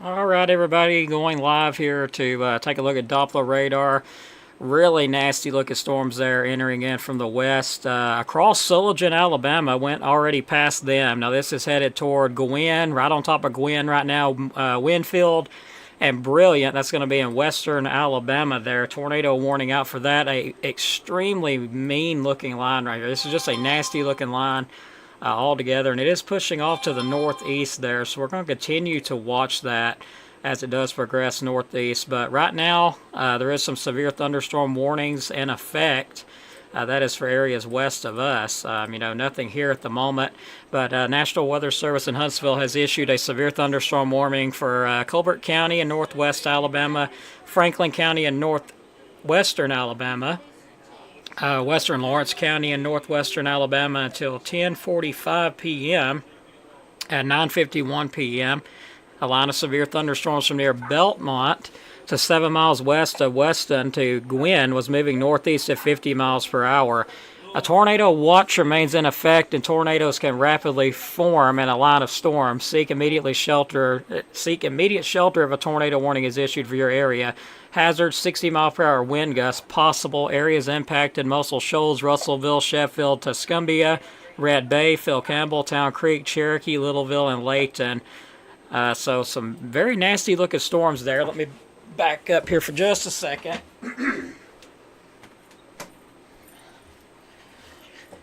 All right, everybody, going live here to take a look at Doppler radar. Really nasty looking storms there entering in from the west. Across Sullivan, Alabama, went already past them. Now this is headed toward Gwynn, right on top of Gwynn right now, Winfield and Brilliant. That's going to be in western Alabama there. Tornado warning out for that. A extremely mean looking line right here. This is just a nasty looking line. Altogether, and it is pushing off to the northeast there, so we're going to continue to watch that as it does progress northeast. But right now there is some severe thunderstorm warnings in effect. That is for areas west of us. Nothing here at the moment, but National Weather Service in Huntsville has issued a severe thunderstorm warning for Colbert County in northwest Alabama, Franklin County in northwestern Alabama, western Lawrence County in northwestern Alabama until 10:45 p.m. At 9:51 p.m., a line of severe thunderstorms from near Belmont to 7 miles west of Weston to Gwynn was moving northeast at 50 miles per hour. A tornado watch remains in effect, and tornadoes can rapidly form in a line of storms. Seek immediate shelter if a tornado warning is issued for your area. Hazard 60-mile-per-hour wind gusts possible. Areas impacted: Muscle Shoals, Russellville, Sheffield, Tuscumbia, Red Bay, Phil Campbell, Town Creek, Cherokee, Littleville, and Layton. So some very nasty looking storms there. Let me back up here for just a second.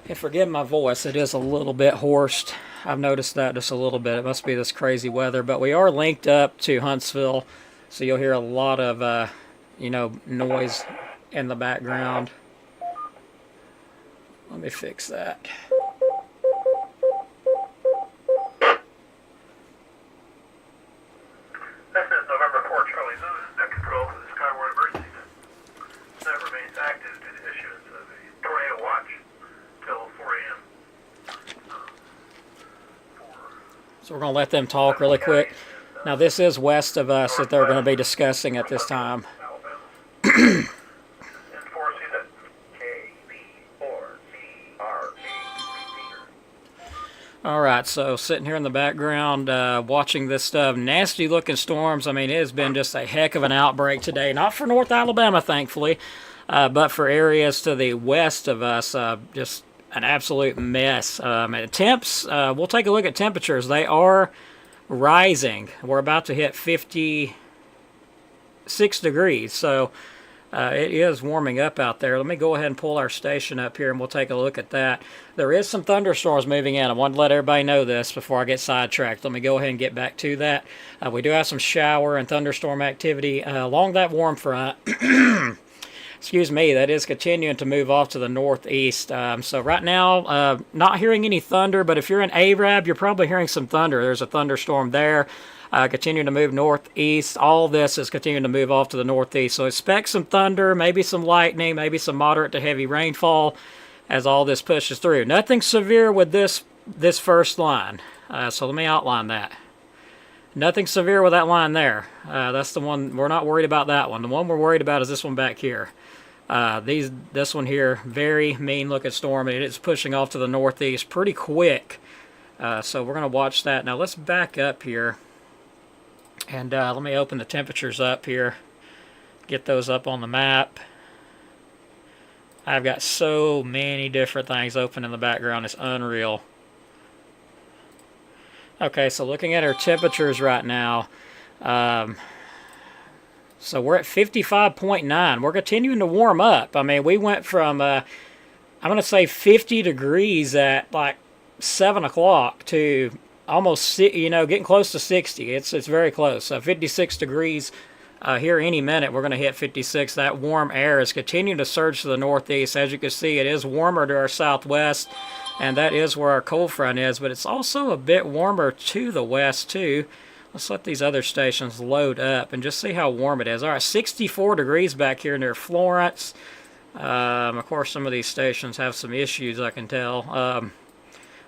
And forgive my voice, it is a little bit hoarse. I've noticed that just a little bit. It must be this crazy weather. But we are linked up to Huntsville, so you'll hear a lot of, noise in the background. Let me fix that. This is November 4 Charlie Lewis, net control for the Skyward Emergency Center. That remains active to the issuance of a tornado watch till 4 a.m. So we're going to let them talk really quick. Now this is west of us that they're going to be discussing at this time. All right, so sitting here in the background, watching this stuff. Nasty looking storms. I mean, it has been just a heck of an outbreak today. Not for North Alabama, thankfully, but for areas to the west of us, just an absolute mess. And temps, we'll take a look at temperatures. They are rising. We're about to hit 56 degrees, so it is warming up out there. Let me go ahead and pull our station up here and we'll take a look at that. There is some thunderstorms moving in. I want to let everybody know this before I get sidetracked. Let me go ahead and get back to that. We do have some shower and thunderstorm activity along that warm front. Excuse me, that is continuing to move off to the northeast. So right now, not hearing any thunder, but if you're in Arab, you're probably hearing some thunder. There's a thunderstorm there. Continuing to move northeast. All this is continuing to move off to the northeast. So expect some thunder, maybe some lightning, maybe some moderate to heavy rainfall as all this pushes through. Nothing severe with this first line. So let me outline that. Nothing severe with that line there. That's the one. We're not worried about that one. The one we're worried about is this one back here. This one here, very mean looking storm, and it's pushing off to the northeast pretty quick. So we're going to watch that. Now let's back up here. And let me open the temperatures up here, get those up on the map. I've got so many different things open in the background, it's unreal. Okay, so looking at our temperatures right now, so we're at 55.9. We're continuing to warm up. I mean, we went from, I'm going to say 50 degrees at like 7 o'clock to almost, getting close to 60. It's very close. 56 degrees here any minute. We're going to hit 56. That warm air is continuing to surge to the northeast. As you can see, it is warmer to our southwest, and that is where our cold front is, but it's also a bit warmer to the west too. Let's let these other stations load up and just see how warm it is. All right, 64 degrees back here near Florence. Of course, some of these stations have some issues, I can tell.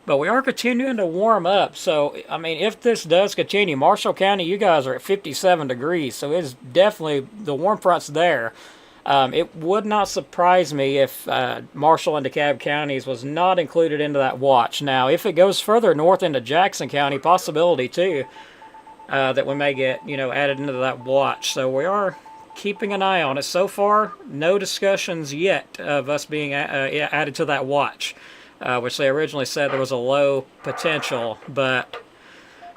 But we are continuing to warm up. So, I mean, if this does continue, Marshall County, you guys are at 57 degrees. So it's definitely, the warm front's there. It would not surprise me if Marshall and DeKalb counties was not included into that watch. Now, if it goes further north into Jackson County, possibility too. that we may get, added into that watch. So we are keeping an eye on it. So far, no discussions yet of us being added to that watch, which they originally said there was a low potential. But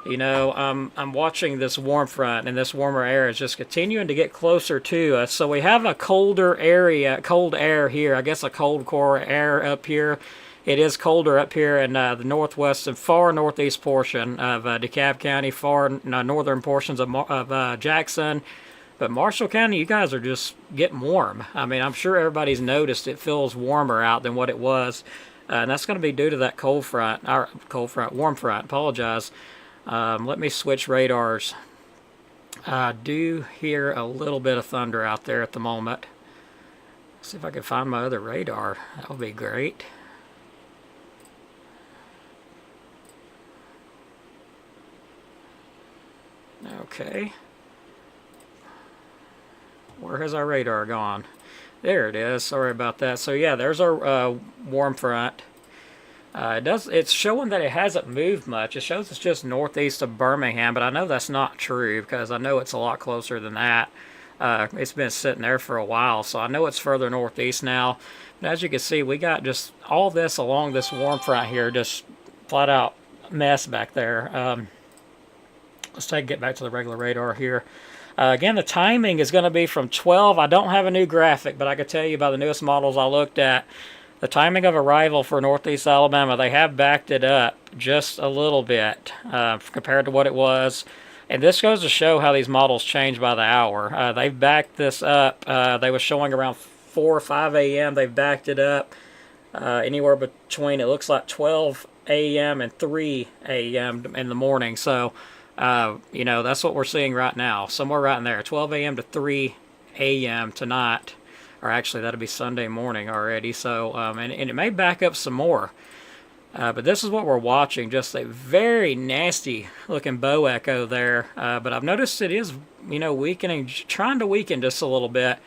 I'm watching this warm front, and this warmer air is just continuing to get closer to us. So we have a colder area, cold air here. I guess a cold core air up here. It is colder up here in the northwest and far northeast portion of DeKalb County, far northern portions of Jackson. But Marshall County, you guys are just getting warm. I mean, I'm sure everybody's noticed it feels warmer out than what it was. And that's going to be due to that warm front, apologize. Let me switch radars. I do hear a little bit of thunder out there at the moment. See if I can find my other radar. That would be great. Okay. Where has our radar gone? There it is. Sorry about that. So yeah, there's our warm front. It's showing that it hasn't moved much. It shows it's just northeast of Birmingham, but I know that's not true because I know it's a lot closer than that. It's been sitting there for a while, so I know it's further northeast now. But as you can see, we got just all this along this warm front here, just flat out mess back there. Let's get back to the regular radar here. Again, the timing is going to be from 12. I don't have a new graphic, but I can tell you by the newest models I looked at, the timing of arrival for Northeast Alabama, they have backed it up just a little bit compared to what it was. And this goes to show how these models change by the hour. They've backed this up. They were showing around 4 or 5 a.m. They've backed it up anywhere between, it looks like 12 a.m. and 3 a.m. in the morning. So, that's what we're seeing right now. Somewhere right in there, 12 a.m. to 3 a.m. tonight. Or actually, that'll be Sunday morning already. So, and it may back up some more. But this is what we're watching. Just a very nasty looking bow echo there. But I've noticed it is, weakening, trying to weaken just a little bit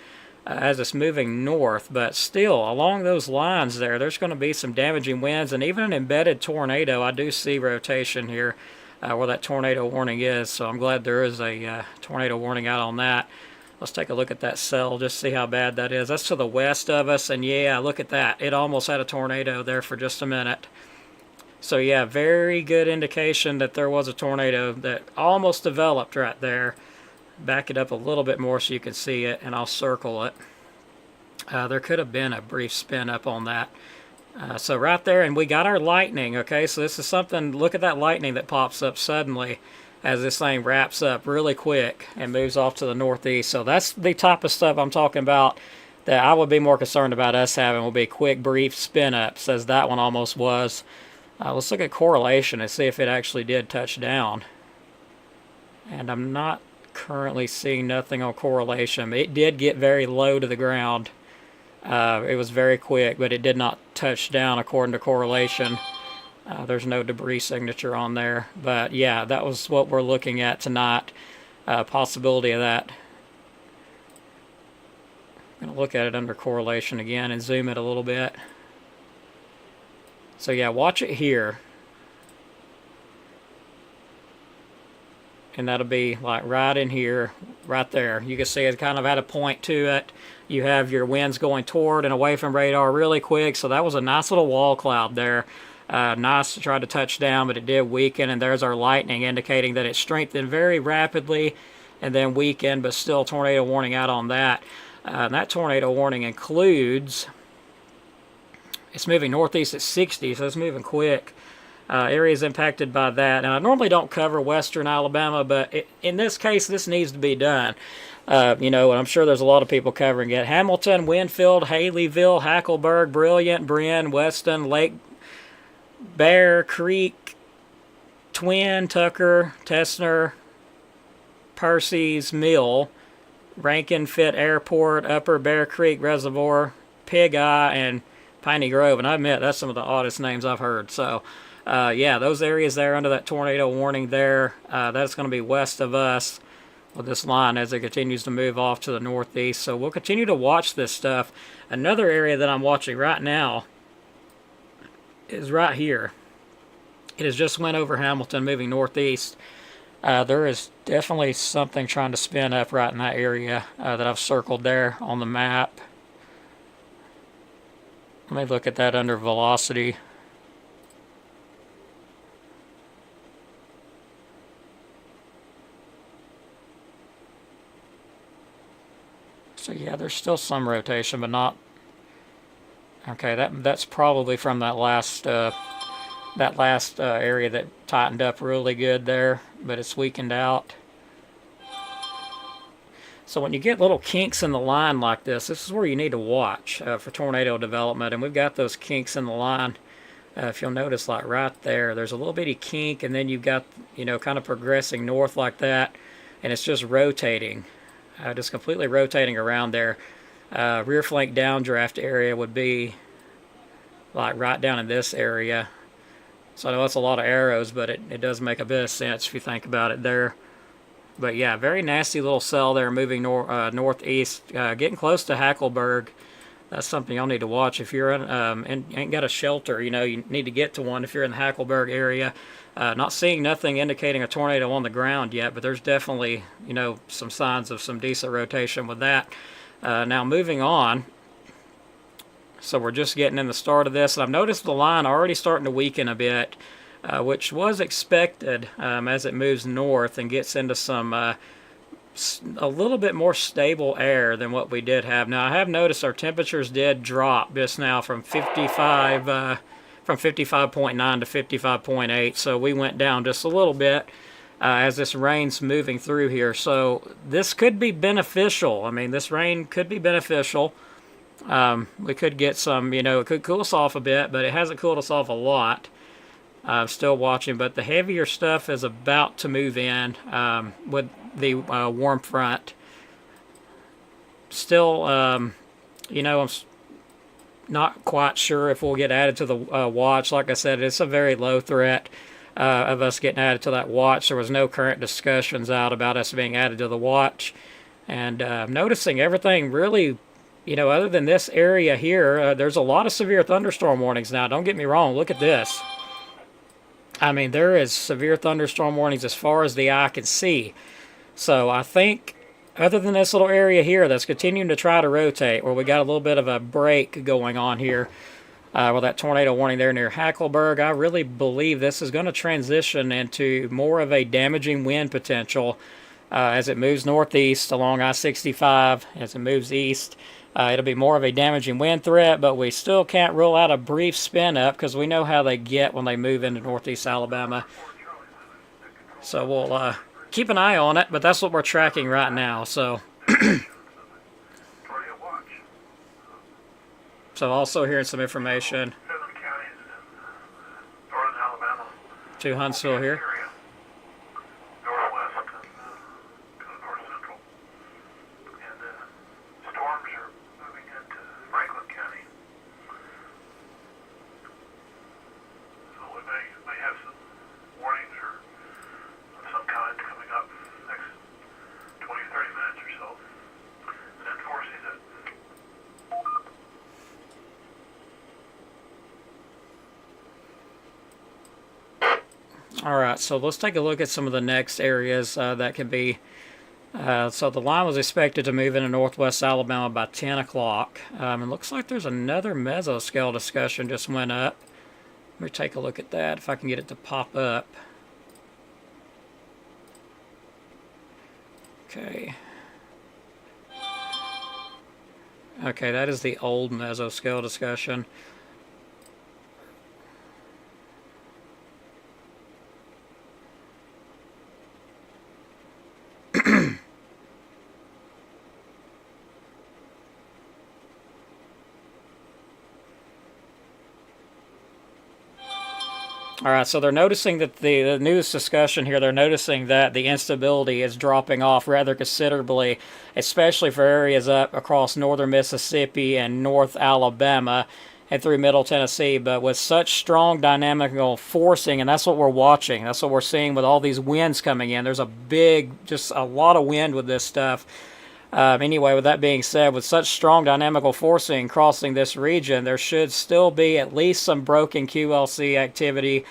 as it's moving north. But still, along those lines there's going to be some damaging winds. And even an embedded tornado, I do see rotation here where that tornado warning is. So I'm glad there is a tornado warning out on that. Let's take a look at that cell, just see how bad that is. That's to the west of us, and yeah, look at that. It almost had a tornado there for just a minute. So yeah, very good indication that there was a tornado that almost developed right there. Back it up a little bit more so you can see it, and I'll circle it. There could have been a brief spin up on that. So right there, and we got our lightning, okay? So this is something, look at that lightning that pops up suddenly as this thing wraps up really quick and moves off to the northeast. So that's the type of stuff I'm talking about that I would be more concerned about us having, will be quick, brief spin-ups, as that one almost was. Let's look at correlation and see if it actually did touch down. And I'm not currently seeing nothing on correlation. It did get very low to the ground. It was very quick, but it did not touch down according to correlation. There's no debris signature on there. But yeah, that was what we're looking at tonight. Possibility of that. I'm going to look at it under correlation again and zoom it a little bit. So yeah, watch it here. And that'll be like right in here, right there. You can see it's kind of at a point to it. You have your winds going toward and away from radar really quick. So that was a nice little wall cloud there. Nice to try to touch down, but it did weaken, and there's our lightning indicating that it strengthened very rapidly and then weakened, but still tornado warning out on that. And that tornado warning includes, it's moving northeast at 60, so it's moving quick. Areas impacted by that. And I normally don't cover western Alabama, but in this case, this needs to be done. And I'm sure there's a lot of people covering it. Hamilton, Winfield, Haleyville, Hackleburg, Brilliant, Bryn, Weston, Lake, Bear Creek, Twin, Tucker, Tessner, Percy's Mill, Rankin Fit Airport, Upper Bear Creek Reservoir, Pig Eye, and Piney Grove. And I admit, that's some of the oddest names I've heard. So, yeah, those areas there under that tornado warning there, that's going to be west of us with this line as it continues to move off to the northeast. So we'll continue to watch this stuff. Another area that I'm watching right now is right here. It has just went over Hamilton, moving northeast. There is definitely something trying to spin up right in that area that I've circled there on the map. Let me look at that under velocity. So yeah, there's still some rotation, but not. Okay, that's probably from that last area that tightened up really good there, but it's weakened out. So when you get little kinks in the line like this is where you need to watch for tornado development, and we've got those kinks in the line. If you'll notice, like right there, there's a little bitty kink, and then you've got, kind of progressing north like that, and it's just rotating, just completely rotating around there. Rear flank downdraft area would be like right down in this area. So I know that's a lot of arrows, but it does make a bit of sense if you think about it there. But yeah, very nasty little cell there moving northeast, getting close to Hackleburg. That's something y'all need to watch if you're and ain't got a shelter. You need to get to one if you're in the Hackleburg area. Not seeing nothing indicating a tornado on the ground yet, but there's definitely some signs of some decent rotation with that. Now moving on. So we're just getting in the start of this, and I've noticed the line already starting to weaken a bit, which was expected as it moves north and gets into some a little bit more stable air than what we did have. Now I have noticed our temperatures did drop just now from 55.9 to 55.8, so we went down just a little bit as this rain's moving through here. So this could be beneficial. I mean, this rain could be beneficial. We could get some, it could cool us off a bit, but it hasn't cooled us off a lot. Still watching, but the heavier stuff is about to move in with the warm front. Still, I'm not quite sure if we'll get added to the watch. Like I said, it's a very low threat of us getting added to that watch. There was no current discussions out about us being added to the watch. And I'm noticing everything really, other than this area here, there's a lot of severe thunderstorm warnings now. Don't get me wrong. Look at this. I mean, there is severe thunderstorm warnings as far as the eye can see. So I think, other than this little area here that's continuing to try to rotate, where we got a little bit of a break going on here with that tornado warning there near Hackleburg, I really believe this is going to transition into more of a damaging wind potential as it moves northeast along I-65, as it moves east. It'll be more of a damaging wind threat, but we still can't rule out a brief spin up because we know how they get when they move into northeast Alabama. So we'll keep an eye on it, but that's what we're tracking right now. So, so also hearing some information to Huntsville here. Alright, so let's take a look at some of the next areas that could be. So the line was expected to move into northwest Alabama by 10 o'clock. It looks like there's another mesoscale discussion just went up. Let me take a look at that, if I can get it to pop up. Okay. Okay, that is the old mesoscale discussion. All right, so they're noticing that the news discussion here, they're noticing that the instability is dropping off rather considerably, especially for areas up across northern Mississippi and north Alabama and through middle Tennessee. But with such strong dynamical forcing, and that's what we're watching, that's what we're seeing with all these winds coming in. There's just a lot of wind with this stuff. Anyway, with that being said, with such strong dynamical forcing crossing this region, there should still be at least some broken QLC activity,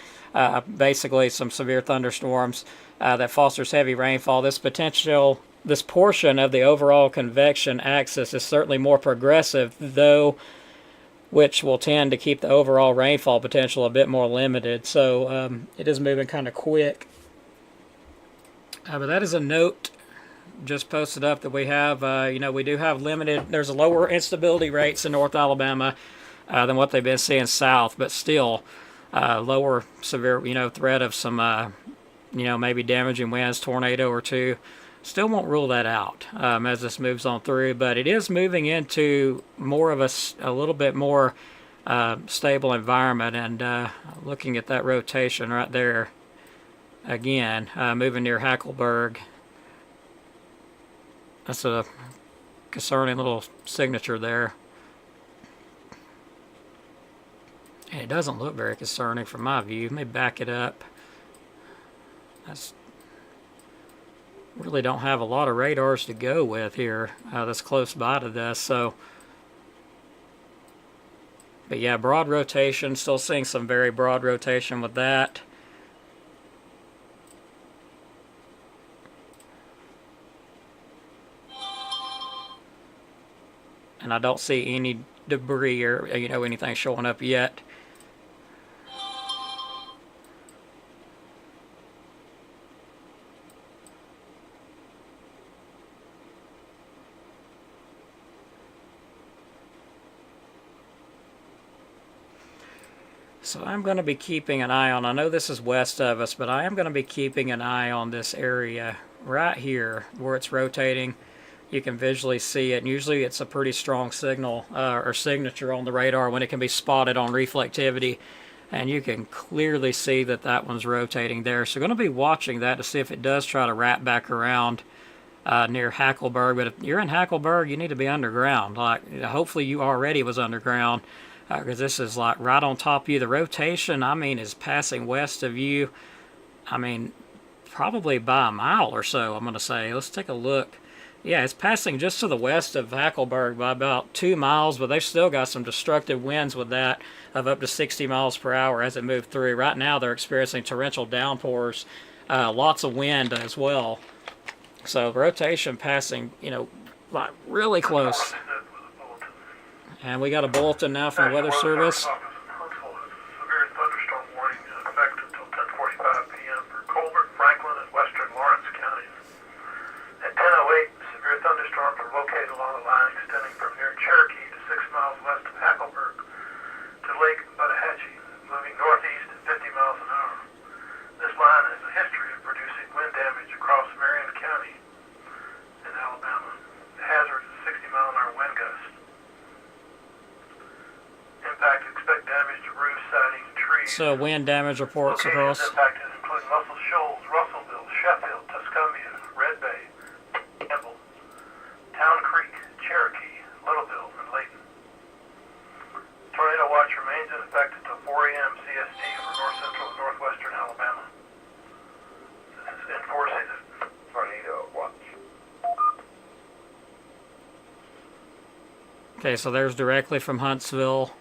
basically some severe thunderstorms that fosters heavy rainfall. This portion of the overall convection axis is certainly more progressive, though, which will tend to keep the overall rainfall potential a bit more limited. So it is moving kind of quick. But that is a note just posted up that we have, we do have limited, there's a lower instability rates in North Alabama than what they've been seeing south, but still lower severe, threat of some, maybe damaging winds, tornado or two. Still won't rule that out as this moves on through, but it is moving into more of a little bit more stable environment. And looking at that rotation right there, again, moving near Hackleburg. That's a concerning little signature there. And it doesn't look very concerning from my view. Let me back it up. Really don't have a lot of radars to go with here that's close by to this. So, but yeah, broad rotation. Still seeing some very broad rotation with that. And I don't see any debris or anything showing up yet. So I'm going to be keeping an eye on, I know this is west of us, but I am going to be keeping an eye on this area right here where it's rotating. You can visually see it, and usually it's a pretty strong signal or signature on the radar when it can be spotted on reflectivity, and you can clearly see that that one's rotating there. So going to be watching that to see if it does try to wrap back around near Hackleburg. But if you're in Hackleburg, you need to be underground. Like, hopefully you already was underground, because this is like right on top of you. The rotation, is passing west of you. Probably by a mile or so, I'm going to say. Let's take a look. Yeah, it's passing just to the west of Hackleburg by about 2 miles, but they've still got some destructive winds with that of up to 60 miles per hour as it moved through. Right now they're experiencing torrential downpours, lots of wind as well. So rotation passing, like really close. And we got a bulletin now from the Weather Service. Severe thunderstorm warning in effect until 10:45 p.m. for Colbert, Franklin, and western Lawrence counties. At 10:08, severe thunderstorms are located along the line extending from near Cherokee to 6 miles west of Hackleburg to Lake Buttahatchee, moving northeast at 50 miles an hour. This line has a history of producing wind damage across Marion County in Alabama. The hazard is a 60-mile-an-hour wind gust. Impact, expect damage to roofs, siding, and trees. So wind damage reports across. Impacted include Muscle Shoals, Russellville, Sheffield, Tuscumbia, Red Bay, Campbell, Town Creek, Cherokee, Littleville, and Layton. Tornado watch remains in effect until 4 a.m. CST for north central and northwestern Alabama. This is enforcing the tornado watch. Okay, so there's directly from Huntsville.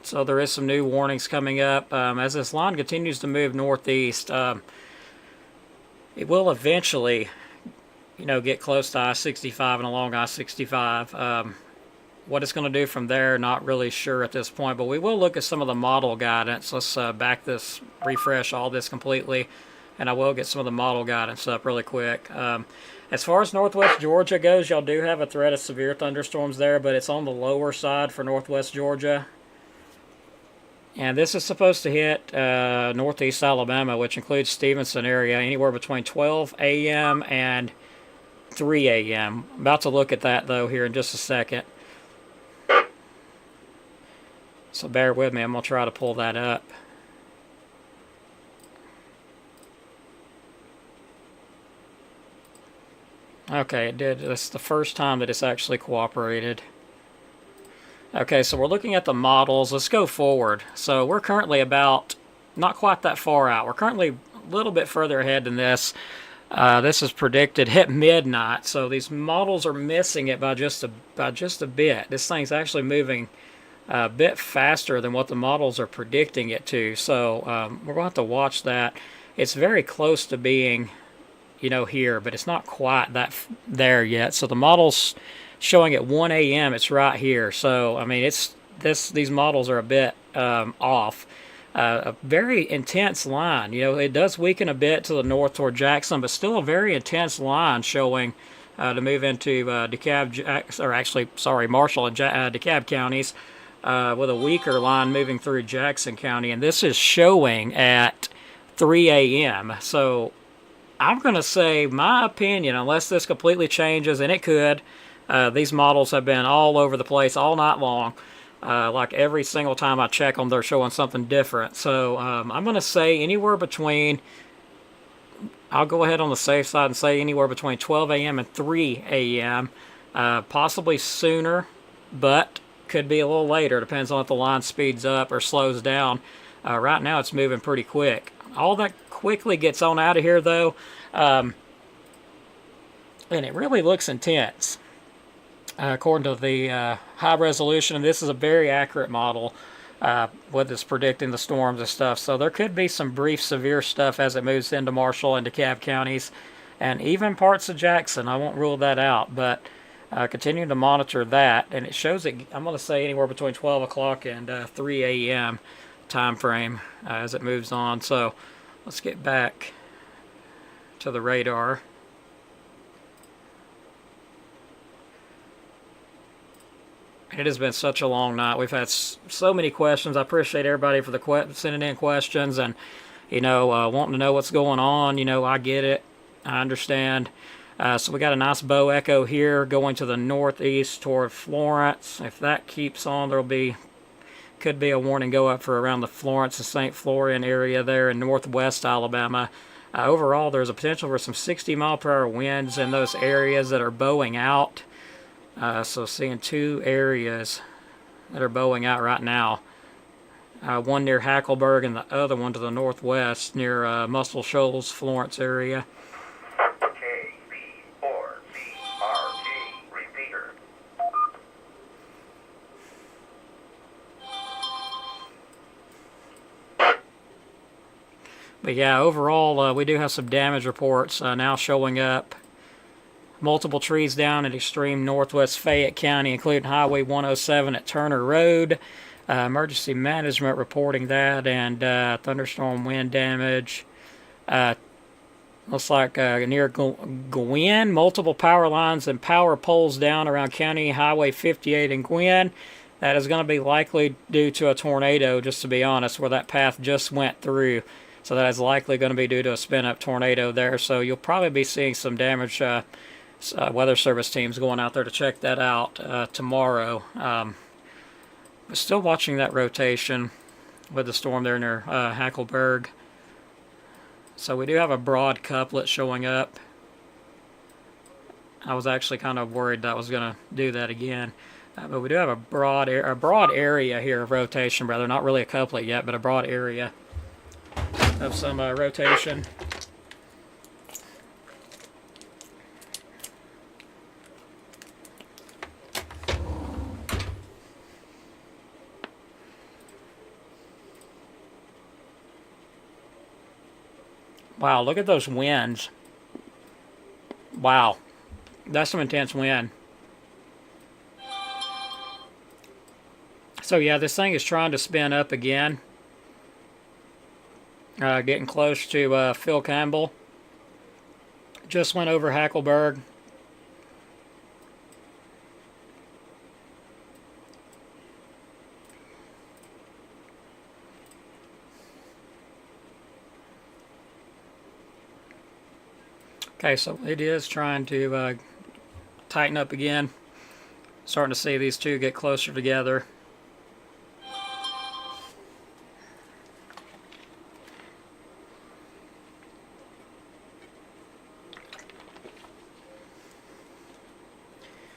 So there is some new warnings coming up. As this line continues to move northeast, it will eventually, get close to I-65 and along I-65. What it's going to do from there, not really sure at this point, but we will look at some of the model guidance. Let's refresh all this completely, and I will get some of the model guidance up really quick. As far as northwest Georgia goes, y'all do have a threat of severe thunderstorms there, but it's on the lower side for northwest Georgia. And this is supposed to hit northeast Alabama, which includes Stevenson area, anywhere between 12 a.m. and 3 a.m. About to look at that, though, here in just a second. So bear with me. I'm going to try to pull that up. Okay, it did. That's the first time that it's actually cooperated. Okay, so we're looking at the models. Let's go forward. So we're currently about, not quite that far out. We're currently a little bit further ahead than this. This is predicted hit midnight, so these models are missing it by just a bit. This thing's actually moving a bit faster than what the models are predicting it to. So we're going to have to watch that. It's very close to being, here, but it's not quite there yet. So the model's showing at 1 a.m. It's right here. So I mean, these models are a bit off. A very intense line. It does weaken a bit to the north toward Jackson, but still a very intense line showing to move into Marshall and DeKalb counties with a weaker line moving through Jackson County. And this is showing at 3 a.m. So I'm going to say, my opinion, unless this completely changes, and it could, these models have been all over the place all night long. Like every single time I check them, they're showing something different. So I'm going to say anywhere between, I'll go ahead on the safe side and say anywhere between 12 a.m. and 3 a.m. Possibly sooner, but could be a little later. Depends on if the line speeds up or slows down. Right now it's moving pretty quick. All that quickly gets on out of here though, and it really looks intense. According to the high resolution, and this is a very accurate model with its predicting the storms and stuff. So there could be some brief severe stuff as it moves into Marshall and DeKalb counties, and even parts of Jackson. I won't rule that out, but continue to monitor that. And it shows that I'm going to say anywhere between 12 o'clock and 3 a.m. time frame as it moves on. So let's get back to the radar. It has been such a long night. We've had so many questions. I appreciate everybody for sending in questions and, wanting to know what's going on. I get it. I understand. So we got a nice bow echo here going to the northeast toward Florence. If that keeps on, could be a warning go up for around the Florence and St. Florian area there in northwest Alabama. Overall, there's a potential for some 60-mile-per-hour winds in those areas that are bowing out. So seeing two areas that are bowing out right now. One near Hackleburg and the other one to the northwest near Muscle Shoals, Florence area. KB4CRG, repeater. But yeah, overall, we do have some damage reports now showing up. Multiple trees down in extreme northwest Fayette County, including Highway 107 at Turner Road. Emergency management reporting that, and thunderstorm wind damage. Looks like near Gwynn, multiple power lines and power poles down around County Highway 58 in Gwynn. That is going to be likely due to a tornado, just to be honest, where that path just went through. So that is likely going to be due to a spin-up tornado there. So you'll probably be seeing some damage. Weather Service teams going out there to check that out tomorrow. But still watching that rotation with the storm there near Hackleburg. So we do have a broad couplet showing up. I was actually kind of worried that was going to do that again. But we do have a broad area here of rotation, rather. Not really a couplet yet, but a broad area of some rotation. Wow, look at those winds. Wow, that's some intense wind. So yeah, this thing is trying to spin up again. Getting close to Phil Campbell. Just went over Hackleburg. Okay, so it is trying to tighten up again. Starting to see these two get closer together.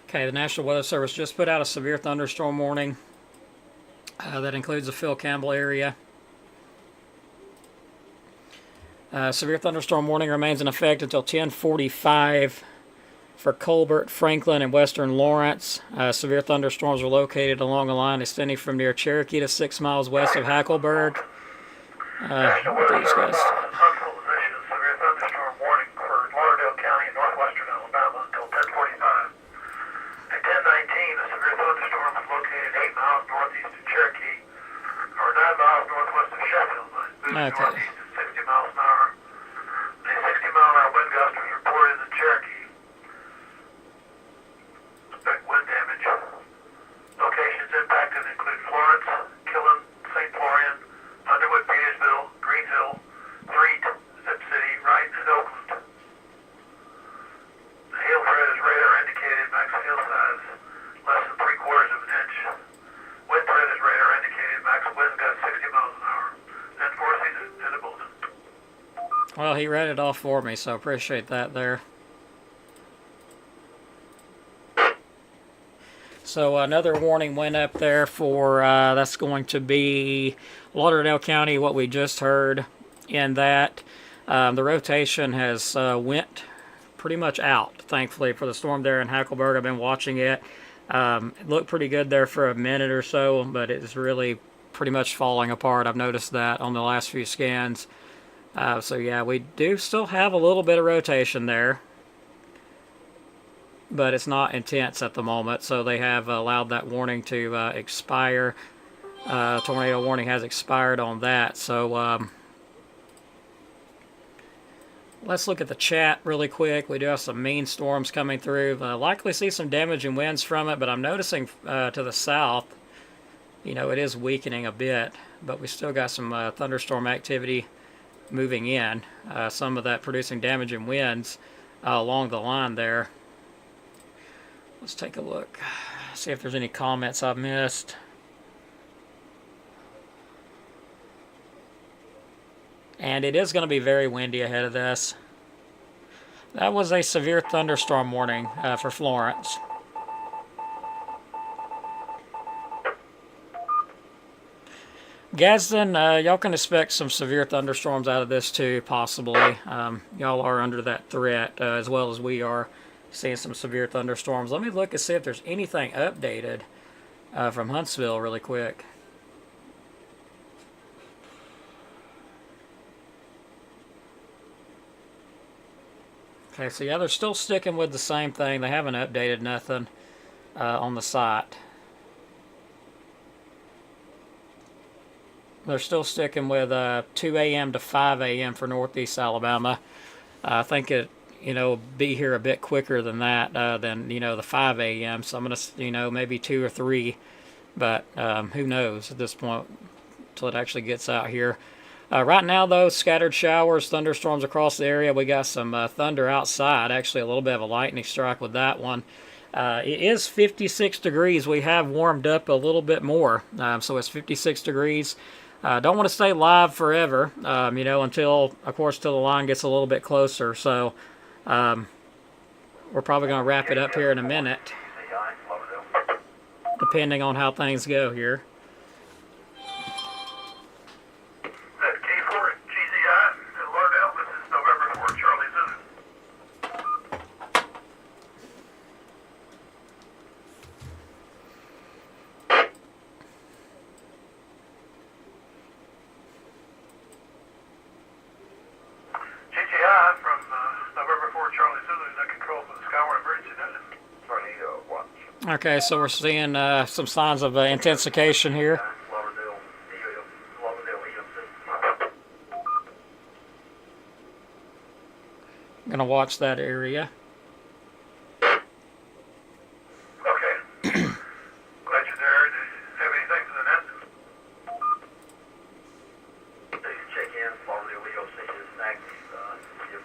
Okay, the National Weather Service just put out a severe thunderstorm warning. That includes the Phil Campbell area. Severe thunderstorm warning remains in effect until 10:45 for Colbert, Franklin, and western Lawrence. Severe thunderstorms were located along a line extending from near Cherokee to 6 miles west of Hackleburg. National Weather These Service guys. Huntsville has issued a severe thunderstorm warning for Lauderdale County in northwestern Alabama until 10:45. At 10:19, a severe thunderstorm was located 8 miles northeast of Cherokee, or 9 miles northwest of Sheffield, moving northeast at 60 miles an hour. A 60-mile-an-hour wind gust was reported in Cherokee. Expect wind damage. Locations impacted include Florence, Killen, St. Florian, Underwood, Petersville, Greenville, Threet, Zip City, Wright, and Oakland. The hail threat is radar indicated max hail size less than 3/4 of an inch. Wind threat is radar indicated max wind gust 60 miles an hour. And forces in the bulletin. Well, he read it off for me, so I appreciate that there. So another warning went up there for, that's going to be Lauderdale County, what we just heard in that. The rotation has went pretty much out, thankfully, for the storm there in Hackleburg. I've been watching it. It looked pretty good there for a minute or so, but it's really pretty much falling apart. I've noticed that on the last few scans. So yeah, we do still have a little bit of rotation there, but it's not intense at the moment, so they have allowed that warning to expire. Tornado warning has expired on that, so let's look at the chat really quick. We do have some mean storms coming through. Likely see some damaging winds from it, but I'm noticing to the south, you know, it is weakening a bit, but we still got some thunderstorm activity moving in. Some of that producing damaging winds along the line there. Let's take a look, see if there's any comments I've missed. And it is going to be very windy ahead of this. That was a severe thunderstorm warning for Florence. Gadsden, y'all can expect some severe thunderstorms out of this too, possibly. Y'all are under that threat as well as we are. Seeing some severe thunderstorms. Let me look and see if there's anything updated from Huntsville really quick. Okay, so yeah, they're still sticking with the same thing. They haven't updated nothing on the site. They're still sticking with 2 a.m. to 5 a.m. for Northeast Alabama. I think it, you know, be here a bit quicker than that, than, you know, the 5 a.m. So I'm going to, you know, maybe 2 or 3, but who knows at this point until it actually gets out here. Right now, though, scattered showers, thunderstorms across the area. We got some thunder outside, actually a little bit of a lightning strike with that one. It is 56 degrees. We have warmed up a little bit more, so it's 56 degrees. Don't want to stay live forever, you know, until, of course, till the line gets a little bit closer. So we're probably going to wrap it up here in a minute, depending on how things go here. That's K4 GZI in Lauderdale. This is November 4, Charlie Zulu. GGI from November 4, Charlie Zulu, that control for the Skyward Emergency Network. Tornado watch. Okay, so we're seeing some signs of intensification here. I'm going to watch that area. Okay. Glad you're there. Do you have anything for the net? Please check in. Lauderdale Leo station is active. If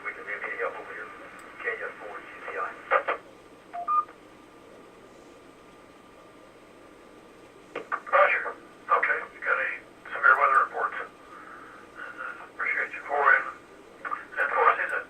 we can be of any help over here, KF4 GCI. Roger. Okay. You got any severe weather reports? And appreciate you for it. And for season.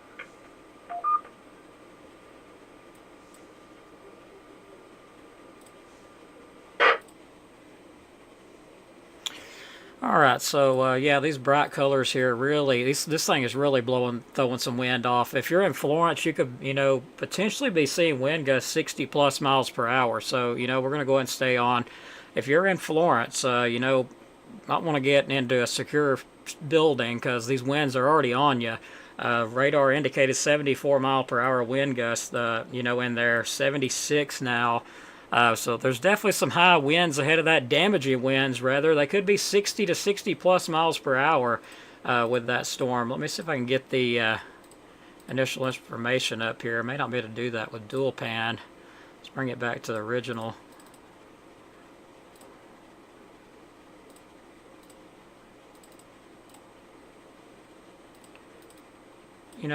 All right, so yeah, these bright colors here really, this thing is really throwing some wind off. If you're in Florence, you could, potentially be seeing wind gusts 60 plus miles per hour. So, we're going to go ahead and stay on. If you're in Florence, might want to get into a secure building because these winds are already on you. Radar indicated 74 mile per hour wind gusts, in there, 76 now. So there's definitely some high winds ahead of that, damaging winds rather. They could be 60 to 60 plus miles per hour with that storm. Let me see if I can get the initial information up here. I may not be able to do that with dual pan. Let's bring it back to the original.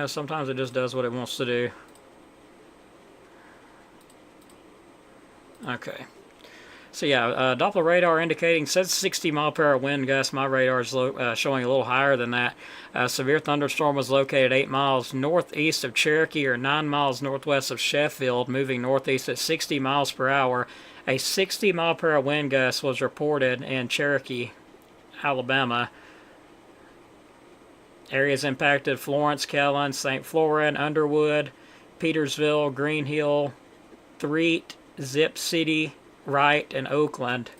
Sometimes it just does what it wants to do. Okay. So yeah, Doppler radar indicating says 60 mile per hour wind gust. My radar is showing a little higher than that. Severe thunderstorm was located 8 miles northeast of Cherokee or 9 miles northwest of Sheffield, moving northeast at 60 miles per hour. A 60 mile per hour wind gust was reported in Cherokee, Alabama. Areas impacted: Florence, Kellen, St. Florent, Underwood, Petersville, Green Hill, Threet, Zip City, Wright, and Oakland.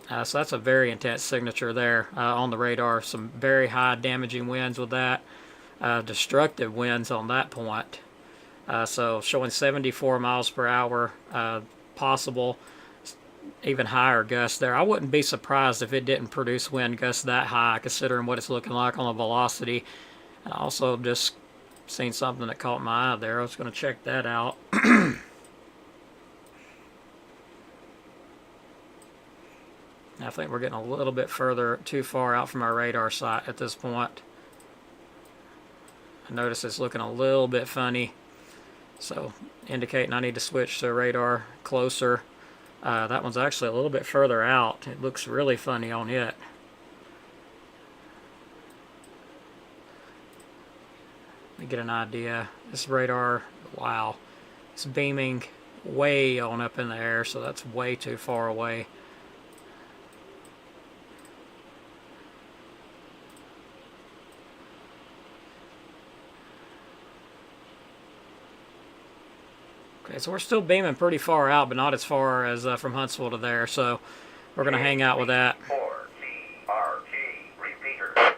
So that's a very intense signature there on the radar. Some very high damaging winds with that. Destructive winds on that point. So showing 74 miles per hour possible. Even higher gusts there. I wouldn't be surprised if it didn't produce wind gusts that high, considering what it's looking like on the velocity. And I also just seen something that caught my eye there. I was going to check that out. I think we're getting a little bit too far out from our radar sight at this point. I notice it's looking a little bit funny, so indicating I need to switch to radar closer. That one's actually a little bit further out. It looks really funny on it. Let me get an idea. This radar, wow, it's beaming way on up in the air, so that's way too far away. Okay, so we're still beaming pretty far out, but not as far as from Huntsville to there, so we're going to hang out with that. repeater.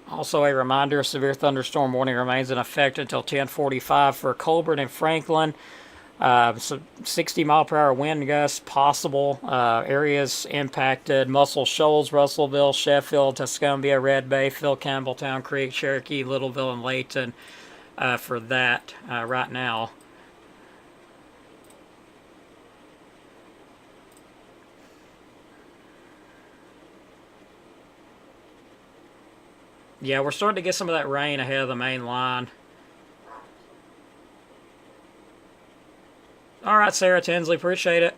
Also a reminder, severe thunderstorm warning remains in effect until 10:45 for Colbert and Franklin. So 60 mile per hour wind gusts possible. Areas impacted: Muscle Shoals, Russellville, Sheffield, Tuscumbia, Red Bay, Phil Campbell, Town Creek, Cherokee, Littleville, and Layton for that right now. Yeah, we're starting to get some of that rain ahead of the main line. All right, Sarah Tinsley, appreciate it.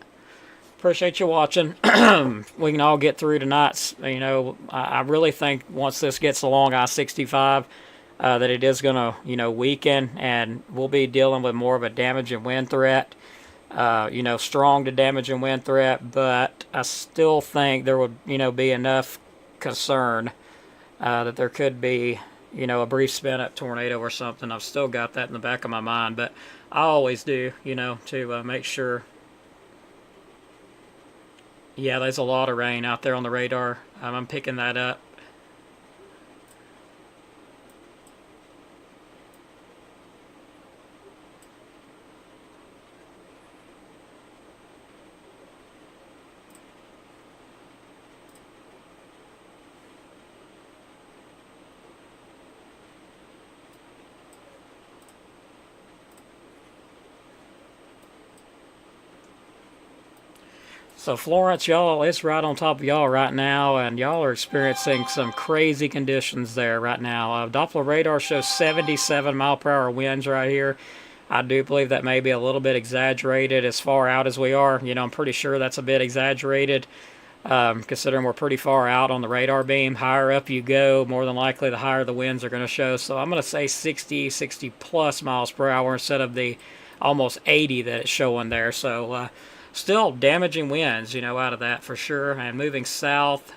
Appreciate you watching. We can all get through tonight. I really think once this gets along I-65, that it is going to, weaken, and we'll be dealing with more of a damage and wind threat. Strong to damage and wind threat, but I still think there would, be enough concern that there could be, a brief spin-up tornado or something. I've still got that in the back of my mind, but I always do, to make sure. Yeah, there's a lot of rain out there on the radar. I'm picking that up. So Florence, y'all, it's right on top of y'all right now, and y'all are experiencing some crazy conditions there right now. Doppler radar shows 77 mile per hour winds right here. I do believe that may be a little bit exaggerated as far out as we are. I'm pretty sure that's a bit exaggerated. considering we're pretty far out on the radar beam. Higher up you go, more than likely the higher the winds are going to show. So I'm going to say 60 plus miles per hour instead of the almost 80 that it's showing there. So still damaging winds, out of that for sure. And moving south,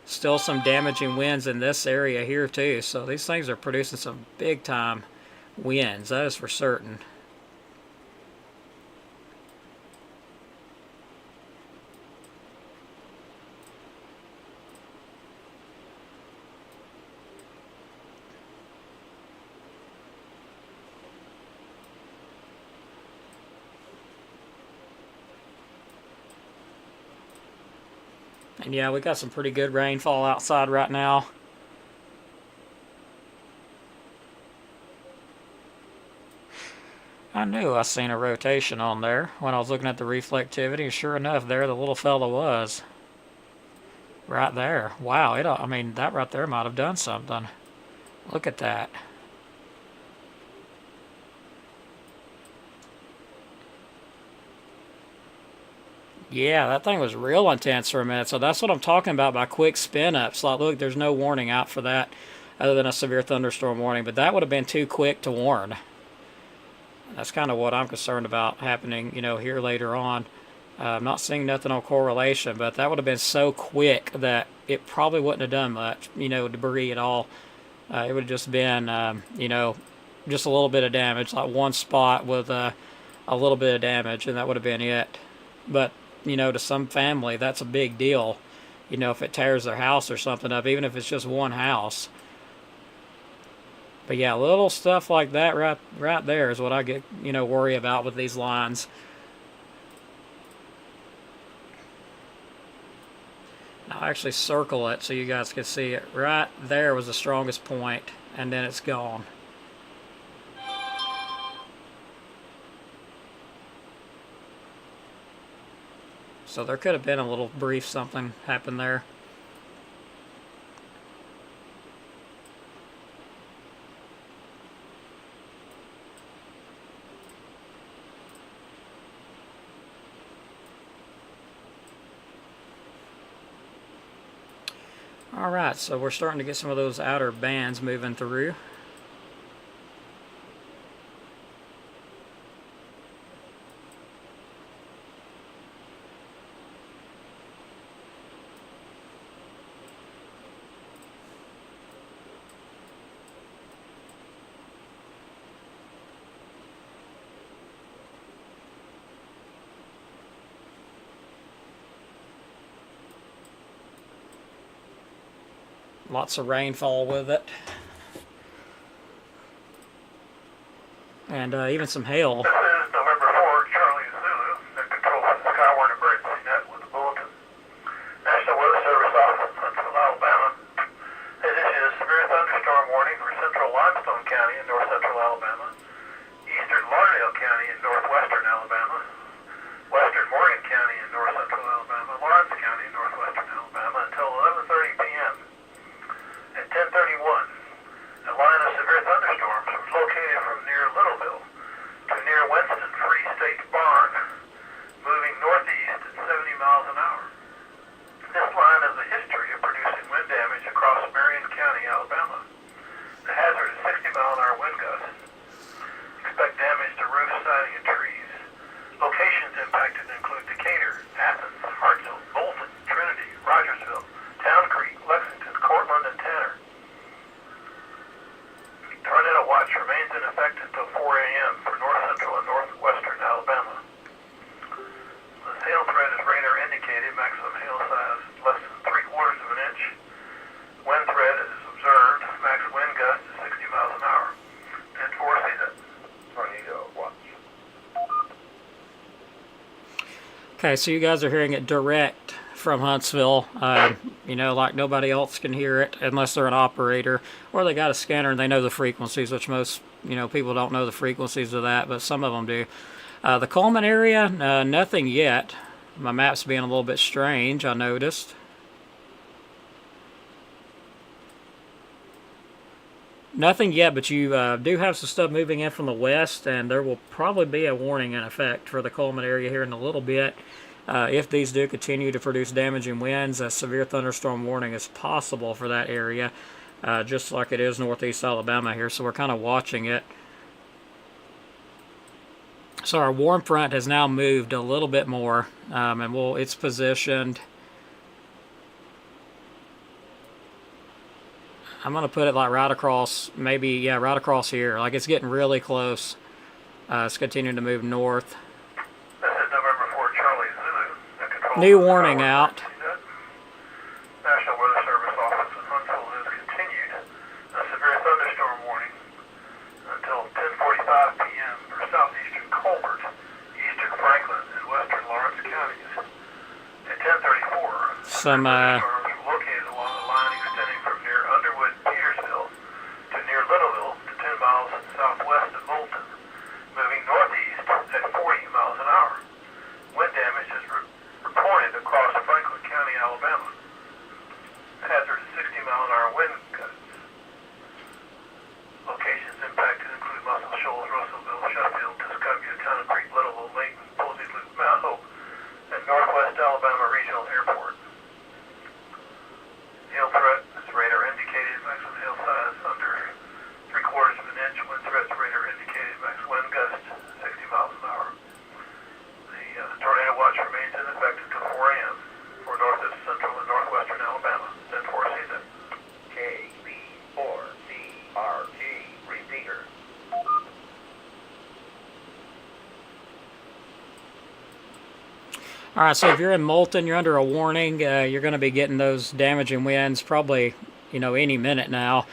still some damaging winds in this area here too. So these things are producing some big time winds, that is for certain. And yeah, we got some pretty good rainfall outside right now. I knew I seen a rotation on there when I was looking at the reflectivity. Sure enough, there the little fella was. Right there. Wow, I mean, that right there might have done something. Look at that. Yeah, that thing was real intense for a minute. So that's what I'm talking about by quick spin ups. Like, look, there's no warning out for that other than a severe thunderstorm warning. But that would have been too quick to warn. That's kind of what I'm concerned about happening, here later on. I'm not seeing nothing on correlation, but that would have been so quick that it probably wouldn't have done much, debris at all. It would have just been, just a little bit of damage, like one spot with a little bit of damage, and that would have been it. But to some family, that's a big deal. If it tears their house or something up, even if it's just one house. But yeah, little stuff like that right there is what I get, worry about with these lines. I'll actually circle it so you guys can see it. Right there was the strongest point, and then it's gone. So there could have been a little brief something happen there. Alright, so we're starting to get some of those outer bands moving through. Lots of rainfall with it. And even some hail. This is November 4, Charlie Zulu, that controls the Skywarn Emergency Net with the bulletin. National Weather Service office in Huntsville, Alabama. Has issued a severe thunderstorm warning for central Limestone County in north central Alabama, eastern Lauderdale County in northwestern Alabama, western Morgan County in north central Alabama, Lawrence County in northwestern Alabama until 11:30 p.m. At 10:31, a line of severe thunderstorms was located from near Littleville to near Winston Free State Barn, moving northeast at 70 miles an hour. This line has a history of producing wind damage across Marion County, Alabama. The hazard is 60-mile-an-hour wind gusts. Expect damage to roofs, siding, and trees. Locations impacted include Decatur, Athens, Hartsville, Bolton, Trinity, Rogersville, Town Creek, Lexington, Cortland, and Tanner. Tornado watch remains in effect until 4 a.m. for north central and northwestern Alabama. The hail threat is radar indicated, maximum hail size less than 3/4 of an inch. Wind threat is observed, max wind gust is 60 miles an hour. And 4 season. Tornado watch. Okay, so you guys are hearing it direct from Huntsville. Like nobody else can hear it unless they're an operator or they got a scanner and they know the frequencies, which most, people don't know the frequencies of that, but some of them do. The Coleman area, nothing yet. My map's being a little bit strange, I noticed. Nothing yet, but you do have some stuff moving in from the west, and there will probably be a warning in effect for the Coleman area here in a little bit. If these do continue to produce damaging winds, a severe thunderstorm warning is possible for that area, just like it is northeast Alabama here. So we're kind of watching it. So our warm front has now moved a little bit more, and it's positioned. I'm going to put it like right across, maybe, yeah, right across here. Like it's getting really close. It's continuing to move north. This is November 4 Charlie Zulu. That controls New the warning tower. out. National Weather Service office in Huntsville has continued a severe thunderstorm warning until 10:45 p.m. for southeastern Colbert, eastern Franklin, and western Lawrence counties. At 10:34, Some thunderstorms were located along the line extending from near Underwood, Petersville, to near Littleville, to 10 miles southwest of Moulton, moving northeast at 40 miles an hour. Wind damage is reported across Franklin County, Alabama. Hazard is 60-mile-an-hour wind gusts. Locations impacted include Muscle Shoals, Russellville, Sheffield, Tuscumbia, Town Creek, Littleville, Layton, Posey Loop, Mount Hope, and Northwest Alabama Regional Airport. Hail threat is radar indicated, maximum hail size under 3/4 of an inch. Wind threats radar indicated, max wind gust 60 miles an hour. The tornado watch remains in effect until 4 a.m. for northeast central and northwestern Alabama. Then 4 season. KB4CRT repeater. All right, so if you're in Moulton, you're under a warning. You're going to be getting those damaging winds probably, any minute now.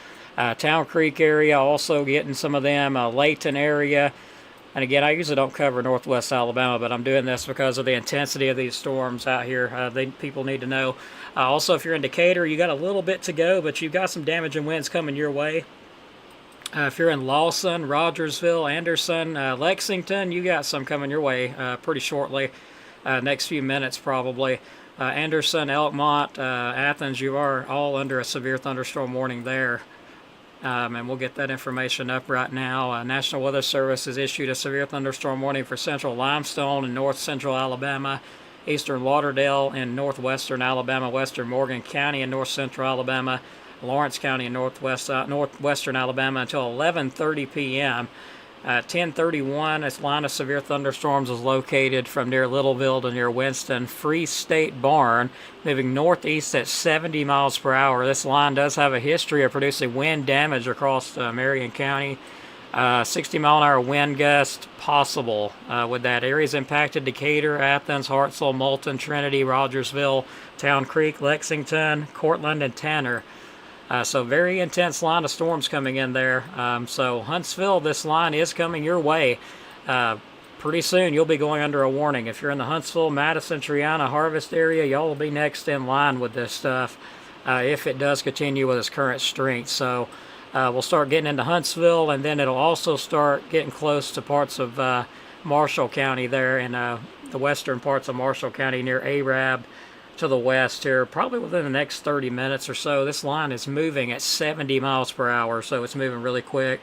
Town Creek area also getting some of them. Layton area. And again, I usually don't cover northwest Alabama, but I'm doing this because of the intensity of these storms out here. People need to know. Also, if you're in Decatur, you got a little bit to go, but you've got some damaging winds coming your way. If you're in Lawson, Rogersville, Anderson, Lexington, you got some coming your way pretty shortly. Next few minutes probably. Anderson, Elkmont, Athens, you are all under a severe thunderstorm warning there. And we'll get that information up right now. National Weather Service has issued a severe thunderstorm warning for central Limestone and north central Alabama, eastern Lauderdale and northwestern Alabama, western Morgan County and north central Alabama, Lawrence County and northwestern Alabama until 11:30 p.m. 10:31, this line of severe thunderstorms is located from near Littleville to near Winston Free State Barn, moving northeast at 70 miles per hour. This line does have a history of producing wind damage across Marion County. 60-mile-an-hour wind gust possible with that. Areas impacted: Decatur, Athens, Hartselle, Moulton, Trinity, Rogersville, Town Creek, Lexington, Cortland, and Tanner. So very intense line of storms coming in there. So Huntsville, this line is coming your way. Pretty soon you'll be going under a warning. If you're in the Huntsville, Madison, Triana, Harvest area, y'all will be next in line with this stuff if it does continue with its current strength. So we'll start getting into Huntsville, and then it'll also start getting close to parts of Marshall County there in the western parts of Marshall County near Arab to the west here, probably within the next 30 minutes or so. This line is moving at 70 miles per hour, so it's moving really quick.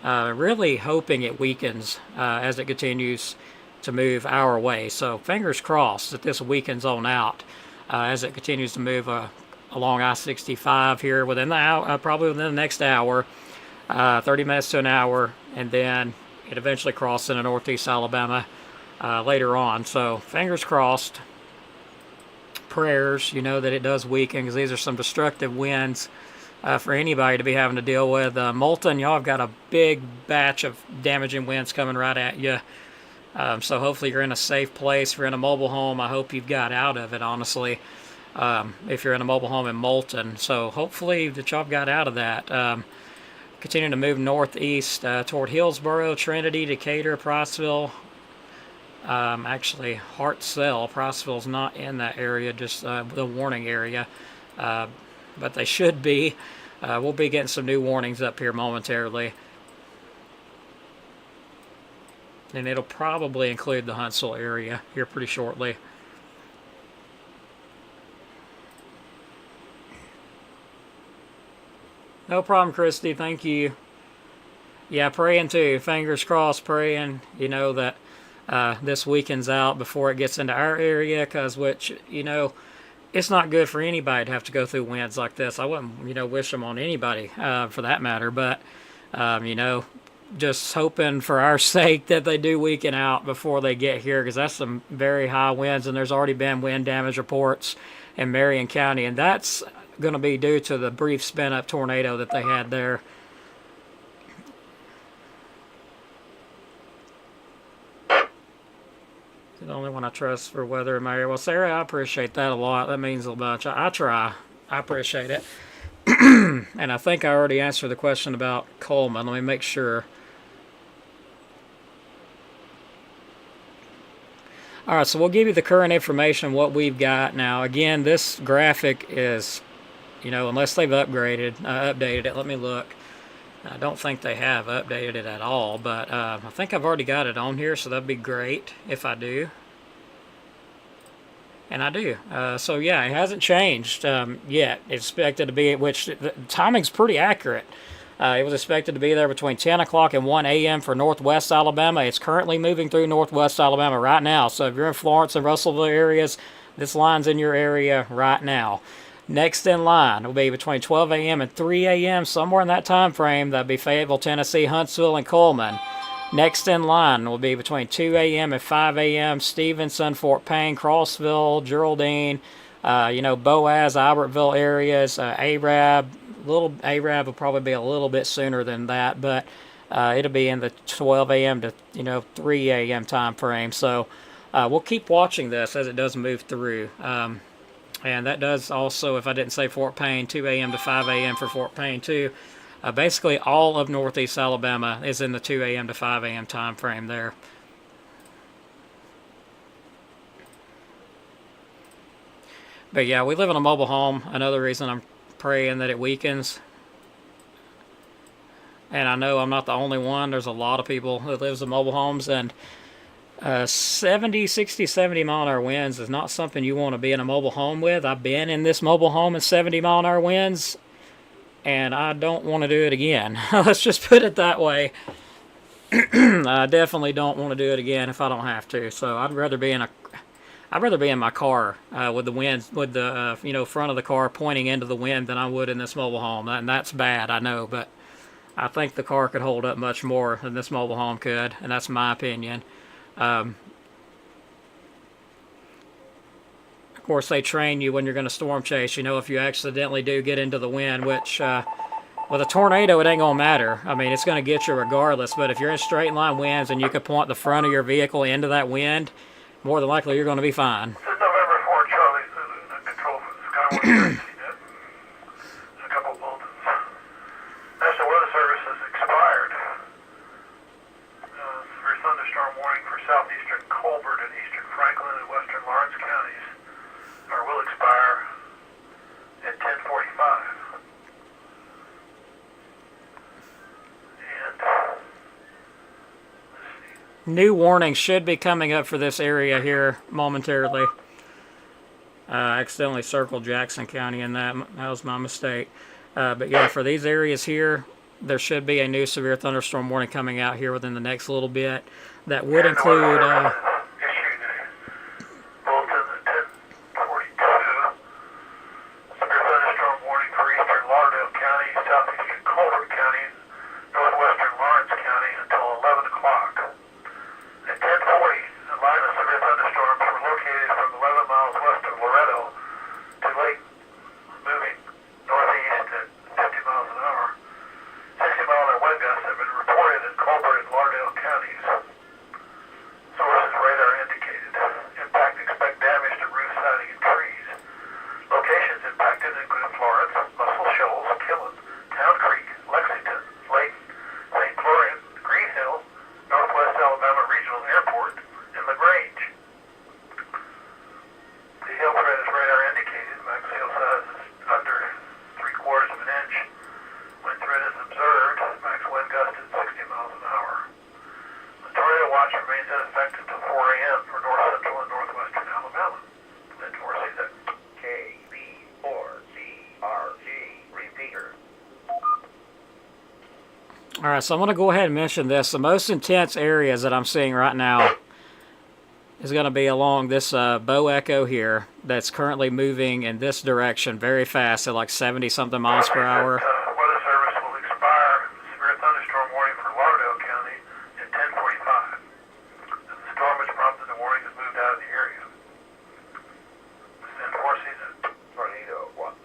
Really hoping it weakens as it continues to move our way. So fingers crossed that this weakens on out as it continues to move along I-65 here within the hour, probably within the next hour, 30 minutes to an hour, and then it eventually crosses into northeast Alabama later on. So fingers crossed. Prayers, that it does weaken, because these are some destructive winds for anybody to be having to deal with. Moulton, y'all have got a big batch of damaging winds coming right at you. So hopefully you're in a safe place. If you're in a mobile home, I hope you've got out of it, honestly, if you're in a mobile home in Moulton. So hopefully that y'all have got out of that. Continuing to move northeast toward Hillsboro, Trinity, Decatur, Priceville. Actually, Hartselle. Priceville's not in that area, just the warning area. But they should be. We'll be getting some new warnings up here momentarily. And it'll probably include the Huntsville area here pretty shortly. No problem, Christy. Thank you. Yeah, praying too. Fingers crossed, praying, that this weekend's out before it gets into our area, because it's not good for anybody to have to go through winds like this. I wouldn't, wish them on anybody for that matter. But, just hoping for our sake that they do weaken out before they get here, because that's some very high winds, and there's already been wind damage reports in Marion County, and that's going to be due to the brief spin-up tornado that they had there. The only one I trust for weather in my area. Well, Sarah, I appreciate that a lot. That means a bunch. I try. I appreciate it. And I think I already answered the question about Coleman. Let me make sure. All right, so we'll give you the current information, what we've got now. Again, this graphic is, unless they've updated it. Let me look. I don't think they have updated it at all, but I think I've already got it on here, so that'd be great if I do. And I do. So yeah, it hasn't changed yet. It's expected to be, which the timing's pretty accurate. It was expected to be there between 10 o'clock and 1 a.m. for northwest Alabama. It's currently moving through northwest Alabama right now. So if you're in Florence and Russellville areas, this line's in your area right now. Next in line will be between 12 a.m. and 3 a.m. somewhere in that time frame. That'll be Fayetteville, Tennessee, Huntsville, and Coleman. Next in line will be between 2 a.m. and 5 a.m. Stevenson, Fort Payne, Crossville, Geraldine, Boaz, Albertville areas, Arab. Arab will probably be a little bit sooner than that, but it'll be in the 12 a.m. to 3 a.m. time frame. So we'll keep watching this as it does move through. And that does also, if I didn't say Fort Payne, 2 a.m. to 5 a.m. for Fort Payne too. Basically, all of northeast Alabama is in the 2 a.m. to 5 a.m. time frame there. But yeah, we live in a mobile home. Another reason I'm praying that it weakens. And I know I'm not the only one. There's a lot of people that lives in mobile homes, and 60, 70 mile an hour winds is not something you want to be in a mobile home with. I've been in this mobile home in 70 mile an hour winds, and I don't want to do it again. Let's just put it that way. I definitely don't want to do it again if I don't have to. So I'd rather be in my car with the wind, with the front of the car pointing into the wind than I would in this mobile home. And that's bad, I know, but I think the car could hold up much more than this mobile home could, and that's my opinion. Of course, they train you when you're going to storm chase. If you accidentally do get into the wind, which with a tornado, it ain't going to matter. I mean, it's going to get you regardless. But if you're in straight line winds and you can point the front of your vehicle into that wind, more than likely you're going to be fine. This is November 4 Charlie, the control for the Skyward. A couple of bulletins. National Weather Service has expired. Severe thunderstorm warning for southeastern Colbert and eastern Franklin and western Lawrence counties will expire at 10:45. And let's see. New warnings should be coming up for this area here momentarily. I accidentally circled Jackson County, and that was my mistake. But yeah, for these areas here, there should be a new severe thunderstorm warning coming out here within the next little bit. That would include... Alright, so I'm going to go ahead and mention this. The most intense areas that I'm seeing right now is going to be along this bow echo here that's currently moving in this direction very fast at like 70 something miles per hour. Weather Service will expire severe thunderstorm warning for Lauderdale County at 10:45. The storm has prompted the warning has moved out of the area. Send four season tornado watch.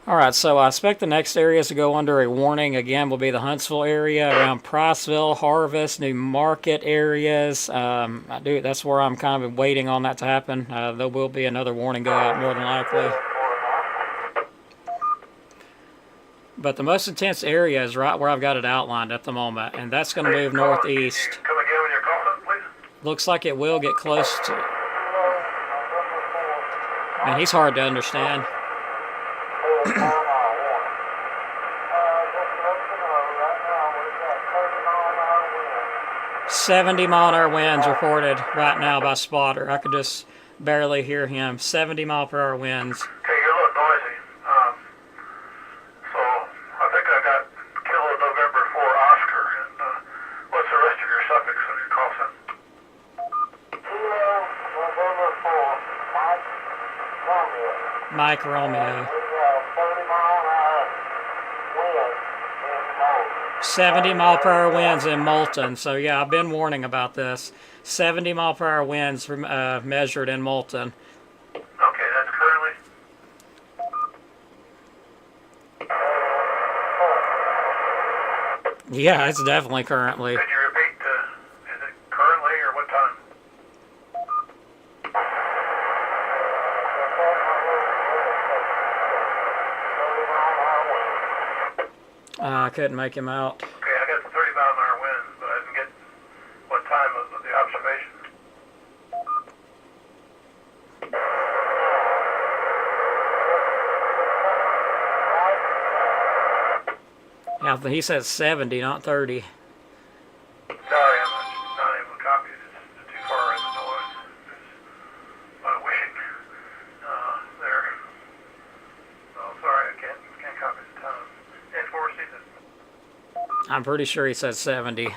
Alright, so I expect the next areas to go under a warning again will be the Huntsville area, around Priceville, Harvest, New Market areas. That's where I'm kind of waiting on that to happen. There will be another warning go out more than likely. But the most intense area is right where I've got it outlined at the moment, and that's going to move northeast. Come again with your call sign, please. Looks like it will get close to... Man, he's hard to understand. 70-mile-an-hour winds reported right now by spotter. I could just barely hear him. 70-mile-per-hour winds. Okay, you're a little noisy. So I think I got Kilo November 4 Oscar. And what's the rest of your suffix on your call sign? Kilo November 4 Mike Mike Romeo. Romeo. 70-mile-an-hour wind in Moulton. 70-mile-per-hour winds in Moulton. So yeah, I've been warning about this. 70-mile-per-hour winds measured in Moulton. Okay, that's currently. Yeah, it's definitely currently. Could you repeat? Is it currently or what time? I couldn't make him out. Okay, I got the 30-mile-an-hour winds, but I didn't get what time of the observation. Yeah, he says 70, not 30. Sorry, I'm not able to copy it. It's too far in the noise. There's a lot of wishing there. Oh, sorry, I can't copy the time. And four season. I'm pretty sure he says 70. Also,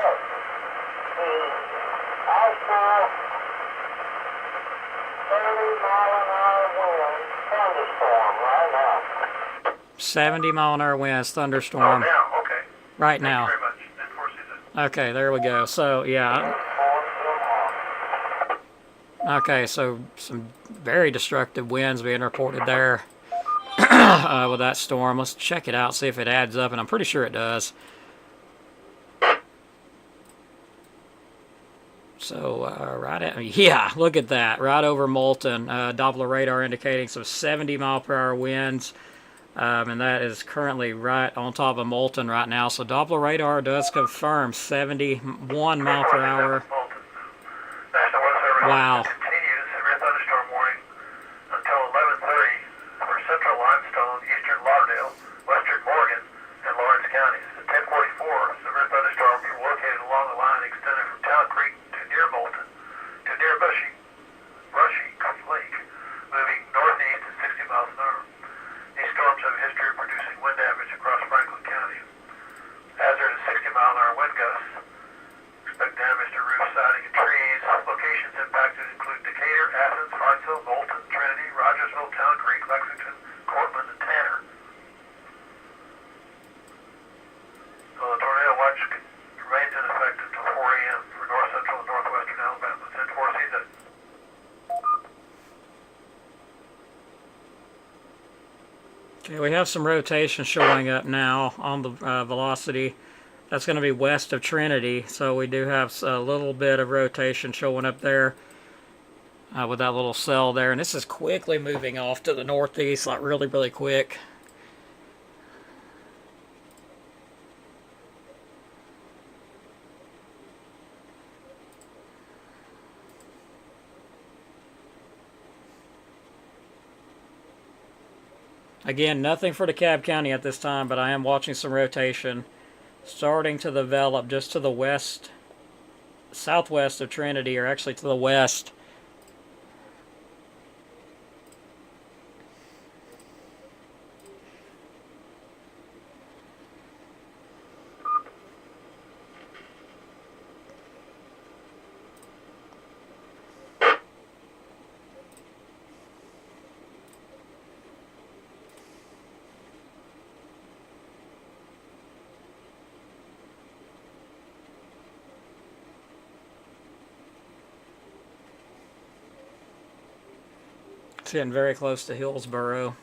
30-mile-an-hour wind thunderstorm right now. 70-mile-an-hour winds, Oh, thunderstorm. now, okay. Right Thank now. you very much. And four season. Okay, there we go. So, yeah. Okay, so some very destructive winds being reported there with that storm. Let's check it out, see if it adds up, and I'm pretty sure it does. So, yeah, look at that, right over Moulton. Doppler radar indicating some 70-mile-per-hour winds, and that is currently right on top of Moulton right now. So Doppler radar does confirm 71 mile per hour. National Weather Service Wow. continues severe thunderstorm warning until 11:30 for central Limestone, eastern Lauderdale, western Morgan, and Lawrence counties. At 10:44, severe thunderstorms are located along the line extended from Town Creek to near Moulton to near Brushy Lake, moving northeast at 60 miles an hour. These storms have a history of producing wind damage across Franklin County. Hazard is 60-mile-an-hour wind gusts. Expect damage to roofs, siding, and trees. Locations impacted include Decatur, Athens, Hartsville, Moulton, Trinity, Rogersville, Town Creek, Lexington, Cortland, and Tanner. So the tornado watch remains in effect until 4 a.m. for north central and northwestern Alabama. Send four season. Okay, we have some rotation showing up now on the velocity. That's going to be west of Trinity, so we do have a little bit of rotation showing up there with that little cell there. And this is quickly moving off to the northeast, like really, really quick. Again, nothing for DeKalb County at this time, but I am watching some rotation starting to develop just to the west, southwest of Trinity, or actually to the west. It's getting very close to Hillsboro.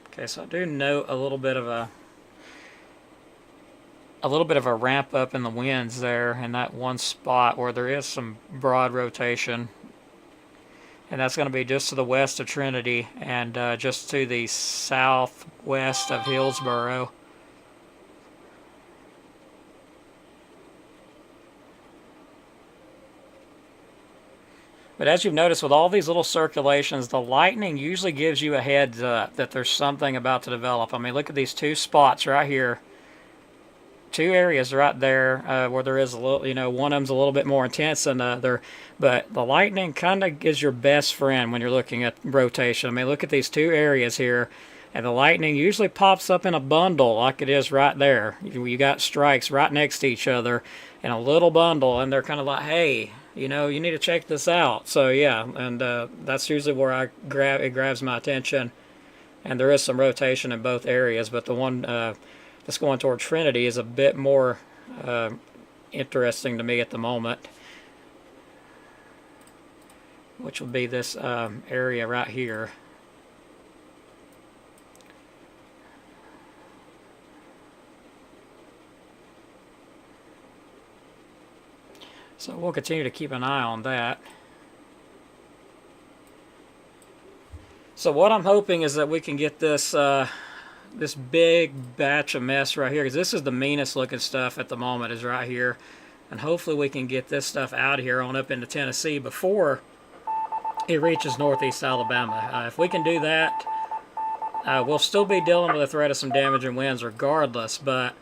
Okay, so I do note a little bit of a ramp up in the winds there in that one spot where there is some broad rotation. And that's going to be just to the west of Trinity and just to the southwest of Hillsboro. But as you've noticed with all these little circulations, the lightning usually gives you a heads up that there's something about to develop. I mean, look at these two spots right here. Two areas right there where there is a little, you know, one of them's a little bit more intense than the other. But the lightning kind of is your best friend when you're looking at rotation. I mean, look at these two areas here. And the lightning usually pops up in a bundle like it is right there. You got strikes right next to each other in a little bundle, and they're kind of like, hey, you know, you need to check this out. So yeah, and that's usually where it grabs my attention. And there is some rotation in both areas, but the one that's going toward Trinity is a bit more interesting to me at the moment, which will be this area right here. So we'll continue to keep an eye on that. So what I'm hoping is that we can get this this big batch of mess right here, because this is the meanest looking stuff at the moment, is right here. And hopefully we can get this stuff out of here on up into Tennessee before it reaches northeast Alabama. If we can do that, we'll still be dealing with the threat of some damaging winds regardless, but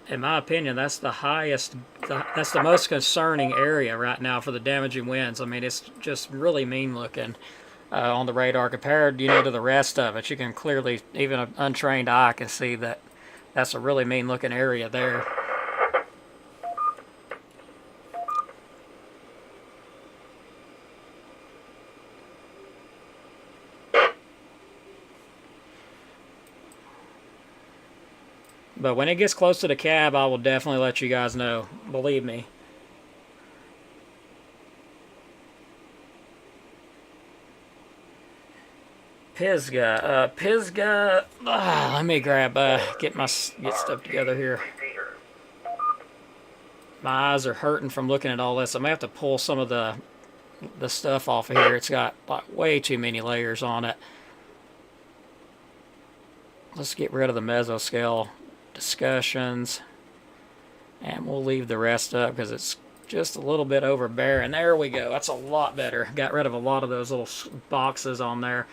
in my opinion, that's the highest, that's the most concerning area right now for the damaging winds. I mean, it's just really mean looking on the radar compared, you know, to the rest of it. You can clearly, even an untrained eye can see that that's a really mean looking area there. But when it gets close to the cab, I will definitely let you guys know. Believe me. Pisgah. Pisgah. Let me grab, get stuff together here. My eyes are hurting from looking at all this. I'm going to have to pull some of the stuff off of here. It's got like way too many layers on it. Let's get rid of the mesoscale discussions, and we'll leave the rest up because it's just a little bit overbearing. There we go. That's a lot better. Got rid of a lot of those little boxes on there.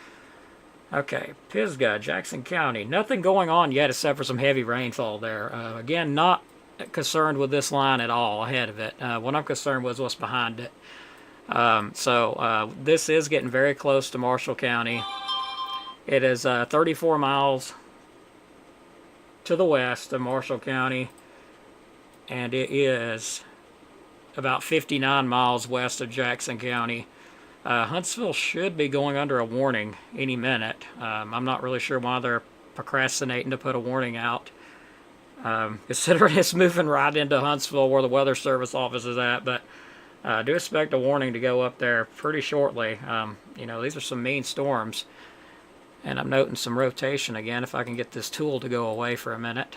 Okay, Pisgah, Jackson County. Nothing going on yet except for some heavy rainfall there. Again, not concerned with this line at all ahead of it. What I'm concerned with is what's behind it. This is getting very close to Marshall County. It is 34 miles to the west of Marshall County, and it is about 59 miles west of Jackson County. Huntsville should be going under a warning any minute. I'm not really sure why they're procrastinating to put a warning out, considering it's moving right into Huntsville where the Weather Service office is at, but I do expect a warning to go up there pretty shortly. You know, these are some mean storms. And I'm noting some rotation again, if I can get this tool to go away for a minute.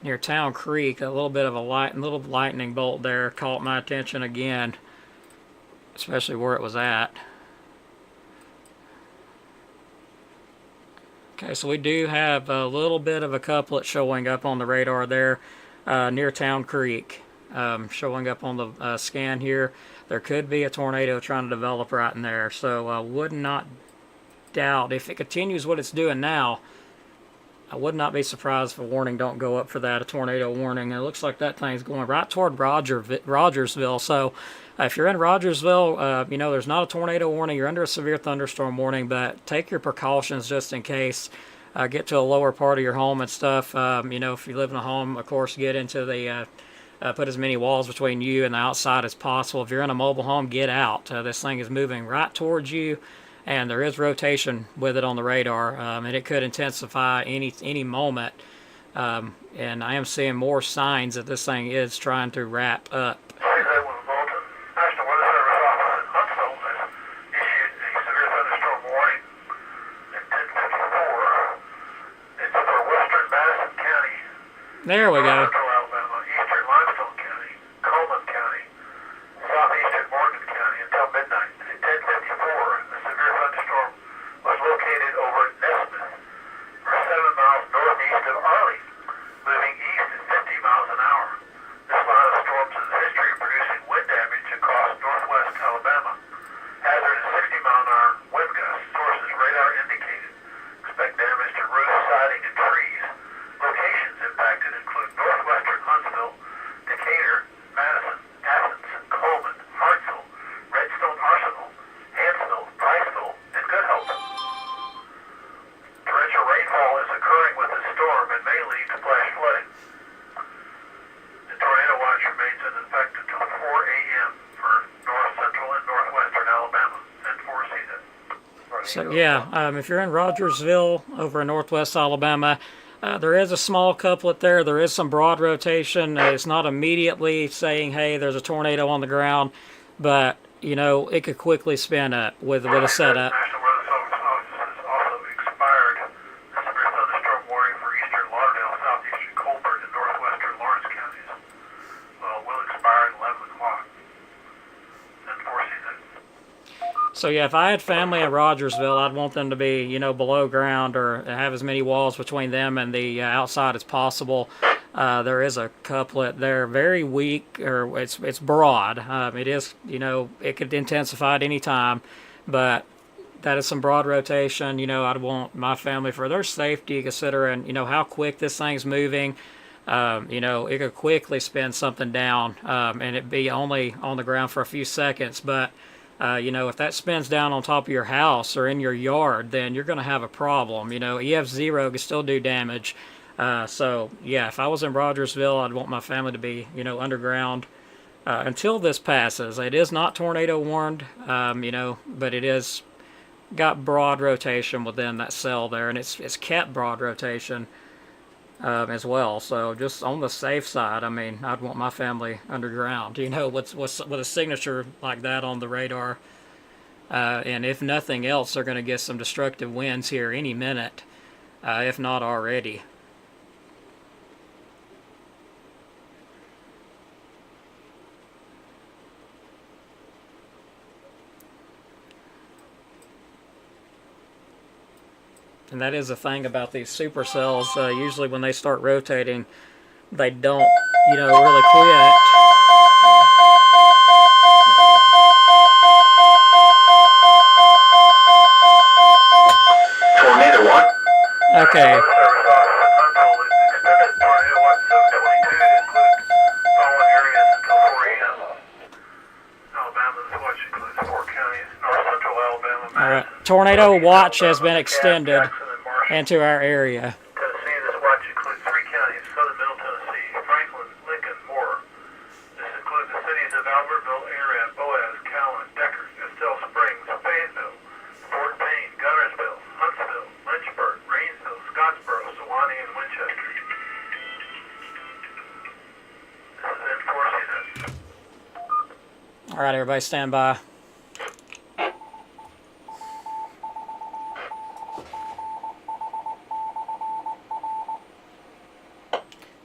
Near Town Creek, a little bit of a little lightning bolt there caught my attention again, especially where it was at. Okay, so we do have a little bit of a couplet showing up on the radar there near Town Creek. Showing up on the scan here. There could be a tornado trying to develop right in there, so I would not doubt, if it continues what it's doing now, I would not be surprised if a warning don't go up for that, a tornado warning. It looks like that thing's going right toward Rogersville, so if you're in Rogersville, you know, there's not a tornado warning, you're under a severe thunderstorm warning, but take your precautions just in case. Get to a lower part of your home and stuff. You know, if you live in a home, of course, get into the put as many walls between you and the outside as possible. If you're in a mobile home, get out. This thing is moving right towards you, and there is rotation with it on the radar, and it could intensify any moment. And I am seeing more signs that this thing is trying to wrap up. National Weather Service office in Huntsville has issued a severe thunderstorm warning at 10:54. It's for western Madison County, There we go. central Alabama, eastern Limestone County, Coleman County, southeastern Morgan County until midnight. At 10:54, the severe thunderstorm was located over Nesmith, or 7 miles northeast of Arley, moving east at 50 miles an hour. This line of storms has a history of producing wind damage across northwest Alabama. Hazard is 60-mile-an-hour wind gusts. Sources radar indicated. Expect damage to roofs, siding, and trees. Locations impacted include northwestern Huntsville, Decatur, Madison, Athens, Coleman, Hartsville, Redstone Arsenal, Hansville, Priceville, and Good Hope. Torrential rainfall is occurring with this storm and may lead to flash flooding. The tornado watch remains in effect until 4 a.m. for north central and northwestern Alabama and 4 season. So yeah, if you're in Rogersville over in northwest Alabama, there is a small couplet there. There is some broad rotation. It's not immediately saying, hey, there's a tornado on the ground, but you know, it could quickly spin up with a setup. National Weather Service office has also expired the severe thunderstorm warning for eastern Lauderdale, southeastern Colbert, and northwestern Lawrence counties. Well, it will expire at 11 o'clock and 4 season. So yeah, if I had family in Rogersville, I'd want them to be, you know, below ground or have as many walls between them and the outside as possible. There is a couplet there, very weak, or it's broad. It is, you know, it could intensify at any time, but that is some broad rotation. You know, I'd want my family, for their safety, considering, you know, how quick this thing's moving. You know, it could quickly spin something down, and it'd be only on the ground for a few seconds, but you know, if that spins down on top of your house or in your yard, then you're going to have a problem. You know, EF0 can still do damage. So, yeah, if I was in Rogersville, I'd want my family to be, you know, underground until this passes. It is not tornado warned, you know, but it is got broad rotation within that cell there, and it's kept broad rotation as well. So just on the safe side, I mean, I'd want my family underground. You know, with a signature like that on the radar, and if nothing else, they're going to get some destructive winds here any minute, if not already. And that is the thing about these supercells. Usually when they start rotating, they don't, you know, really quit. Tornado one. Okay. Weather Service office in Huntsville has extended tornado watch 722 to include following areas until 4 a.m. Alabama's watch includes 4 counties: north central Alabama, All right. Madison, Tornado watch has Alabama, been extended Jackson, and Marshall. into our area. Tennessee, this watch includes 3 counties: southern Middle Tennessee, Franklin, Lincoln, Moore. This includes the cities of Albertville, Ararat, Boaz, Cowan, Decker, Estelle Springs, Fayetteville, Fort Payne, Gunnersville, Huntsville, Lynchburg, Rainsville, Scottsboro, Sewanee, and Winchester. This is enforcing it. All right, everybody stand by.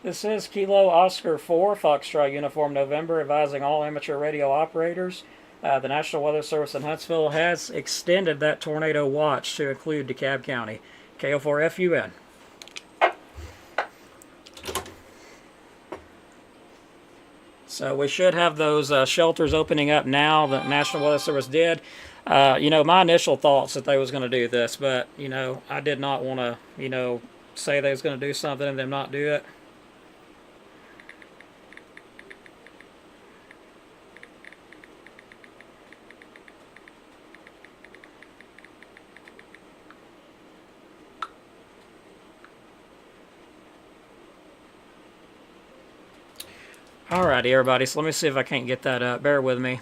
This is Kilo Oscar 4, Foxtrot Uniform November, advising all amateur radio operators. The National Weather Service in Huntsville has extended that tornado watch to include DeKalb County. KO4FUN. So we should have those shelters opening up now. The National Weather Service did. You know, my initial thoughts that they was going to do this, but, you know, I did not want to, you know, say they was going to do something and them not do it. Alrighty, everybody, so let me see if I can't get that up. Bear with me.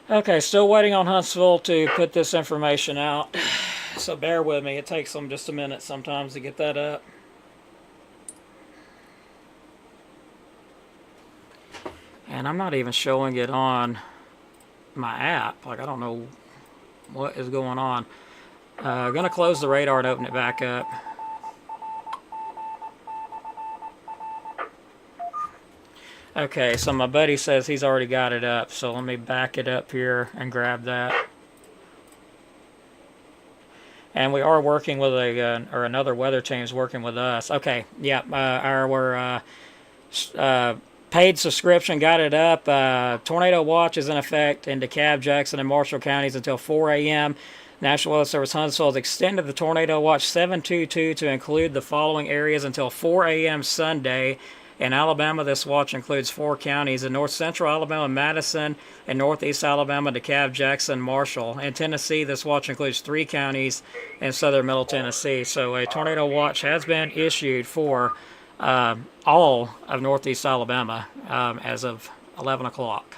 Okay, still waiting on Huntsville to put this information out. So bear with me. It takes them just a minute sometimes to get that up. And I'm not even showing it on my app. Like, I don't know what is going on. Gonna close the radar and open it back up. Okay, so my buddy says he's already got it up, so let me back it up here and grab that. And we are working with or another weather team is working with us. Okay, yeah, our paid subscription got it up. Tornado watch is in effect in DeKalb, Jackson, and Marshall counties until 4 a.m. National Weather Service Huntsville has extended the tornado watch 722 to include the following areas until 4 a.m. Sunday. In Alabama, this watch includes 4 counties: in north central Alabama, Madison; in northeast Alabama, DeKalb, Jackson, Marshall. In Tennessee, this watch includes 3 counties in southern middle Tennessee. So a tornado watch has been issued for all of northeast Alabama as of 11 o'clock.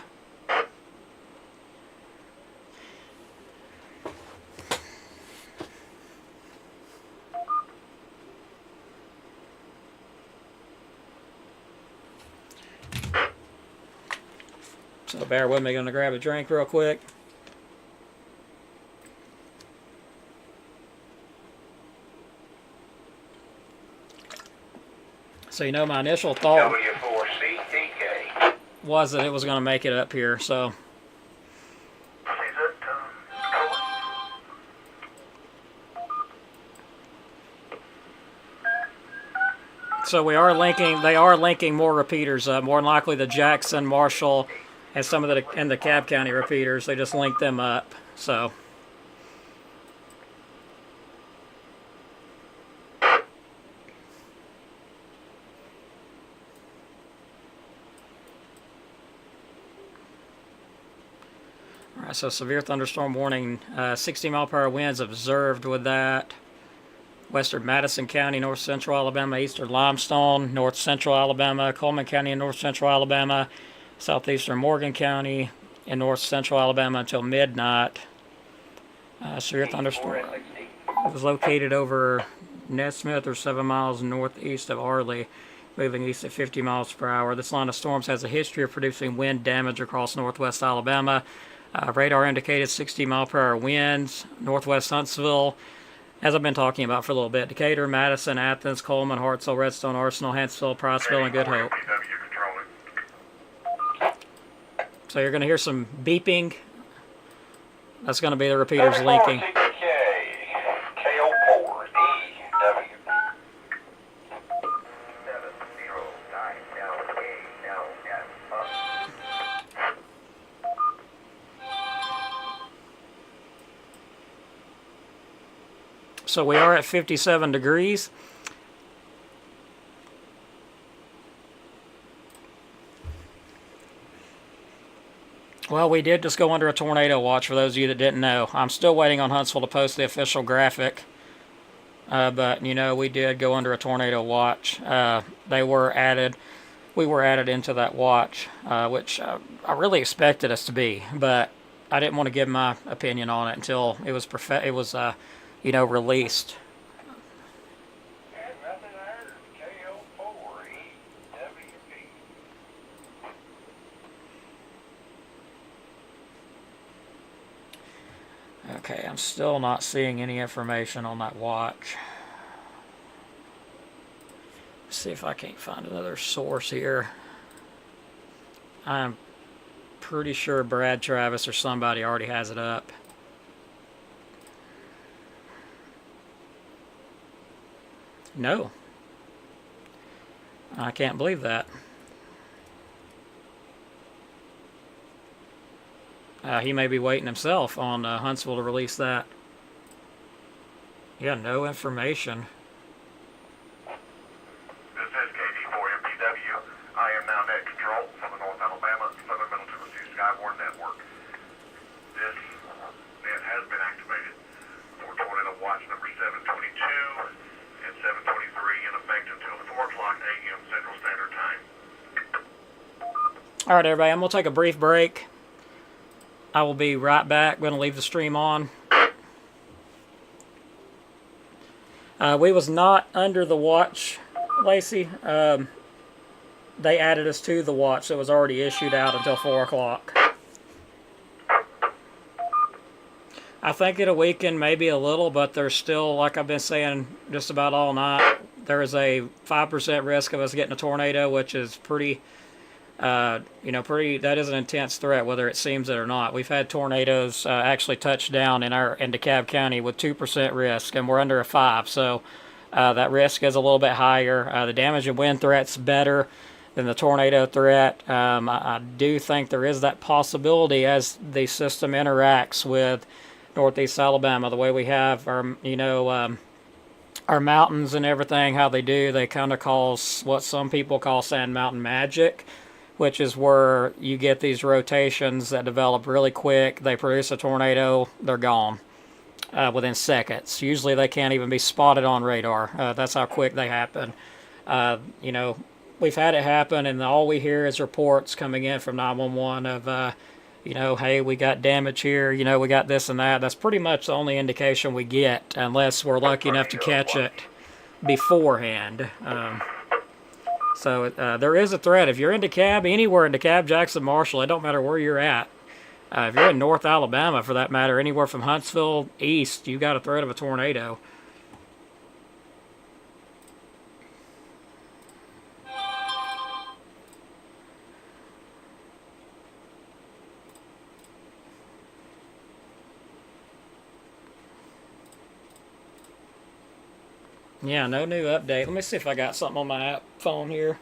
So bear with me, going to grab a drink real quick. So you know, my initial thought was that it was going to make it up here. So we are linking. They are linking more repeaters up. More than likely, the Jackson, Marshall, and some of the DeKalb County repeaters. They just linked them up. So. Alright, so severe thunderstorm warning, 60-mile-per-hour winds observed with that. Western Madison County, north central Alabama, eastern Limestone, north central Alabama, Coleman County and north central Alabama, southeastern Morgan County, and north central Alabama until midnight. Severe thunderstorm was located over Nesmith, or 7 miles northeast of Arley, moving east at 50 miles per hour. This line of storms has a history of producing wind damage across northwest Alabama. Radar indicated 60-mile-per-hour winds. Northwest Huntsville, as I've been talking about for a little bit: Decatur, Madison, Athens, Coleman, Hartselle, Redstone, Arsenal, Hanceville, Priceville, and Good Hope. So you're going to hear some beeping. That's going to be the repeaters linking. So we are at 57 degrees. Well, we did just go under a tornado watch, for those of you that didn't know. I'm still waiting on Huntsville to post the official graphic. But, you know, we did go under a tornado watch. We were added into that watch, which I really expected us to be. But I didn't want to give my opinion on it until it was released. Okay, I'm still not seeing any information on that watch. Let's see if I can't find another source here. I'm pretty sure Brad Travis or somebody already has it up. No. I can't believe that. He may be waiting himself on Huntsville to release that. Yeah, no information. This is KD4 watch number 722 and 723 in effect until 4 o'clock a.m. Central Standard Time. All right, everybody, I'm going to take a brief break. I will be right back. I'm going to leave the stream on. We was not under the watch, Lacey. They added us to the watch that was already issued out until 4 o'clock. I think it'll weaken maybe a little, but there's still, like I've been saying just about all night, there is a 5% risk of us getting a tornado, which is pretty, that is an intense threat, whether it seems it or not. We've had tornadoes actually touch down in DeKalb County with 2% risk, and we're under a 5, so that risk is a little bit higher. The damage and wind threat's better than the tornado threat. I do think there is that possibility as the system interacts with Northeast Alabama, the way we have our, our mountains and everything, how they do. They kind of cause what some people call sand mountain magic, which is where you get these rotations that develop really quick. They produce a tornado, they're gone within seconds. Usually they can't even be spotted on radar. That's how quick they happen. We've had it happen, and all we hear is reports coming in from 911 of, hey, we got damage here, we got this and that. That's pretty much the only indication we get, unless we're lucky enough to catch it beforehand. So there is a threat. If you're in DeKalb, anywhere in DeKalb, Jackson, Marshall, it don't matter where you're at. If you're in North Alabama, for that matter, anywhere from Huntsville east, you got a threat of a tornado. Yeah, no new update. Let me see if I got something on my app phone here.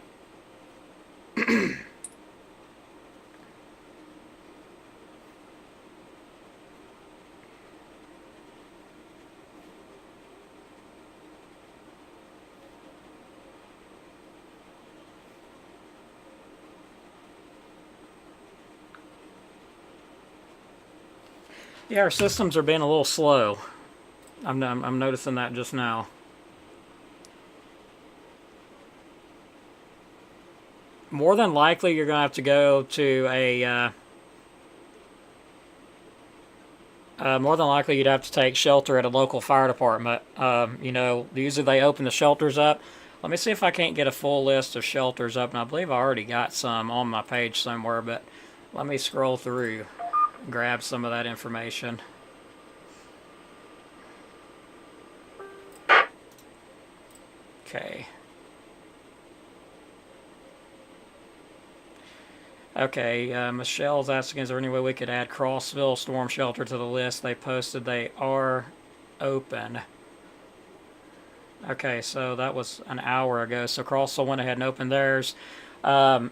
Yeah, our systems are being a little slow. I'm noticing that just now. More than likely, you're going to have to go to a... more than likely, you'd have to take shelter at a local fire department. Usually they open the shelters up. Let me see if I can't get a full list of shelters up. And I believe I already got some on my page somewhere, but let me scroll through and grab some of that information. Okay. Okay, Michelle's asking, is there any way we could add Crossville Storm Shelter to the list? They posted they are open. Okay, so that was an hour ago. So Crossville went ahead and opened theirs. There's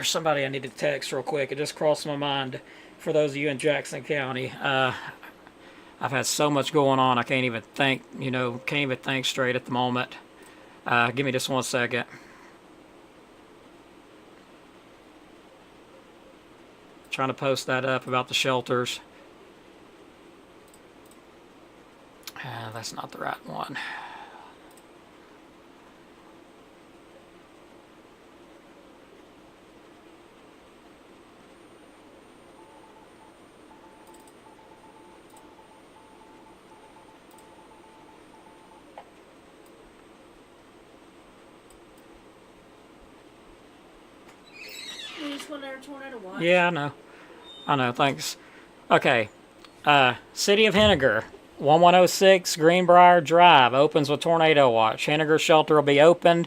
somebody I need to text real quick. It just crossed my mind for those of you in Jackson County. I've had so much going on, I can't even think, can't even think straight at the moment. Give me just 1 second. Trying to post that up about the shelters. That's not the right one. We just went there tornado watch. Yeah, I know, thanks. Okay, City of Henniger, 1106 Greenbrier Drive, opens with tornado watch. Henniger shelter will be opened.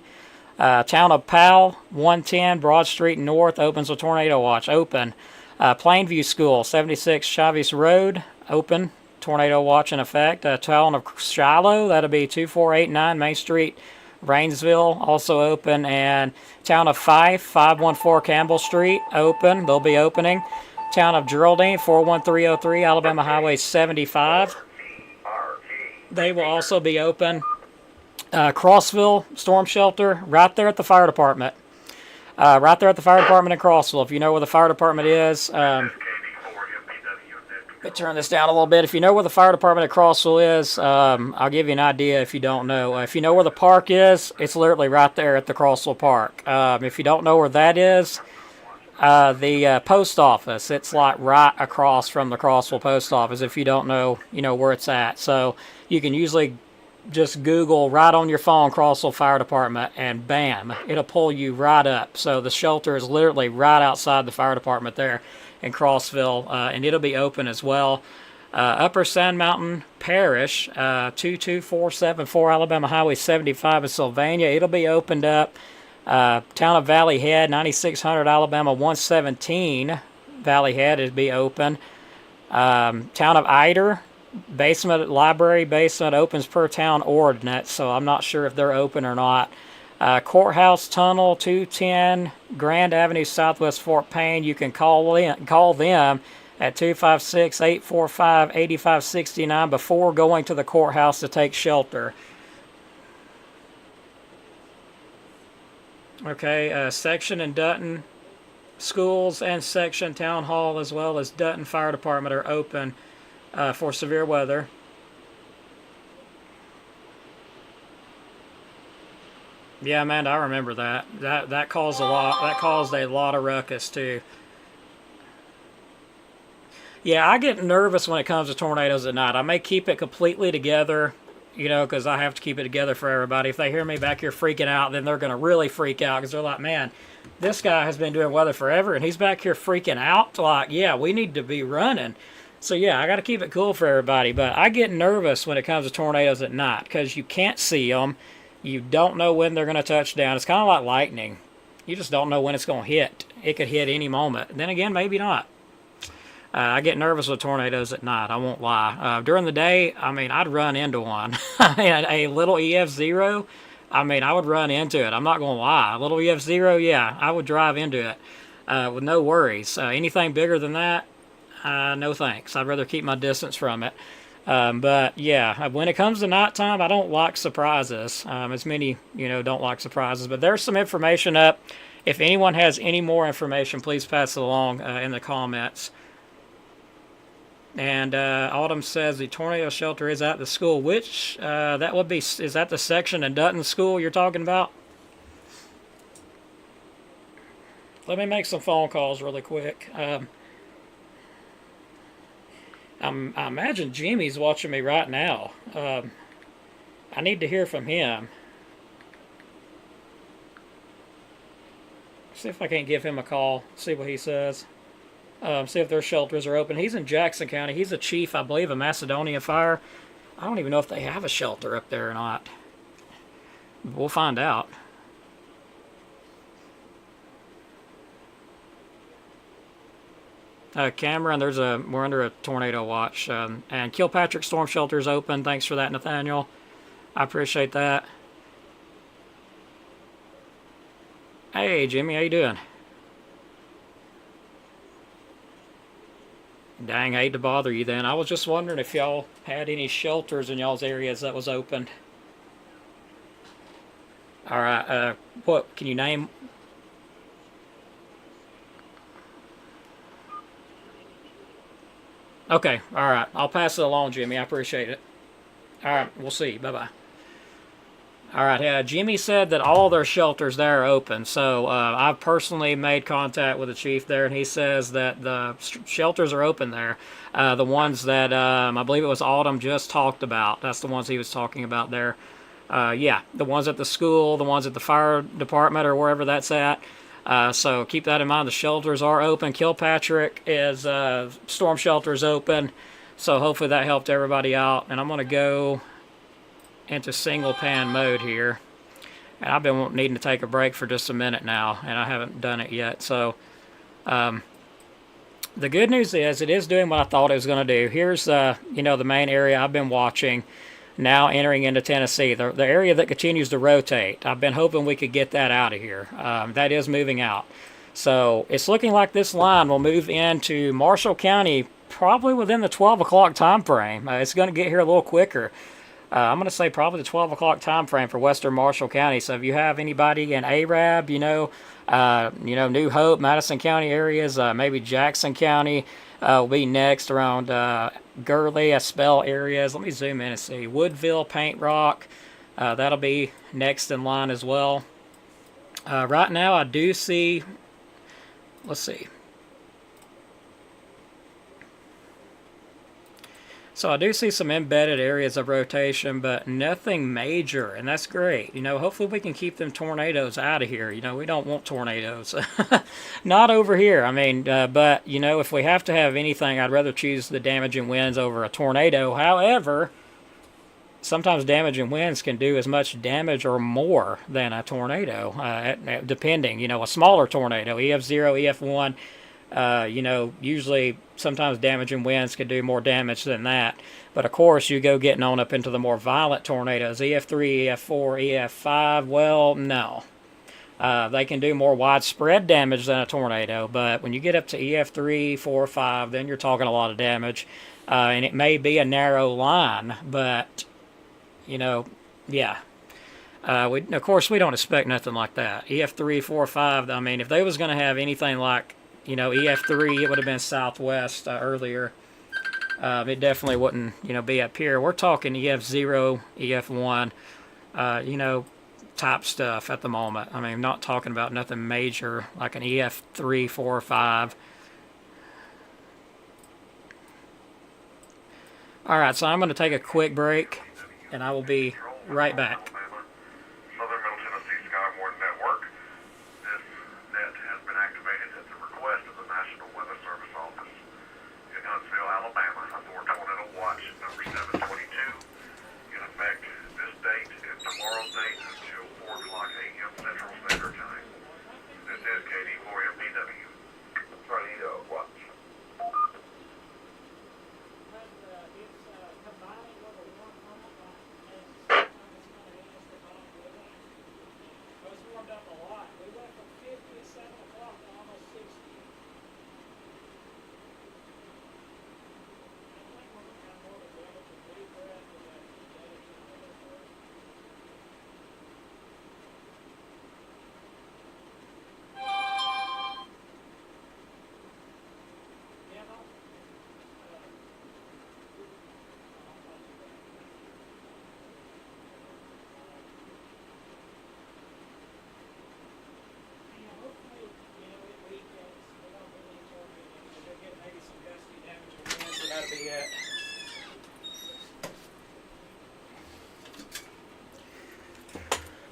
Town of Powell, 110 Broad Street North, opens with tornado watch. Open. Plainview School, 76 Chavez Road, open. Tornado watch in effect. Town of Shiloh, that'll be 2489 Main Street, Rainsville, also open. And Town of Fife, 514 Campbell Street, open. They'll be opening. Town of Geraldine, 41303 Alabama Highway 75. They will also be open. Crossville Storm Shelter, right there at the fire department. Right there at the fire department in Crossville. If you know where the fire department is. Let me turn this down a little bit. If you know where the fire department at Crossville is, I'll give you an idea if you don't know. If you know where the park is, it's literally right there at the Crossville Park. If you don't know where that is, the post office, it's like right across from the Crossville post office if you don't know, where it's at. So you can usually just Google right on your phone Crossville Fire Department and bam, it'll pull you right up. So the shelter is literally right outside the fire department there in Crossville, and it'll be open as well. Upper Sand Mountain Parish, 22474 Alabama Highway 75 in Sylvania, it'll be opened up. Town of Valley Head, 9600 Alabama 117 Valley Head, it'll be open. Town of Eider, library basement opens per town ordinance, so I'm not sure if they're open or not. Courthouse Tunnel, 210 Grand Avenue Southwest Fort Payne. You can call them at 256-845-8569 before going to the courthouse to take shelter. Okay, section in Dutton schools and section town hall as well as Dutton Fire Department are open for severe weather. Yeah, Amanda, I remember that. That caused a lot. That caused a lot of ruckus too. Yeah, I get nervous when it comes to tornadoes at night. I may keep it completely together, because I have to keep it together for everybody. If they hear me back here freaking out, then they're going to really freak out because they're like, man, this guy has been doing weather forever and he's back here freaking out. Like, yeah, we need to be running. So yeah, I got to keep it cool for everybody. But I get nervous when it comes to tornadoes at night because you can't see them. You don't know when they're going to touch down. It's kind of like lightning. You just don't know when it's going to hit. It could hit any moment. Then again, maybe not. I get nervous with tornadoes at night. I won't lie. During the day, I'd run into one. A little EF0, I would run into it. I'm not going to lie. A little EF0, yeah, I would drive into it with no worries. Anything bigger than that, no thanks. I'd rather keep my distance from it. But yeah, when it comes to nighttime, I don't like surprises. As many, don't like surprises. But there's some information up. If anyone has any more information, please pass it along in the comments. And Autumn says the tornado shelter is at the school. Which that would be? Is that the section in Dutton School you're talking about? Let me make some phone calls really quick. I imagine Jimmy's watching me right now. I need to hear from him. See if I can't give him a call, see what he says. See if their shelters are open. He's in Jackson County. He's a chief, I believe, of Macedonia Fire. I don't even know if they have a shelter up there or not. We'll find out. Cameron, we're under a tornado watch, and Kilpatrick Storm Shelter is open. Thanks for that, Nathaniel. I appreciate that. Hey, Jimmy, how you doing? Dang, I hate to bother you then. I was just wondering if y'all had any shelters in y'all's areas that was open. All right, what can you name? Okay, all right. I'll pass it along, Jimmy. I appreciate it. All right, we'll see. Bye-bye. All right, Jimmy said that all their shelters there are open. So I've personally made contact with the chief there, and he says that the shelters are open there. The ones that I believe it was Autumn just talked about. That's the ones he was talking about there. Yeah, the ones at the school, the ones at the fire department or wherever that's at. So keep that in mind. The shelters are open. Kilpatrick is storm shelters open. So hopefully that helped everybody out. And I'm going to go into single pan mode here. And I've been needing to take a break for just a minute now, and I haven't done it yet. So the good news is it is doing what I thought it was going to do. Here's the main area I've been watching. Now entering into Tennessee, the area that continues to rotate. I've been hoping we could get that out of here. That is moving out. So it's looking like this line will move into Marshall County probably within the 12 o'clock time frame. It's going to get here a little quicker. I'm going to say probably the 12 o'clock time frame for Western Marshall County. So if you have anybody in Arab, New Hope, Madison County areas, maybe Jackson County will be next around Gurley, Espell areas. Let me zoom in and see. Woodville, Paint Rock, that'll be next in line as well. Right now I do see, let's see. So I do see some embedded areas of rotation, but nothing major, and that's great. Hopefully we can keep them tornadoes out of here. We don't want tornadoes. Not over here. But, if we have to have anything, I'd rather choose the damaging winds over a tornado. However, sometimes damaging winds can do as much damage or more than a tornado, depending. A smaller tornado, EF0, EF1, usually sometimes damaging winds can do more damage than that. But of course, you go getting on up into the more violent tornadoes, EF3, EF4, EF5, well, no. They can do more widespread damage than a tornado, but when you get up to EF3, 4, 5, then you're talking a lot of damage. And it may be a narrow line, but, yeah. Of course, we don't expect nothing like that. EF3, 4, 5, if they was going to have anything like EF3, it would have been southwest earlier. It definitely wouldn't, be up here. We're talking EF0, EF1, type stuff at the moment. I'm not talking about nothing major like an EF3, 4, 5. All right, so I'm going to take a quick break, and I will be right back.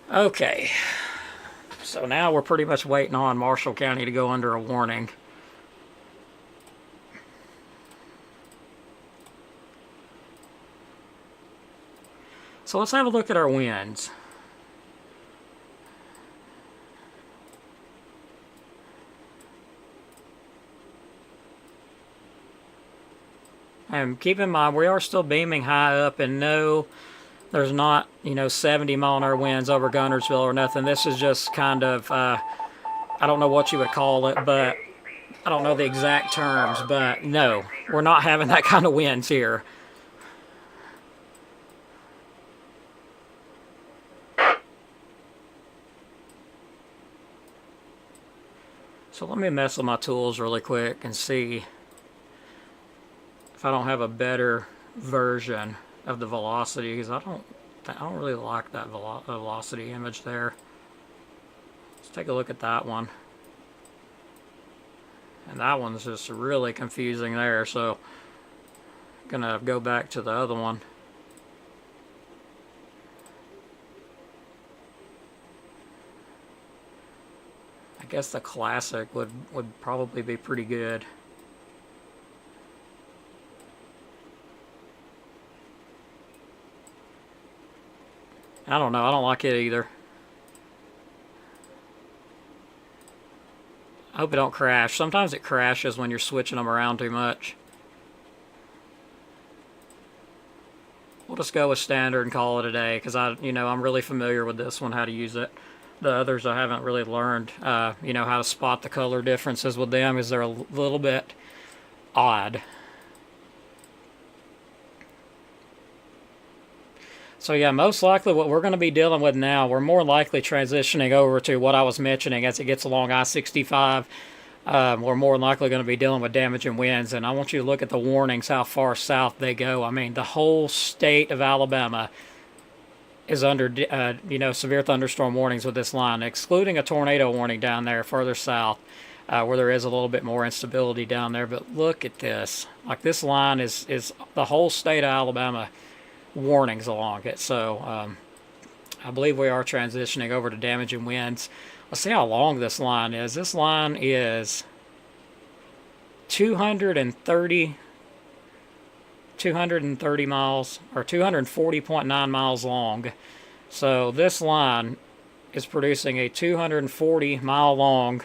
Okay, so now we're pretty much waiting on Marshall County to go under a warning. So let's have a look at our winds. And keep in mind, we are still beaming high up, and no, there's not, 70 mile an hour winds over Gunnersville or nothing. This is just kind of, I don't know what you would call it, but I don't know the exact terms, but no, we're not having that kind of winds here. So let me mess with my tools really quick and see if I don't have a better version of the velocity, because I don't really like that velocity image there. Let's take a look at that one. And that one's just really confusing there, so I'm gonna go back to the other one. I guess the classic would probably be pretty good. I don't know, I don't like it either. I hope it don't crash. Sometimes it crashes when you're switching them around too much. We'll just go with standard and call it a day, because I'm really familiar with this one, how to use it. The others I haven't really learned, how to spot the color differences with them, because they're a little bit odd. So yeah, most likely what we're going to be dealing with now, we're more likely transitioning over to what I was mentioning as it gets along I-65. We're more likely going to be dealing with damaging winds, and I want you to look at the warnings, how far south they go. I mean, the whole state of Alabama is under, severe thunderstorm warnings with this line, excluding a tornado warning down there further south, where there is a little bit more instability down there. But look at this. Like, this line is the whole state of Alabama warnings along it. So I believe we are transitioning over to damaging winds. Let's see how long this line is. This line is 230 miles, or 240.9 miles long. So this line is producing a 240 mile long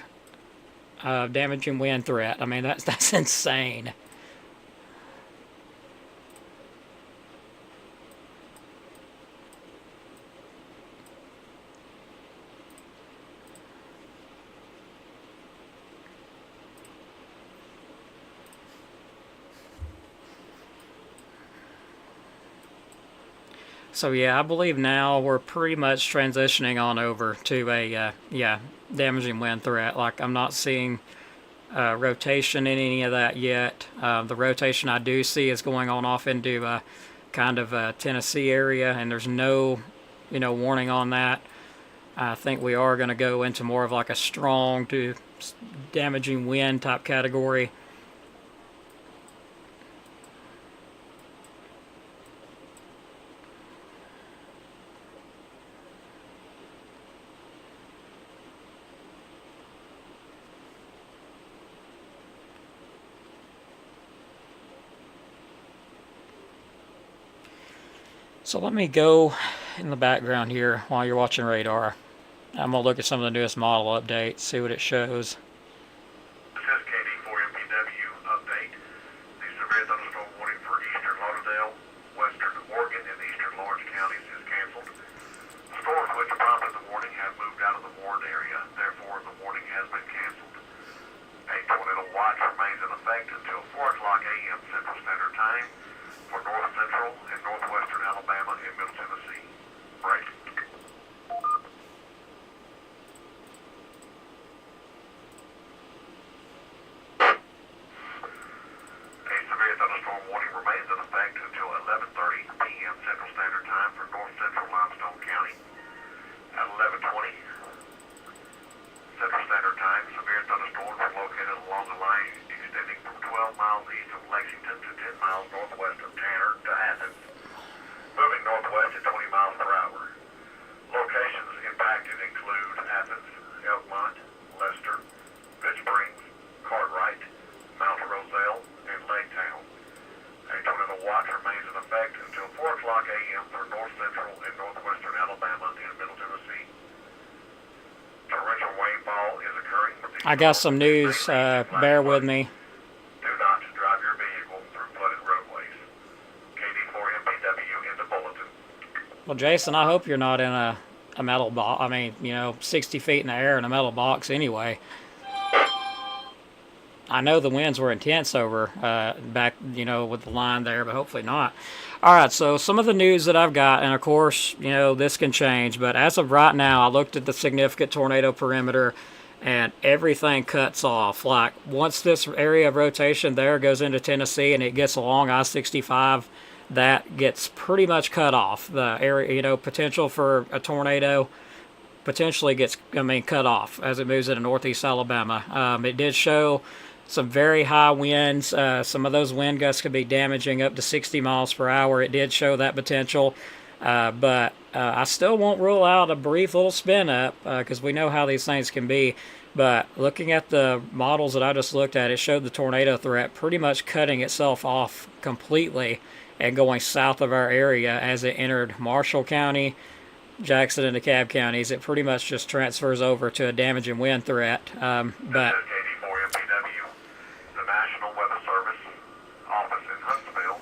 damaging wind threat. I mean, that's insane. So yeah, I believe now we're pretty much transitioning on over to a damaging wind threat. Like, I'm not seeing rotation in any of that yet. The rotation I do see is going on off into kind of Tennessee area, and there's no warning on that. I think we are going to go into more of like a strong to damaging wind type category. So let me go in the background here while you're watching radar. I'm going to look at some of the newest model updates, see what it shows. This is KD4MPW update. The severe thunderstorm warning for eastern Lauderdale, western Oregon, and eastern Lawrence counties is canceled. Storms which prompted the warning have moved out of the warned area. Therefore, the warning has been canceled. A tornado watch remains in effect until 4 o'clock a.m. Central Standard Time for north central and northwestern Alabama and middle Tennessee. Break. A severe thunderstorm warning remains in effect until 11:30 p.m. Central Standard Time for north central Limestone County. At 11:20 Central Standard Time, severe thunderstorms are located along the line extending from 12 miles east of Lexington to 10 miles northwest of Tanner to Athens, moving northwest at 20 miles per hour. Locations impacted include Athens, Elkmont, Lester, Fitch Springs, Cartwright, Mount Roselle, and Laketown. A tornado watch remains in effect until 4 o'clock a.m. for north central and northwestern Alabama and middle Tennessee. Torrential rainfall is occurring. I got some news, bear with me. Do not drive your vehicle through flooded roadways. KD4MPW in the bulletin. Well, Jason, I hope you're not in a metal box. I mean, 60 feet in the air in a metal box anyway. I know the winds were intense over back, with the line there, but hopefully not. All right, so some of the news that I've got, and of course, this can change, but as of right now, I looked at the significant tornado perimeter, and everything cuts off. Like, once this area of rotation there goes into Tennessee and it gets along I-65, that gets pretty much cut off. The area, potential for a tornado potentially gets, cut off as it moves into northeast Alabama. It did show some very high winds. Some of those wind gusts could be damaging up to 60 miles per hour. It did show that potential. But I still won't rule out a brief little spin up because we know how these things can be. But looking at the models that I just looked at, it showed the tornado threat pretty much cutting itself off completely and going south of our area as it entered Marshall County, Jackson, and DeKalb counties. It pretty much just transfers over to a damaging wind threat. But KD4MPW, the National Weather Service office in Huntsville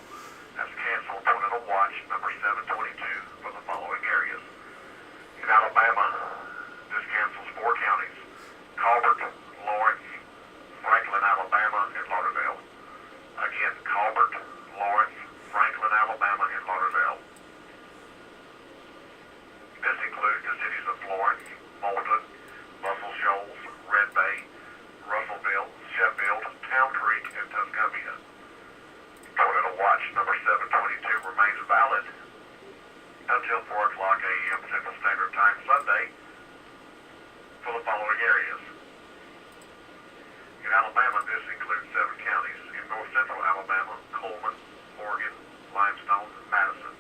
has canceled Tornado Watch number 722 for the following areas. In Alabama, this cancels 4 counties: Colbert, Lawrence, Franklin, Alabama, and Lauderdale. Again, Colbert, Lawrence, Franklin, Alabama, and Lauderdale. remains valid until 4 o'clock a.m. Central Standard Time Sunday for the following areas. In Alabama, this includes 7 counties. In north central Alabama, Coleman, Morgan, Limestone, and Madison.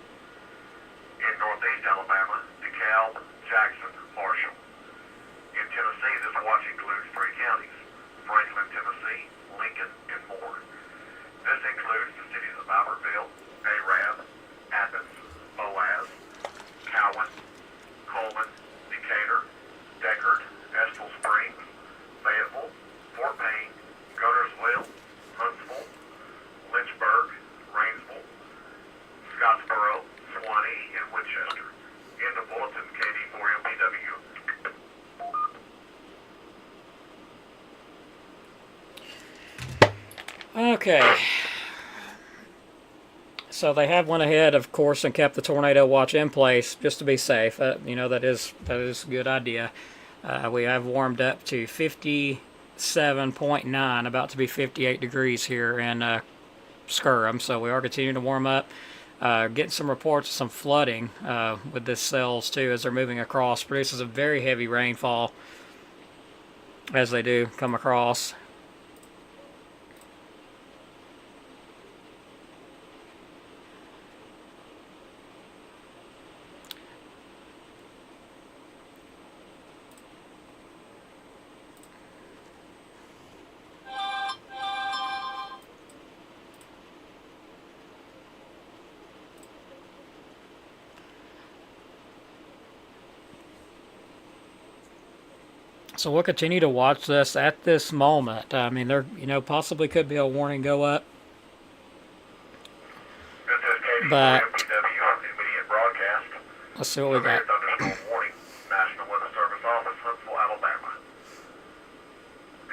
In northeast Alabama, DeKalb, Jackson, Marshall. In Tennessee, this watch includes 3 counties: Franklin, Tennessee, Lincoln, and Moore. This includes the cities of Albertville, Arab, Athens, Boaz, Cowan, Coleman, Decatur, Deckard, Estill Springs, Fayetteville, Fort Payne, Guntersville, Huntsville, Lynchburg, Rainsville, Scottsboro, Suwanee, and Winchester. In the bulletin, KD4MPW. Okay. So they have went ahead, of course, and kept the tornado watch in place just to be safe. You know, that is a good idea. We have warmed up to 57.9, about to be 58 degrees here in Skirrum. So we are continuing to warm up. Getting some reports of some flooding with this cells too as they're moving across. Produces a very heavy rainfall as they do come across. So we'll continue to watch this at this moment. I mean, there, possibly could be a warning go up. This is But KD4MPW, immediate broadcast. let's see what we got. Thunderstorm warning, National Weather Service Office, Huntsville, Alabama.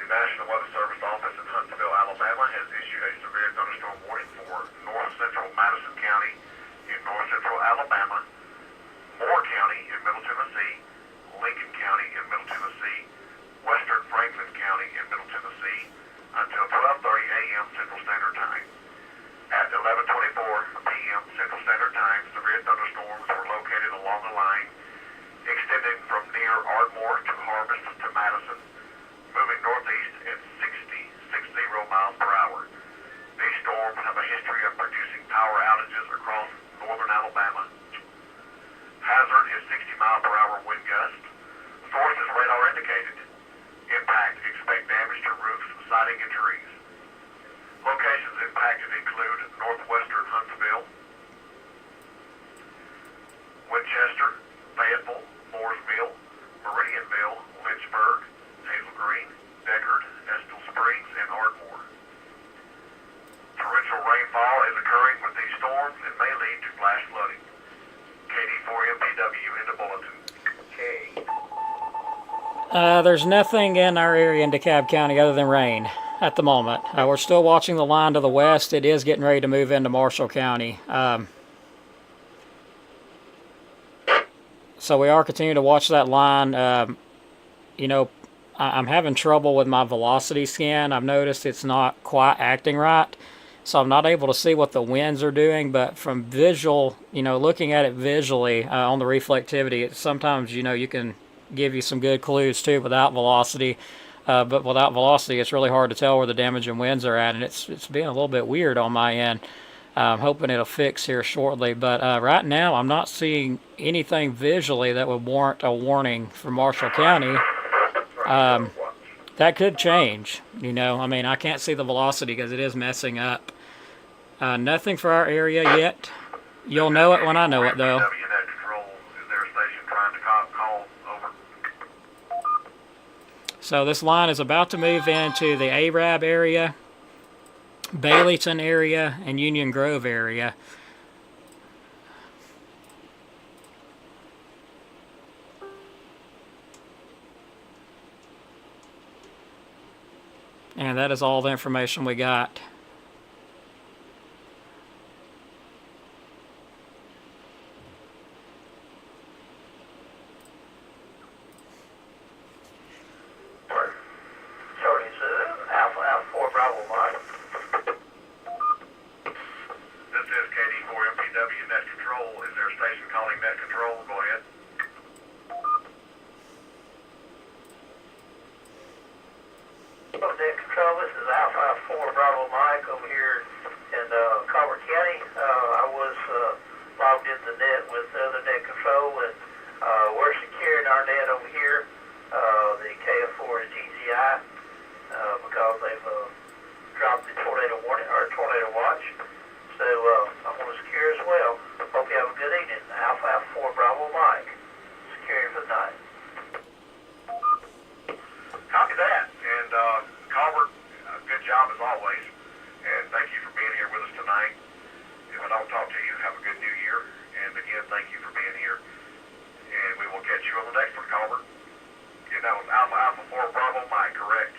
The National Weather Service Office in Huntsville, Alabama has issued a severe thunderstorm warning for north central Madison County in north central Alabama, Moore County in middle Tennessee, Lincoln County in middle Tennessee, western Franklin County in middle Tennessee until 12:30 a.m. Central Standard Time. At 11:24 p.m. Central Standard Time, severe thunderstorms were located along a line extending from near Ardmore to Harvest to Madison, moving northeast at 60 miles per hour. These storms have a history of producing power outages across northern Alabama. Hazard is 60 mile per hour wind gust. Source is radar indicated. Impact, expect damage to roofs, siding, and trees. Locations impacted include northwestern Huntsville, Winchester, Fayetteville, Moores Mill, Meridianville, Lynchburg, Hazel Green, Deckard, Estill Springs, and Ardmore. Torrential rainfall is occurring with these storms and may lead to flash flooding. KD4MPW in the bulletin. Okay. There's nothing in our area in DeKalb County other than rain at the moment. We're still watching the line to the west. It is getting ready to move into Marshall County. So we are continuing to watch that line. I'm having trouble with my velocity scan. I've noticed it's not quite acting right. So I'm not able to see what the winds are doing, but from visual, looking at it visually on the reflectivity, sometimes, you can give you some good clues too without velocity. But without velocity, it's really hard to tell where the damaging winds are at, and it's being a little bit weird on my end. I'm hoping it'll fix here shortly, but right now I'm not seeing anything visually that would warrant a warning for Marshall County. That could change, I can't see the velocity because it is messing up. Nothing for our area yet. You'll know it when I know it, though. WNet Control, is there a station trying to call? Over. So this line is about to move into the Arab area, Baileyton area, and Union Grove area. And that is all the information we got. Sorry, sir. Alpha 4 Bravo Mike. This is KD4 MPW Net Control. Is there a station calling Net Control? Go ahead. Net Control, this is Alpha 4 Bravo Mike over here in Colbert County. I was logged into the net with other Net Control, and we're securing our net over here, the KF4 and GZI, because they've dropped the tornado warning or tornado watch. So I'm going to secure as well. Hope you have a good evening. Alpha 4 Bravo Mike, securing for the night. Copy that. And Colbert, good job as always. And thank you for being here with us tonight. If I don't talk to you, have a good new year. And again, thank you for being here. And we will catch you on the next one, Colbert. And that was Alpha 4 Bravo Mike, correct?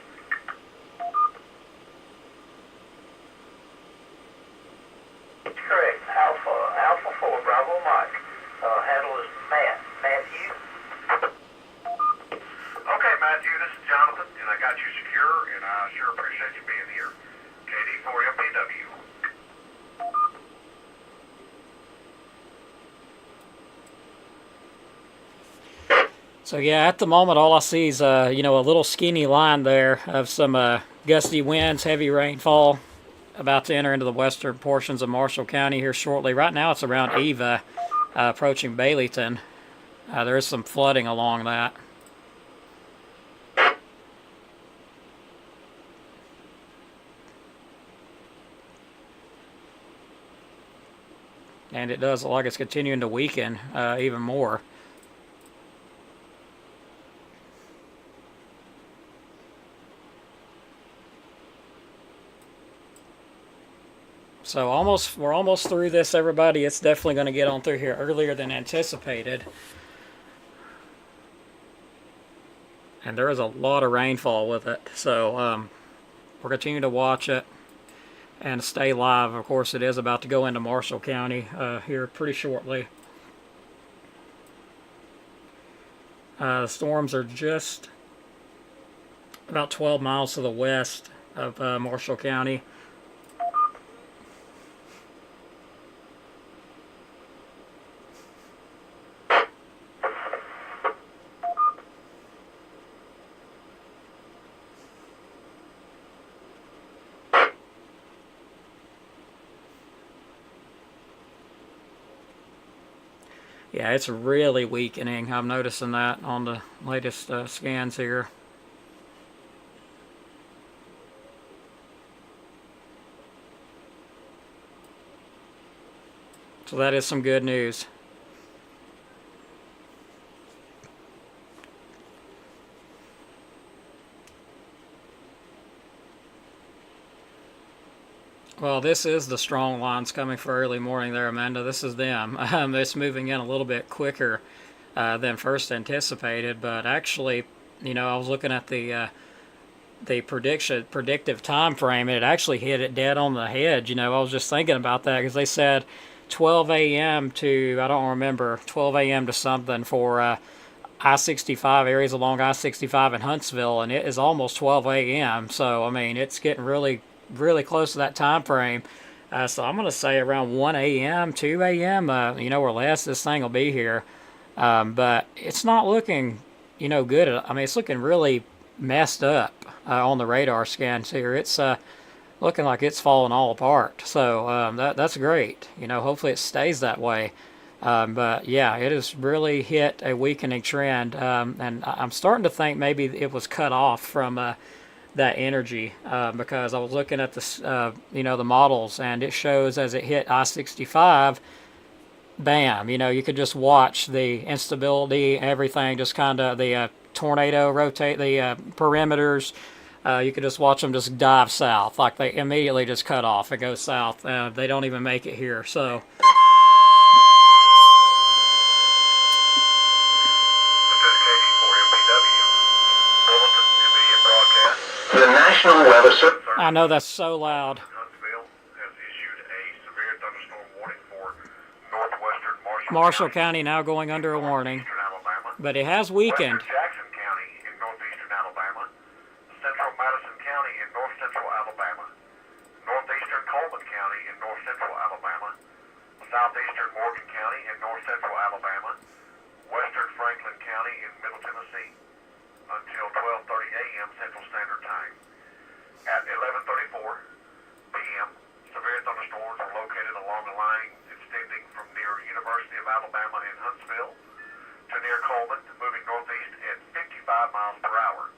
Correct. Alpha 4 Bravo Mike. Handle is Matthew. Okay, Matthew, this is Jonathan, and I got you secure, and I sure appreciate you being here. KD4MPW. So yeah, at the moment, all I see is a little skinny line there of some gusty winds, heavy rainfall, about to enter into the western portions of Marshall County here shortly. Right now, it's around Eva, approaching Baileyton. There is some flooding along that. And it does look like it's continuing to weaken even more. So we're almost through this, everybody. It's definitely going to get on through here earlier than anticipated. And there is a lot of rainfall with it. So we're continuing to watch it and stay live. Of course, it is about to go into Marshall County here pretty shortly. The storms are just about 12 miles to the west of Marshall County. Yeah, it's really weakening. I'm noticing that on the latest scans here. So that is some good news. Well, this is the strong lines coming for early morning there, Amanda. This is them. It's moving in a little bit quicker than first anticipated, but actually, I was looking at the predictive time frame, and it actually hit it dead on the head. I was just thinking about that because they said 12 a.m. to, I don't remember, 12 a.m. to something for I-65, areas along I-65 in Huntsville, and it is almost 12 a.m. So, I mean, it's getting really close to that time frame. So I'm going to say around 1 a.m., 2 a.m., or less, this thing will be here. But it's not looking, good. I mean, it's looking really messed up on the radar scans here. It's looking like it's falling all apart. So that's great. Hopefully it stays that way. But yeah, it has really hit a weakening trend. And I'm starting to think maybe it was cut off from that energy because I was looking at the the models, and it shows as it hit I-65, bam, you could just watch the instability, everything, just kind of the tornado rotate, the perimeters. You could just watch them just dive south, like they immediately just cut off. It goes south. They don't even make it here. So The National Weather Service. I know that's so loud. Huntsville has issued a severe thunderstorm warning for northwestern Marshall County now going under a warning, Eastern Alabama, but it has weakened. Western Jackson County in northeastern Alabama, central Madison County in north central Alabama, northeastern Coleman County in north central Alabama, southeastern northeastern Morgan County in north central Alabama, western Franklin County in middle Tennessee, until 12:30 a.m. Central Standard Time. At 11:34 p.m., severe thunderstorms were located along a line extending from near University of Alabama in Huntsville to near Coleman, moving northeast at 55 miles per hour.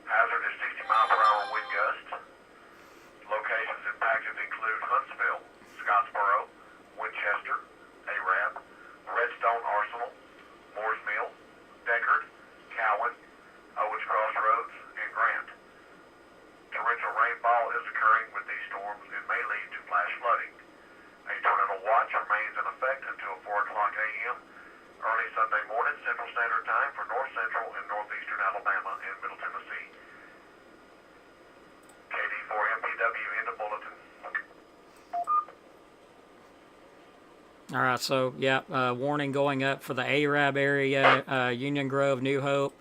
Hazard is 60 mile per hour wind gusts. Locations impacted include Huntsville, Scottsboro, Winchester, Arab, Redstone Arsenal, Moores Mill, Deckard, Cowan, Owens Crossroads, and Grant. Torrential rainfall is occurring with these storms and may lead to flash flooding. A tornado watch remains in effect until 4 o'clock a.m. early Sunday morning Central Standard Time for north central and northeastern Alabama and middle Tennessee. KD4MPW end of bulletin. All right, so yeah, warning going up for the Arab area, Union Grove, New Hope.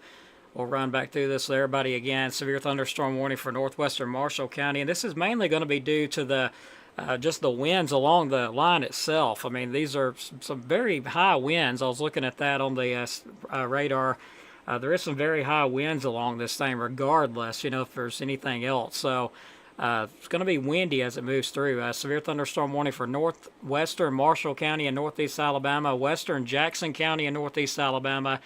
We'll run back through this with everybody again. Severe thunderstorm warning for northwestern Marshall County, and this is mainly going to be due to the just the winds along the line itself. I mean, these are some very high winds. I was looking at that on the radar. There is some very high winds along this thing, regardless, if there's anything else. So it's going to be windy as it moves through. Severe thunderstorm warning for northwestern Marshall County and northeast Alabama, western Jackson County and northeast Alabama,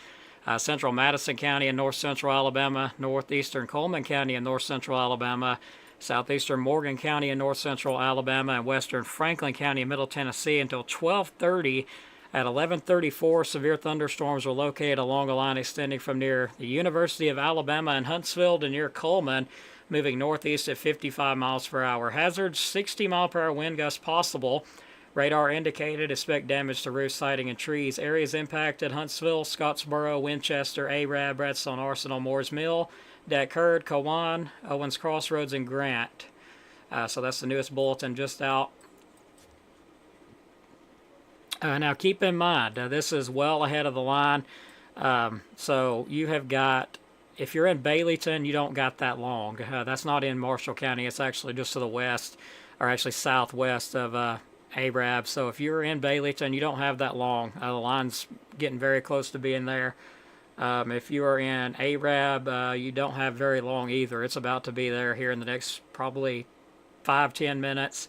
central Madison County and north central Alabama, northeastern Coleman County and north central Alabama, southeastern Morgan County and north central Alabama, and western Franklin County and middle Tennessee until 12:30. At 11:34, severe thunderstorms were located along a line extending from near the University of Alabama in Huntsville to near Coleman, moving northeast at 55 miles per hour. Hazards 60 mile per hour wind gusts possible. Radar indicated expect damage to roof siding and trees. Areas impacted: Huntsville, Scottsboro, Winchester, Arab, Redstone Arsenal, Moores Mill, Deckard, Cowan, Owens Crossroads, and Grant. So that's the newest bulletin just out. Now keep in mind, this is well ahead of the line. So you have got, if you're in Baileyton, you don't got that long. That's not in Marshall County. It's actually just to the west, or actually southwest of Arab. So if you're in Baileyton, you don't have that long. The line's getting very close to being there. If you are in Arab, you don't have very long either. It's about to be there here in the next probably 5-10 minutes.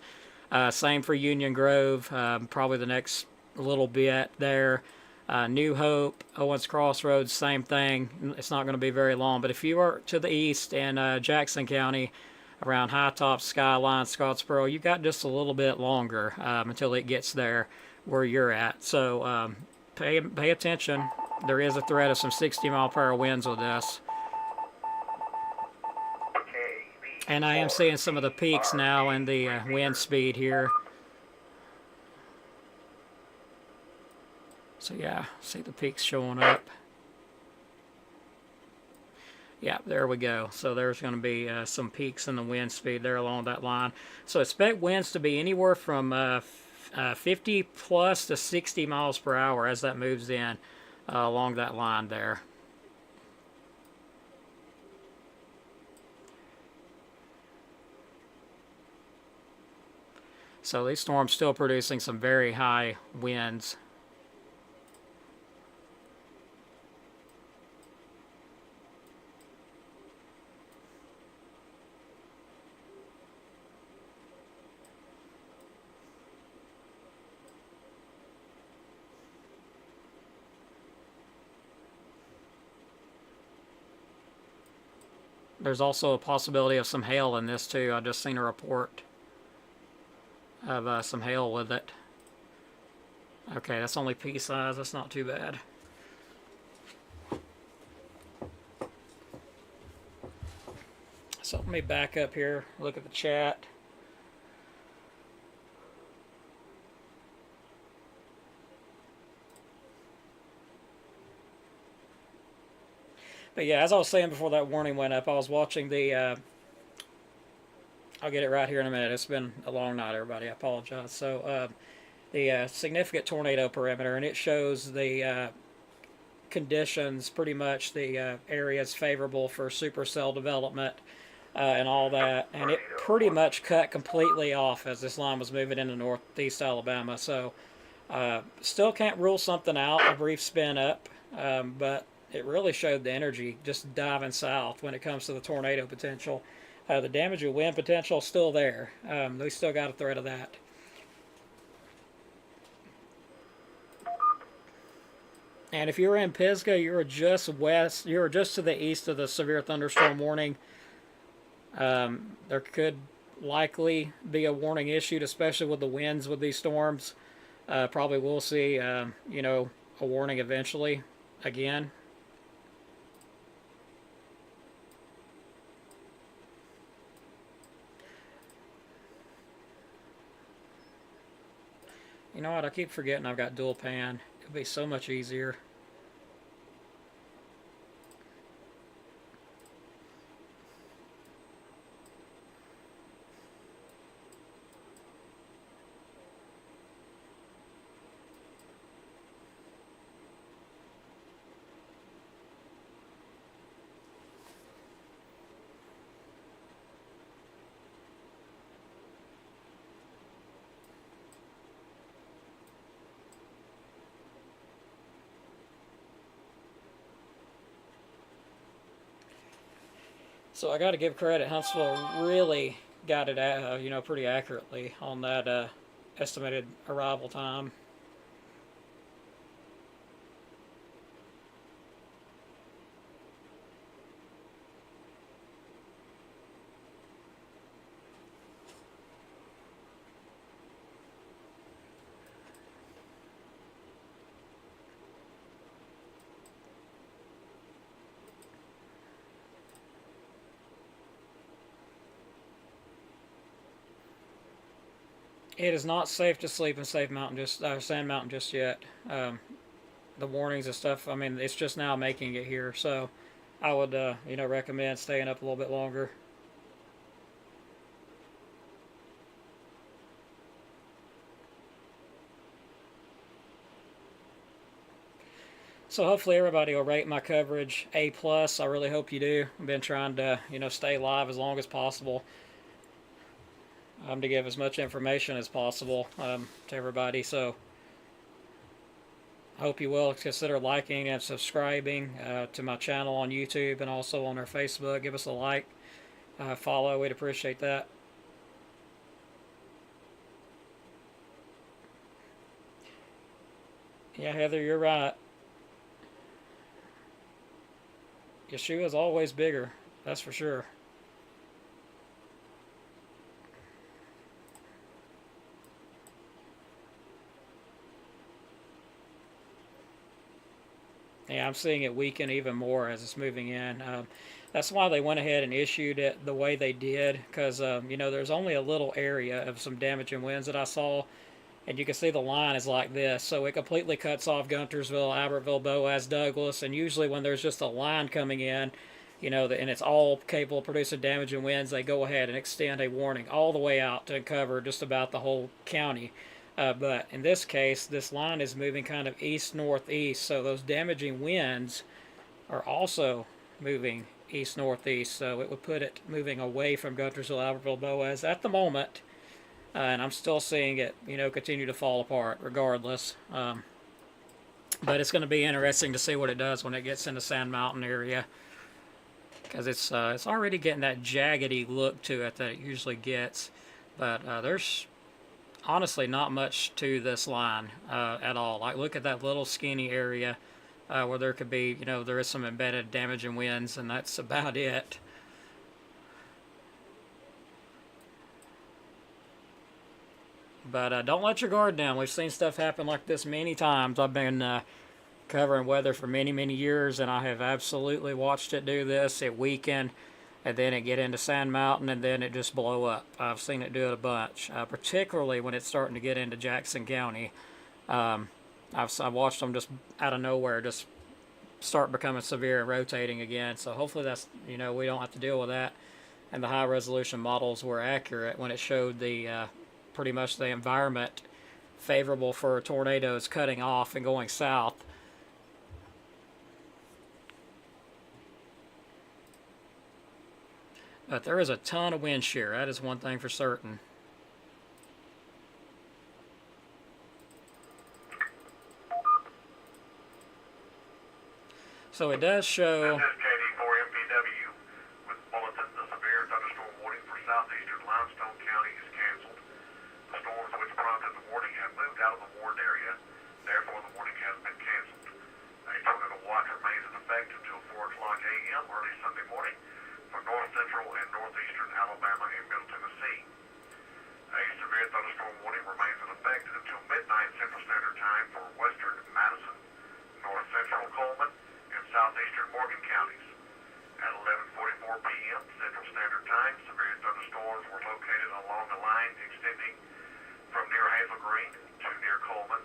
Same for Union Grove, probably the next little bit there. New Hope, Owens Crossroads, same thing. It's not going to be very long. But if you are to the east in Jackson County, around High Top, Skyline, Scottsboro, you got just a little bit longer until it gets there where you're at. So pay attention. There is a threat of some 60 mile per hour winds with this. And I am seeing some of the peaks now in the wind speed here. So yeah, see the peaks showing up. Yeah, there we go. So there's going to be some peaks in the wind speed there along that line. So expect winds to be anywhere from 50 plus to 60 miles per hour as that moves in along that line there. So these storms still producing some very high winds. There's also a possibility of some hail in this too. I just seen a report of some hail with it. Okay, that's only pea size. That's not too bad. So let me back up here, look at the chat. But yeah, as I was saying before that warning went up, I was watching the, I'll get it right here in a minute. It's been a long night, everybody. I apologize. So the significant tornado perimeter, and it shows the conditions, pretty much the areas favorable for supercell development and all that. And it pretty much cut completely off as this line was moving into northeast Alabama. So Still can't rule something out, a brief spin up, but it really showed the energy just diving south when it comes to the tornado potential. The damage and wind potential is still there. We still got a threat of that. And if you were in Pisgah, you were just west, you were just to the east of the severe thunderstorm warning. There could likely be a warning issued, especially with the winds with these storms. Probably will see, you know, a warning eventually again. You know what? I keep forgetting I've got dual pan. It'd be so much easier. So I got to give credit. Huntsville really got it, you know, pretty accurately on that estimated arrival time. It is not safe to sleep in Sand Mountain just yet. The warnings and stuff. I mean, it's just now making it here, so I would, you know, recommend staying up a little bit longer. So hopefully everybody will rate my coverage A plus. I really hope you do. I've been trying to, you know, stay live as long as possible. To give as much information as possible to everybody. So I hope you will consider liking and subscribing to my channel on YouTube and also on our Facebook. Give us a like, follow. We'd appreciate that. Yeah, Heather, you're right. Yeshua's always bigger. That's for sure. Yeah, I'm seeing it weaken even more as it's moving in. That's why they went ahead and issued it the way they did, because you know, there's only a little area of some damaging winds that I saw, and you can see the line is like this, so it completely cuts off Guntersville, Albertville, Boaz, Douglas, and usually when there's just a line coming in, you know, and it's all capable of producing damaging winds, they go ahead and extend a warning all the way out to cover just about the whole county. But in this case, this line is moving kind of east-northeast, so those damaging winds are also moving east-northeast, so it would put it moving away from Guntersville, Albertville, Boaz at the moment. And I'm still seeing it, you know, continue to fall apart regardless. But it's going to be interesting to see what it does when it gets into Sand Mountain area, because it's already getting that jaggedy look to it that it usually gets. But there's honestly not much to this line at all. Like, look at that little skinny area where there could be, you know, there is some embedded damaging winds, and that's about it. But don't let your guard down. We've seen stuff happen like this many times. I've been covering weather for many, many years, and I have absolutely watched it do this. It weaken, and then it get into Sand Mountain, and then it just blow up. I've seen it do it a bunch, particularly when it's starting to get into Jackson County. I've watched them just out of nowhere just start becoming severe and rotating again. So hopefully that's, you know, we don't have to deal with that. And the high resolution models were accurate when it showed the pretty much the environment favorable for tornadoes cutting off and going south. But there is a ton of wind shear. That is one thing for certain. So it does show. This is KD4MPW with bulletin. The severe thunderstorm warning for southeastern Limestone County is canceled. The storms which prompted the warning have moved out of the warned area. Therefore, the warning has been canceled. A tornado watch remains in effect until 4 o'clock a.m. early Sunday morning for north central and northeastern Alabama and Middle Tennessee. A severe thunderstorm warning remains in effect until midnight Central Standard Time for western Madison, north central Coleman, and southeastern Morgan counties. At 11:44 p.m. Central Standard Time, severe thunderstorms were located along a line extending from near Hazel Green to near Coleman,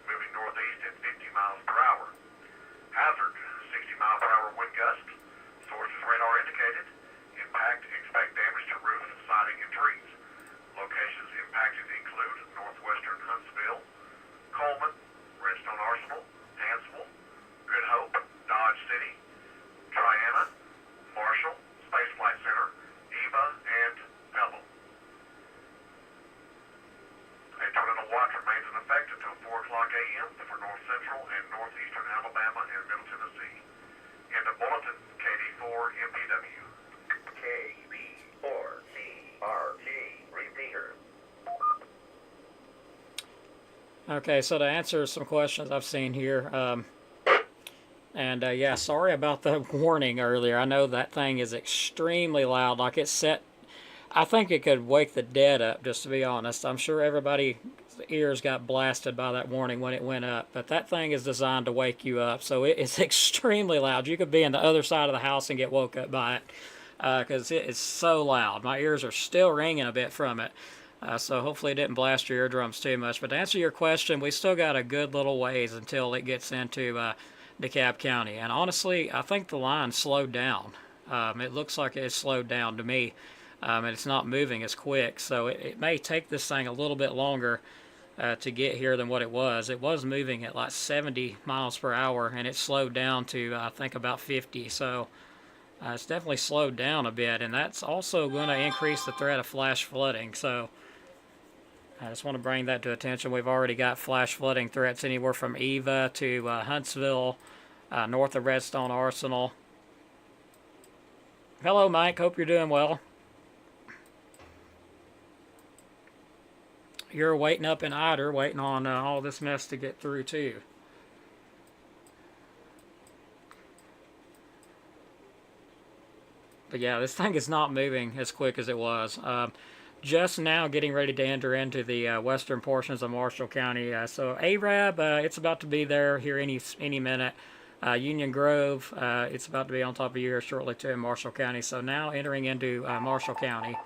moving northeast at 50 miles per hour. Hazard, 60 mile per hour wind gust. Sources radar indicated. Impact, expect damage to roofs, siding, and trees. Locations impacted include northwestern Huntsville, Coleman, Redstone Arsenal, Hansville, Good Hope, Dodge City, Triana, Marshall, Space Flight Center, Eva, and Pelham. A tornado watch remains in effect until 4 o'clock a.m. for north central and northeastern Alabama and Middle Tennessee. In the bulletin, KD4MPW. KB4CRT repeater. Okay, so to answer some questions I've seen here, yeah, sorry about the warning earlier. I know that thing is extremely loud. Like it's set, I think it could wake the dead up, just to be honest. I'm sure everybody's ears got blasted by that warning when it went up, but that thing is designed to wake you up, so it is extremely loud. You could be in the other side of the house and get woke up by it, because it is so loud. My ears are still ringing a bit from it. So hopefully it didn't blast your eardrums too much. But to answer your question, we still got a good little ways until it gets into DeKalb County. And honestly, I think the line slowed down. It looks like it's slowed down to me. And it's not moving as quick. So it may take this thing a little bit longer to get here than what it was. It was moving at like 70 miles per hour, and it slowed down to, I think, about 50. So it's definitely slowed down a bit. And that's also going to increase the threat of flash flooding. So I just want to bring that to attention. We've already got flash flooding threats anywhere from Eva to Huntsville, north of Redstone Arsenal. Hello, Mike. Hope you're doing well. You're waiting up in Eider, waiting on all this mess to get through, too. But yeah, this thing is not moving as quick as it was. Just now getting ready to enter into the western portions of Marshall County. So Arab, it's about to be there here any minute. Union Grove, it's about to be on top of you here shortly too in Marshall County. So now entering into Marshall County.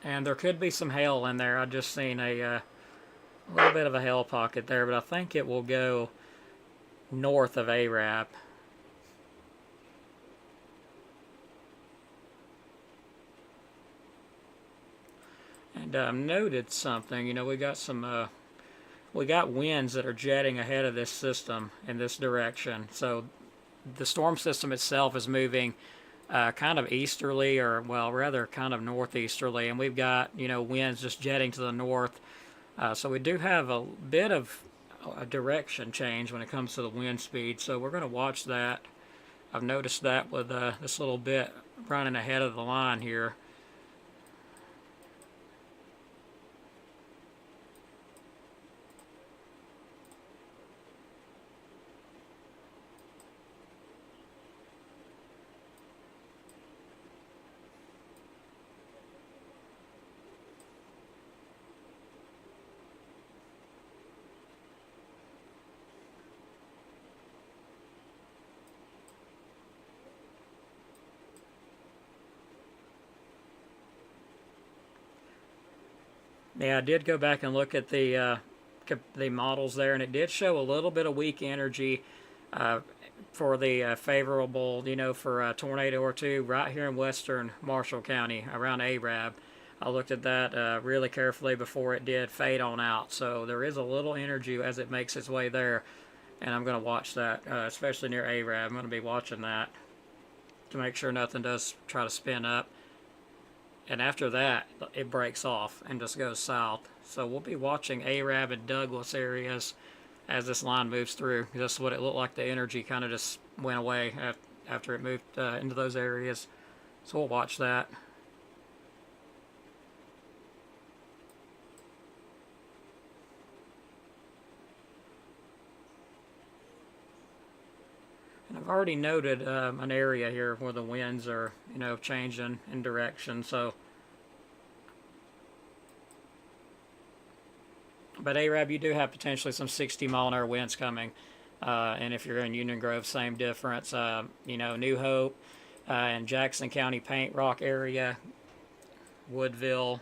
And there could be some hail in there. I just seen a little bit of a hail pocket there, but I think it will go north of Arab. And noted something. You know, we got some we got winds that are jetting ahead of this system in this direction. So the storm system itself is moving kind of easterly, or well, rather kind of northeasterly, and we've got, you know, winds just jetting to the north. So we do have a bit of a direction change when it comes to the wind speed. So we're going to watch that. I've noticed that with this little bit running ahead of the line here. Yeah, I did go back and look at the models there, and it did show a little bit of weak energy for the favorable, you know, for a tornado or two right here in western Marshall County around Arab. I looked at that really carefully before it did fade on out. So there is a little energy as it makes its way there, and I'm going to watch that, especially near Arab. I'm going to be watching that to make sure nothing does try to spin up. and after that it breaks off and just goes south. So we'll be watching Arab and Douglas areas as this line moves through. That's what it looked like. The energy kind of just went away after it moved into those areas. So we'll watch that. And I've already noted an area here where the winds are, changing in direction. So, but Arab, you do have potentially some 60-mile-an-hour winds coming. And if you're in Union Grove, same difference. New Hope and Jackson County Paint Rock area, Woodville.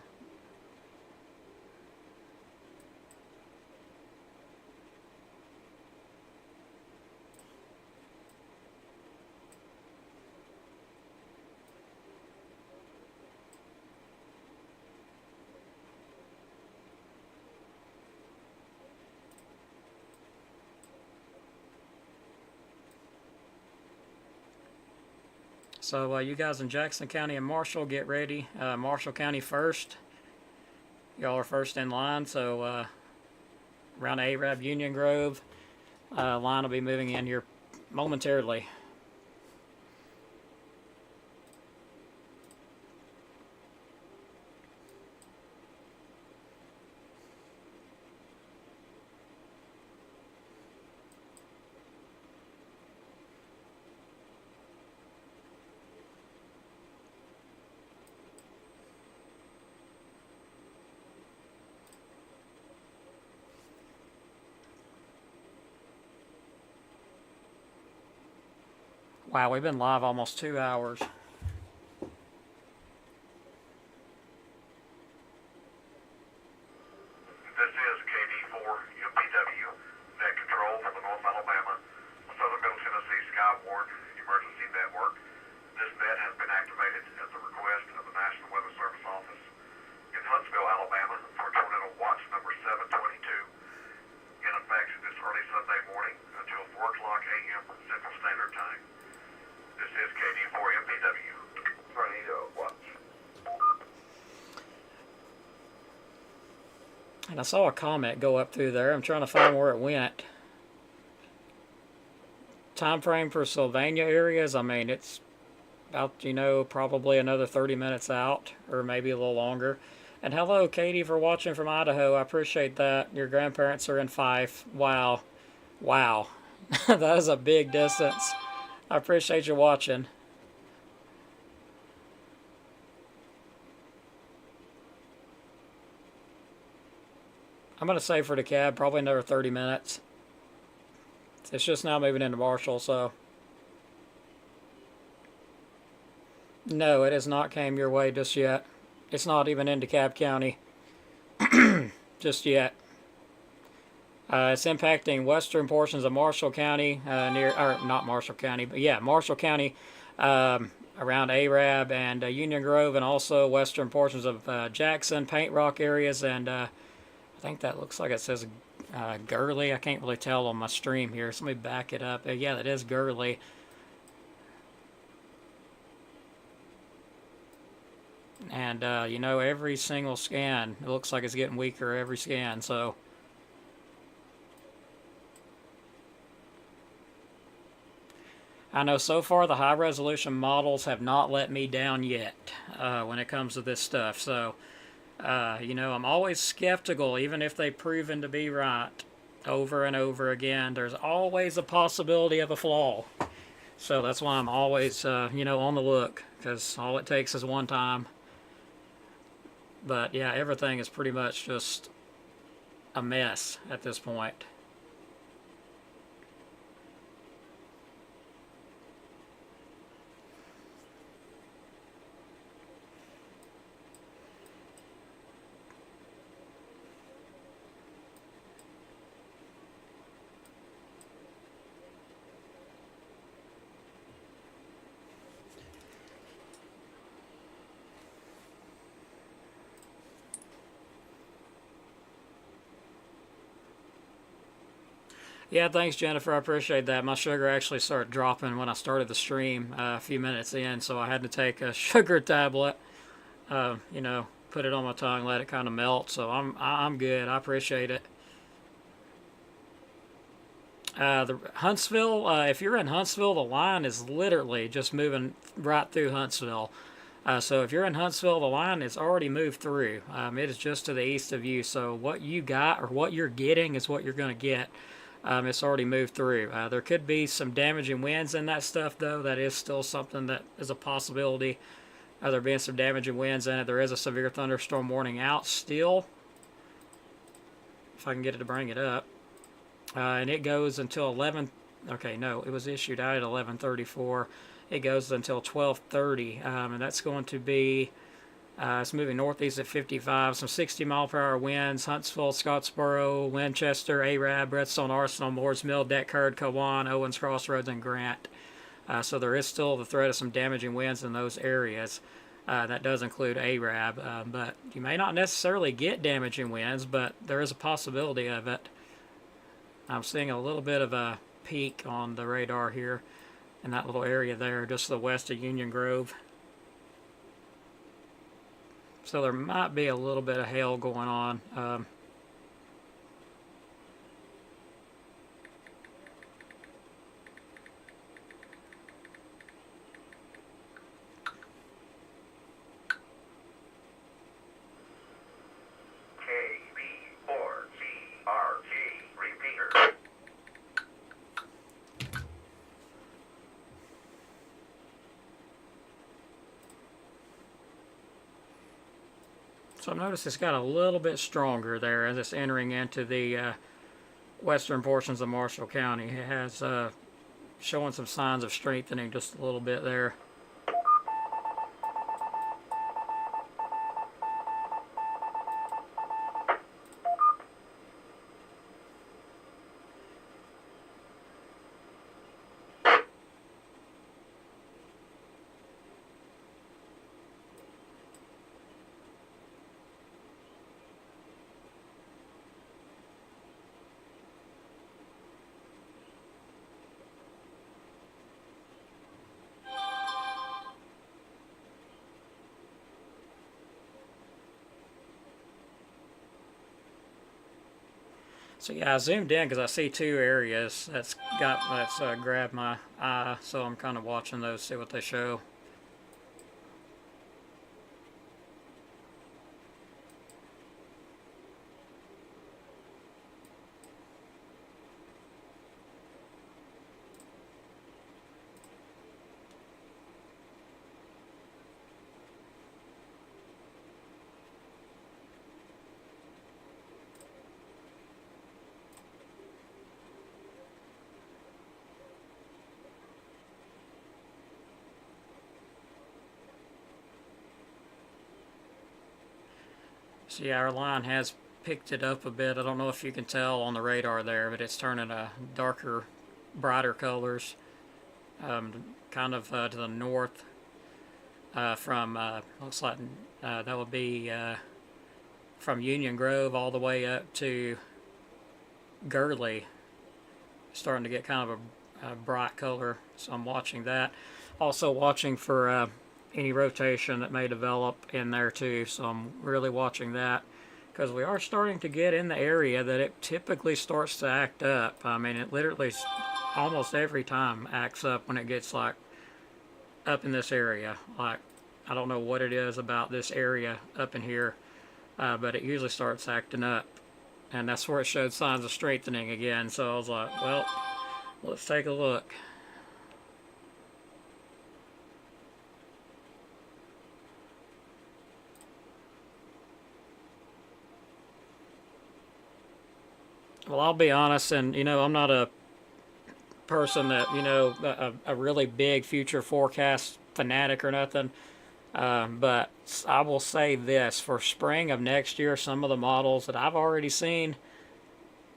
So you guys in Jackson County and Marshall, get ready. Marshall County first. Y'all are first in line. So around Arab, Union Grove, line will be moving in here momentarily. Wow, we've been live almost 2 hours. This is KD4 MPW, net control for the North Alabama, Southern Middle Tennessee Skywarn Emergency Network. This net has been activated at the request of the National Weather Service Office in Huntsville, Alabama, for tornado watch number 722, in effect this early Sunday morning until 4 o'clock a.m. Central Standard Time. This is KD4 MPW, tornado watch. And I saw a comment go up through there. I'm trying to find where it went. Time frame for Sylvania areas, I mean, it's about, probably another 30 minutes out, or maybe a little longer. And hello, Katie, for watching from Idaho. I appreciate that. Your grandparents are in Fife. Wow. Wow. That is a big distance. I appreciate you watching. I'm going to say for the cab, probably another 30 minutes. It's just now moving into Marshall, so. No, it has not came your way just yet. It's not even in DeKalb County just yet. It's impacting western portions of Marshall County, not Marshall County, but yeah, Marshall County, around Arab and Union Grove, and also western portions of Jackson, Paint Rock areas, and I think that looks like it says Gurley. I can't really tell on my stream here, so let me back it up. Yeah, that is Gurley. And, every single scan, it looks like it's getting weaker every scan, so. I know so far the high-resolution models have not let me down yet when it comes to this stuff. So, I'm always skeptical, even if they've proven to be right over and over again. There's always a possibility of a flaw. So that's why I'm always, on the look, because all it takes is one time. But, yeah, everything is pretty much just a mess at this point. Yeah, thanks, Jennifer. I appreciate that. My sugar actually started dropping when I started the stream a few minutes in, so I had to take a sugar tablet. you know, put it on my tongue, let it kind of melt. So I'm good. I appreciate it. The Huntsville, if you're in Huntsville, the line is literally just moving right through Huntsville. So if you're in Huntsville, the line is already moved through. It is just to the east of you. So what you got or what you're getting is what you're going to get. It's already moved through. There could be some damaging winds in that stuff, though. That is still something that is a possibility. There being some damaging winds in it. There is a severe thunderstorm warning out still. If I can get it to bring it up. And it goes until 11. Okay, no, it was issued out at 11:34. It goes until 12:30, and that's going to be. It's moving northeast at 55. Some 60-mile-per-hour winds. Huntsville, Scottsboro, Winchester, Arab, Redstone Arsenal, Moores Mill, Deckard, Cowan, Owens Crossroads, and Grant. So there is still the threat of some damaging winds in those areas. That does include Arab, but you may not necessarily get damaging winds, but there is a possibility of it. I'm seeing a little bit of a peak on the radar here in that little area there, just to the west of Union Grove. So there might be a little bit of hail going on. KB4CRG repeater. So I've noticed it's got a little bit stronger there as it's entering into the western portions of Marshall County. It has showing some signs of strengthening just a little bit there. So yeah, I zoomed in because I see two areas that's grabbed my eye. So I'm kind of watching those, see what they show. So yeah, our line has picked it up a bit. I don't know if you can tell on the radar there, but it's turning a darker, brighter colors, kind of to the north from, looks like that would be from Union Grove all the way up to Gurley, starting to get kind of a bright color. So I'm watching that. Also watching for any rotation that may develop in there too, so I'm really watching that because we are starting to get in the area that it typically starts to act up. I mean, it literally almost every time acts up when it gets like up in this area. Like, I don't know what it is about this area up in here, but it usually starts acting up, and that's where it showed signs of strengthening again. So I was like, well, let's take a look. Well, I'll be honest, and you know, I'm not a person that, you know, a really big future forecast fanatic or nothing. But I will say this, for spring of next year, some of the models that I've already seen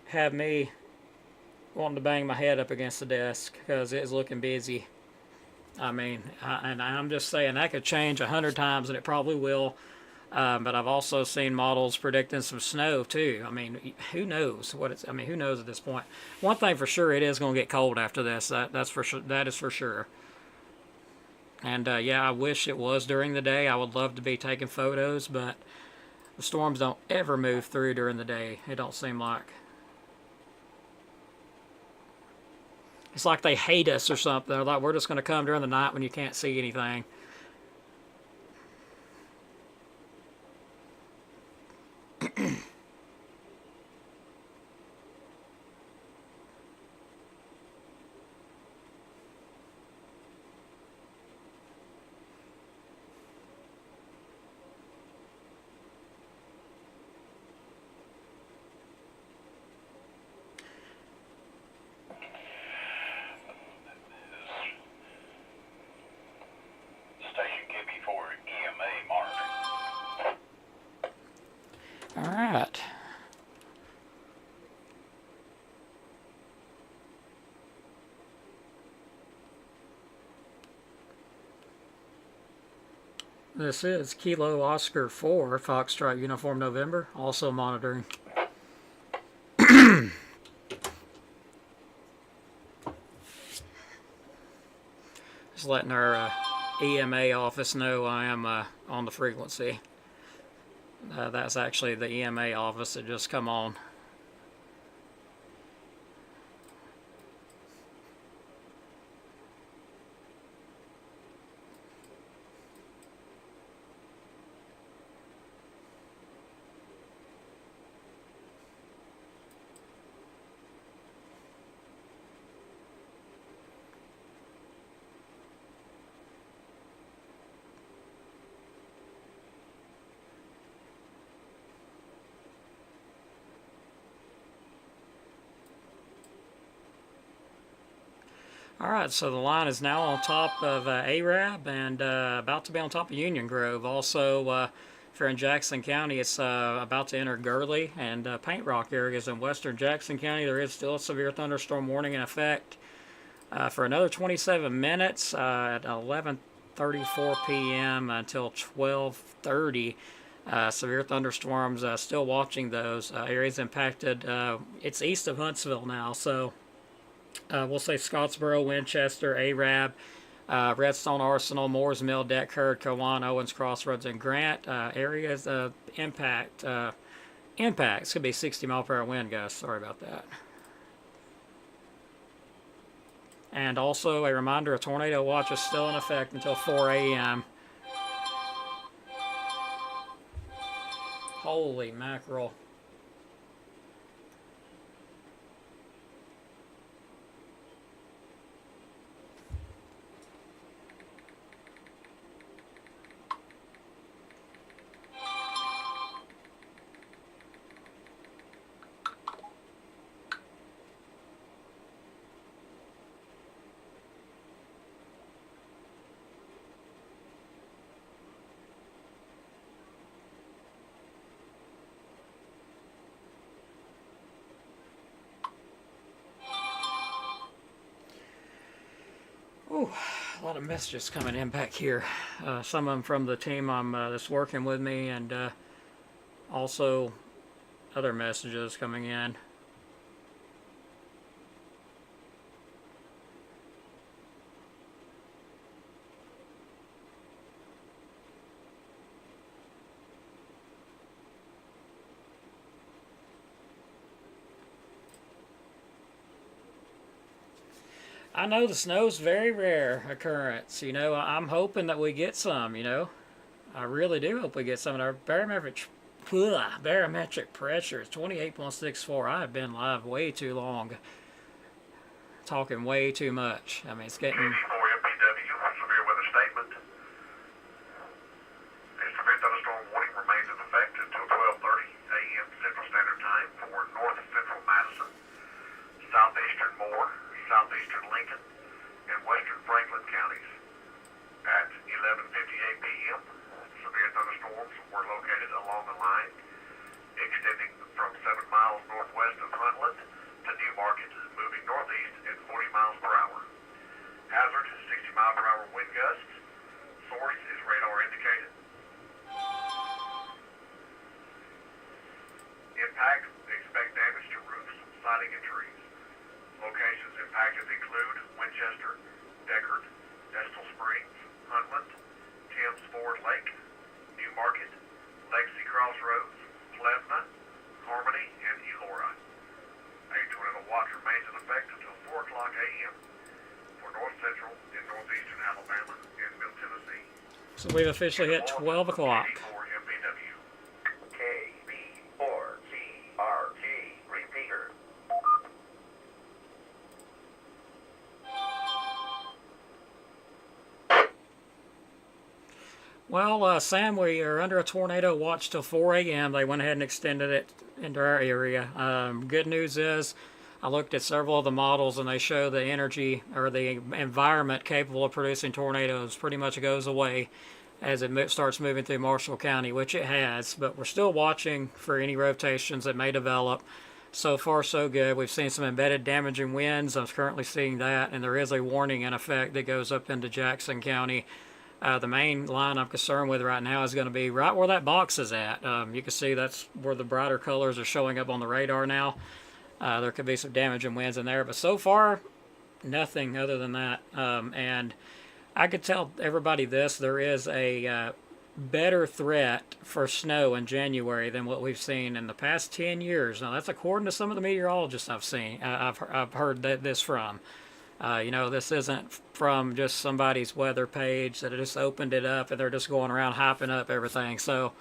have me wanting to bang my head up against the desk because it's looking busy. I mean, and I'm just saying that could change 100 times, and it probably will. But I've also seen models predicting some snow too. I mean, who knows what it's? I mean, who knows at this point? One thing for sure, it is going to get cold after this. That's for sure. That is for sure. And yeah, I wish it was during the day. I would love to be taking photos, but the storms don't ever move through during the day. It don't seem like. It's like they hate us or something. They're like, we're just going to come during the night when you can't see anything. Station Gibby for EMA Mark. All right. This is Kilo Oscar 4, Foxtrot Uniform November, also monitoring. Just letting our EMA office know I am on the frequency. That's actually the EMA office that just come on. Alright, so the line is now on top of Arab and about to be on top of Union Grove. Also, if you're in Jackson County, it's about to enter Gurley and Paint Rock areas in western Jackson County. There is still a severe thunderstorm warning in effect for another 27 minutes at 11:34 p.m. until 12:30. Severe thunderstorms, still watching those areas impacted. It's east of Huntsville now, so we'll say Scottsboro, Winchester, Arab, Redstone Arsenal, Moores Mill, Decherd, Cowan, Owens Crossroads, and Grant areas of impact. Impacts could be 60-mile-per-hour wind gusts. Sorry about that. And also a reminder, a tornado watch is still in effect until 4 a.m. Holy mackerel. Ooh, a lot of messages coming in back here. Some of them from the team that's working with me, and also other messages coming in. I know the snow's very rare occurrence. You know, I'm hoping that we get some, you know. I really do hope we get some. Our barometric pressure is 28.64. I have been live way too long. Talking way too much. I mean, it's getting... MPW, severe weather statement. A severe thunderstorm warning remains in effect until 12:30 a.m. Central Standard Time for north central Madison, southeastern Moore, southeastern Lincoln, and western Franklin counties. At 11:58 p.m., severe thunderstorms were located along the line extending from 7 miles northwest of Huntland to Newmarket, moving northeast at 40 miles per hour. Hazard So we've officially hit 12 o'clock. KB4CRT repeater. Well, Sam, we are under a tornado watch till 4 a.m. They went ahead and extended it into our area. Good news is, I looked at several of the models and they show the energy or the environment capable of producing tornadoes pretty much goes away as it starts moving through Marshall County, which it has, but we're still watching for any rotations that may develop. So far, so good. We've seen some embedded damaging winds. I'm currently seeing that, and there is a warning in effect that goes up into Jackson County. The main line I'm concerned with right now is going to be right where that box is at. You can see that's where the brighter colors are showing up on the radar now. There could be some damaging winds in there, but so far, nothing other than that. And I could tell everybody this, there is a better threat for snow in January than what we've seen in the past 10 years. Now, that's according to some of the meteorologists I've seen, I've heard this from. You know, this isn't from just somebody's weather page that just opened it up and they're just going around hyping up everything. So,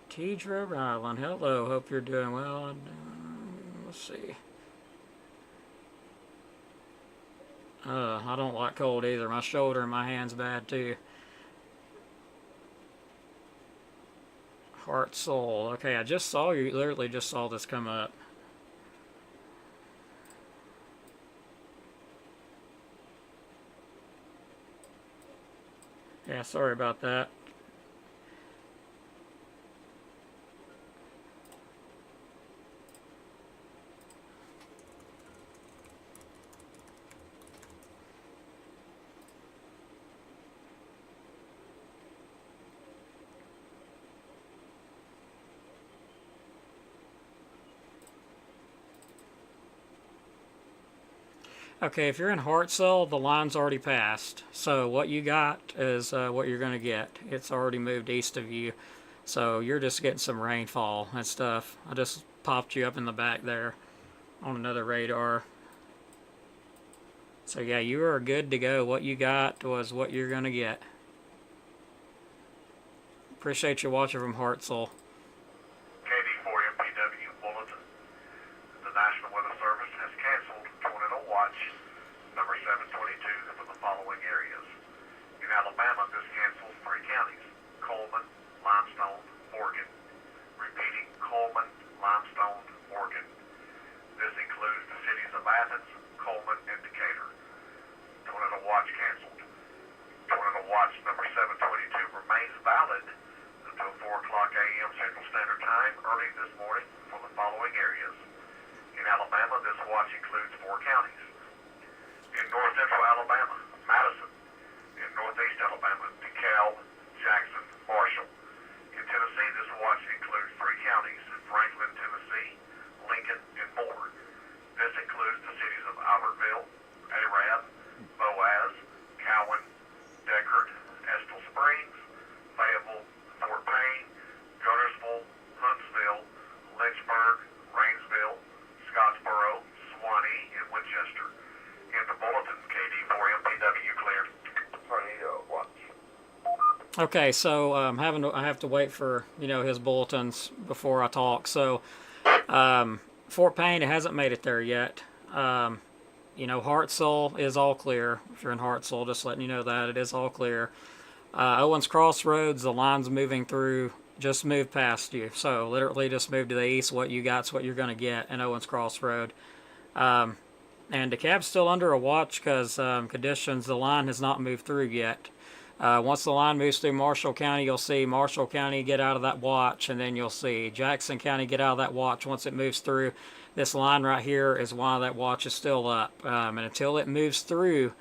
Tidra Ryland, hello, hope you're doing well. Let's see. I don't like cold either. My shoulder and my hand's bad too. Heart Soul. Okay, I just saw you. Literally just saw this come up. Yeah, sorry about that. Okay, if you're in Hartselle, the line's already passed. So what you got is what you're going to get. It's already moved east of you. So you're just getting some rainfall and stuff. I just popped you up in the back there on another radar. So yeah, you are good to go. What you got was what you're going to get. Appreciate you watching from Hartselle. KD4MPW Bulletin. The National Weather Service has canceled Tornado Watch number 722 for the following areas. In Alabama, this cancels 3 counties: Coleman, Limestone, Morgan. Repeating, Coleman, Limestone, Morgan. This includes the cities of Athens, Coleman, and Decatur. Tornado Watch canceled. Tornado Watch number 722 remains valid until 4 o'clock a.m. Central Standard Time early this morning for the following areas. In Alabama, this watch includes 4 counties. In north central Alabama, Madison. In northeast Alabama, DeKalb, Jackson, Marshall. In Tennessee, this watch includes 3 counties: Franklin, Tennessee, Lincoln, and Moore. This includes the cities of Albertville, Arab, Boaz, Cowan, Deckard, Estill Springs, Fayetteville, Fort Payne, Guntersville, Huntsville, Lynchburg, Rainsville, Scottsboro, Suwanee, and Winchester. In the bulletin, KD4MPW cleared. Tornado watch. Okay, so I have to wait for his bulletins before I talk. So Fort Payne, it hasn't made it there yet. Hartselle is all clear. If you're in Hartselle, just letting you know that it is all clear. Owens Crossroads, the line's moving through, just moved past you. So literally just moved to the east. What you got's what you're going to get in Owens Crossroad. And DeKalb's still under a watch because conditions, the line has not moved through yet. Once the line moves through Marshall County, you'll see Marshall County get out of that watch, and then you'll see Jackson County get out of that watch once it moves through. This line right here is why that watch is still up. And until it moves through,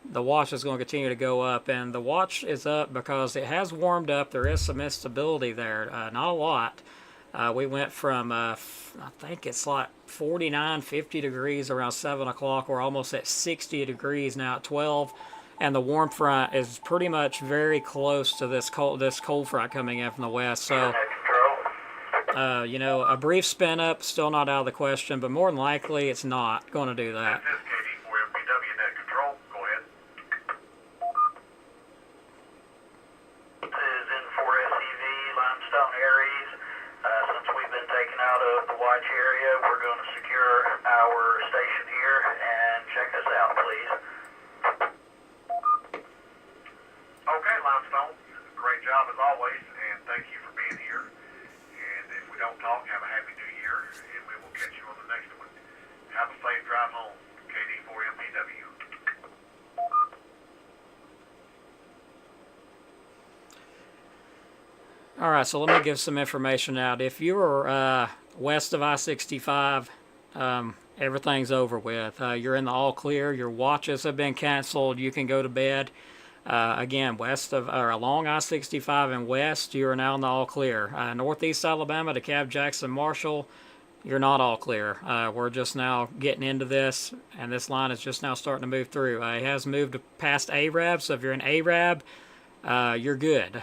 the watch is going to continue to go up. And the watch is up because it has warmed up. There is some instability there. Not a lot. We went from, I think it's like 49, 50 degrees around 7 o'clock. We're almost at 60 degrees now at 12. And the warm front is pretty much very close to this cold front coming in from the west. So Control. You know, a brief spin up, still not out of the question, but more than likely it's not going to do that. This is KD4MPW net control. Go ahead. This is N4SEV, Limestone Aries. Since we've been taken out of the watch area, we're going to secure our station here and check us out, please. Okay, Limestone. Great job as always, and thank you for being here. And if we don't talk, have a happy new year, and we will catch you on the next one. Have a safe drive home. KD4MPW. All right, so let me give some information out. If you're west of I-65, everything's over with. You're in the all clear. Your watches have been canceled. You can go to bed. Again, west of or along I-65 and west, you are now in the all clear. Northeast Alabama to Dekalbcwx, Marshall, you're not all clear. We're just now getting into this, and this line is just now starting to move through. It has moved past Arab, so if you're in Arab, you're good.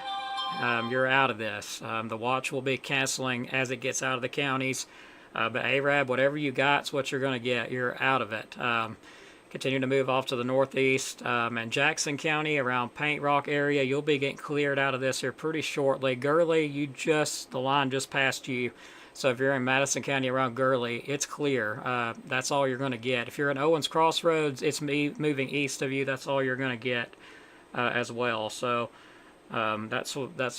You're out of this. The watch will be canceling as it gets out of the counties. But Arab, whatever you got, is what you're going to get. You're out of it. Continue to move off to the northeast. And Jackson County, around Paint Rock area, you'll be getting cleared out of this here pretty shortly. Gurley, the line just passed you. So if you're in Madison County around Gurley, it's clear. That's all you're going to get. If you're in Owens Crossroads, it's moving east of you. That's all you're going to get as well. So that's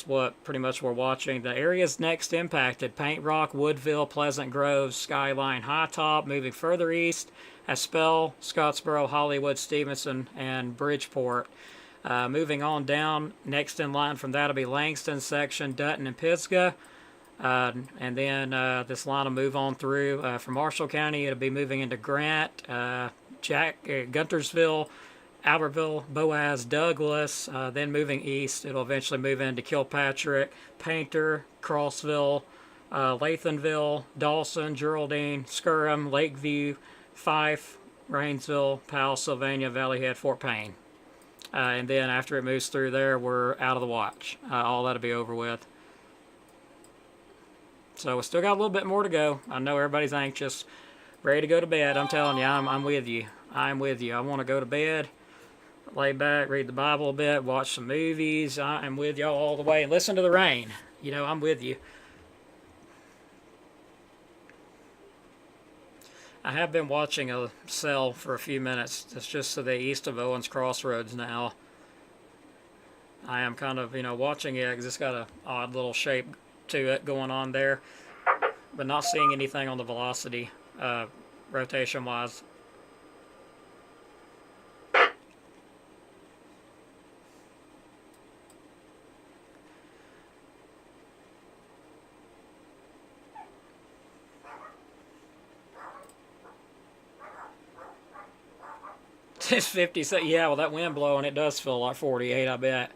what pretty much we're watching. The areas next impacted: Paint Rock, Woodville, Pleasant Grove, Skyline, High Top. Moving further east, Aspell, Scottsboro, Hollywood, Stevenson, and Bridgeport. Moving on down, next in line from that will be Langston section, Dutton, and Pisgah. And then this line will move on through from Marshall County. It'll be moving into Grant, Guntersville, Albertville, Boaz, Douglas, then moving east. It'll eventually move into Kilpatrick, Painter, Crossville, Lathanville, Dawson, Geraldine, Skirham, Lakeview, Fife, Rainsville, Powell, Sylvania, Valley Head, Fort Payne. And then after it moves through there, we're out of the watch. All that'll be over with. So we still got a little bit more to go. I know everybody's anxious, ready to go to bed. I'm telling you, I'm with you. I'm with you. I want to go to bed, lay back, read the Bible a bit, watch some movies. I am with y'all all the way. And listen to the rain. You know, I'm with you. I have been watching a cell for a few minutes. It's just to the east of Owens Crossroads now. I am kind of, watching it because it's got an odd little shape to it going on there. But not seeing anything on the velocity, rotation-wise. It's 50, so yeah, with that wind blowing, it does feel like 48, I bet.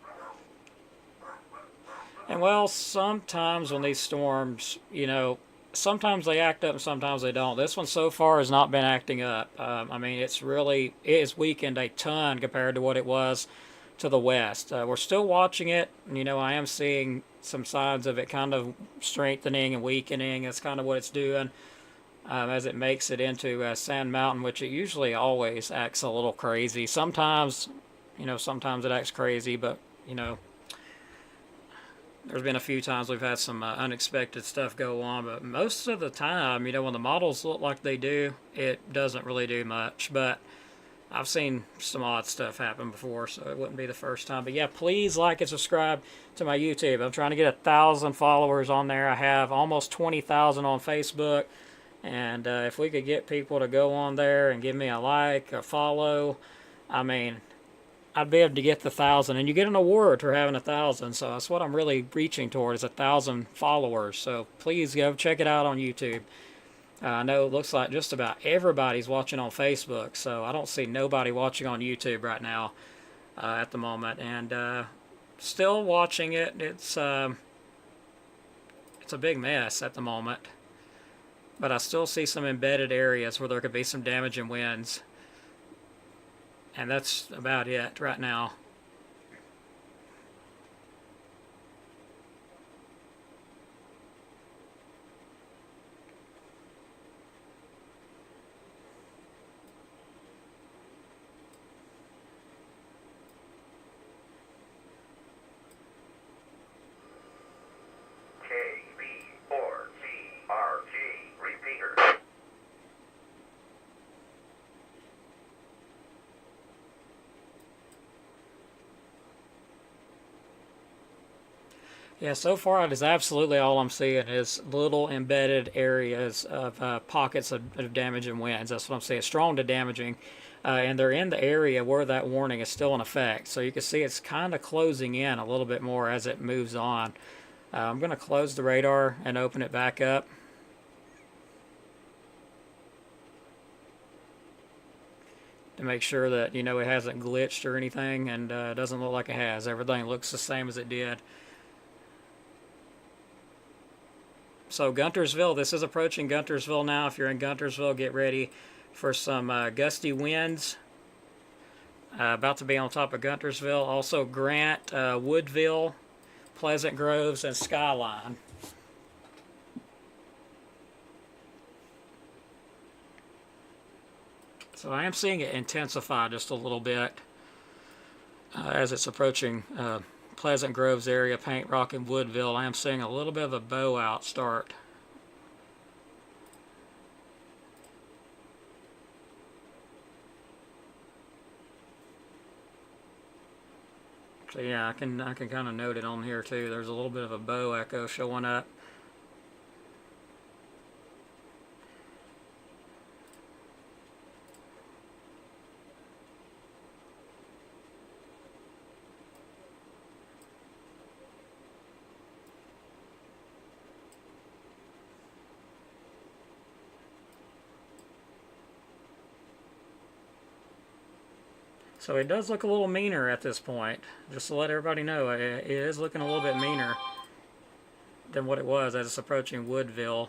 And well, sometimes when these storms, sometimes they act up and sometimes they don't. This one so far has not been acting up. I mean, it has weakened a ton compared to what it was to the west. We're still watching it. I am seeing some signs of it kind of strengthening and weakening. That's kind of what it's doing. As it makes it into Sand Mountain, which it usually always acts a little crazy. Sometimes, sometimes it acts crazy, but, there's been a few times we've had some unexpected stuff go on, but most of the time, when the models look like they do, it doesn't really do much. But I've seen some odd stuff happen before, so it wouldn't be the first time. But yeah, please like and subscribe to my YouTube. I'm trying to get 1,000 followers on there. I have almost 20,000 on Facebook. And if we could get people to go on there and give me a like, a follow, I mean, I'd be able to get the 1,000. And you get an award for having 1,000. So that's what I'm really reaching toward, is 1,000 followers. So please go check it out on YouTube. I know it looks like just about everybody's watching on Facebook. So I don't see nobody watching on YouTube right now at the moment. And still watching it. It's a big mess at the moment. But I still see some embedded areas where there could be some damage and winds. And that's about it right now. Yeah, so far it is absolutely all I'm seeing is little embedded areas of pockets of damage and winds. That's what I'm seeing, strong to damaging. And they're in the area where that warning is still in effect. So you can see it's kind of closing in a little bit more as it moves on. I'm going to close the radar and open it back up. To make sure that, you know, it hasn't glitched or anything, and it doesn't look like it has. Everything looks the same as it did. So Guntersville, this is approaching Guntersville now. If you're in Guntersville, get ready for some gusty winds. About to be on top of Guntersville. Also Grant, Woodville, Pleasant Groves, and Skyline. So I am seeing it intensify just a little bit as it's approaching Pleasant Groves area, Paint Rock, and Woodville. I am seeing a little bit of a bow out start. So yeah, I can kind of note it on here too. There's a little bit of a bow echo showing up. So it does look a little meaner at this point. Just to let everybody know, it is looking a little bit meaner than what it was as it's approaching Woodville.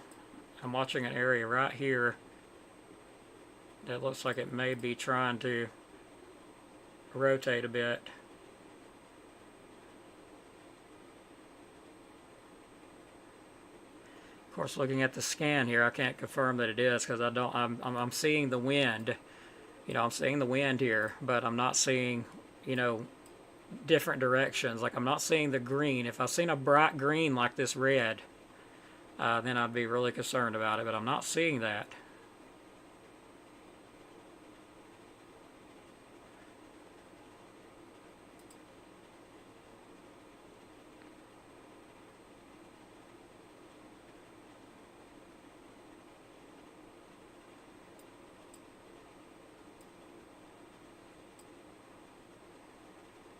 I'm watching an area right here that looks like it may be trying to rotate a bit. Of course, looking at the scan here, I can't confirm that it is because I'm seeing the wind. You know, I'm seeing the wind here, but I'm not seeing, you know, different directions. Like, I'm not seeing the green. If I've seen a bright green like this red, then I'd be really concerned about it, but I'm not seeing that.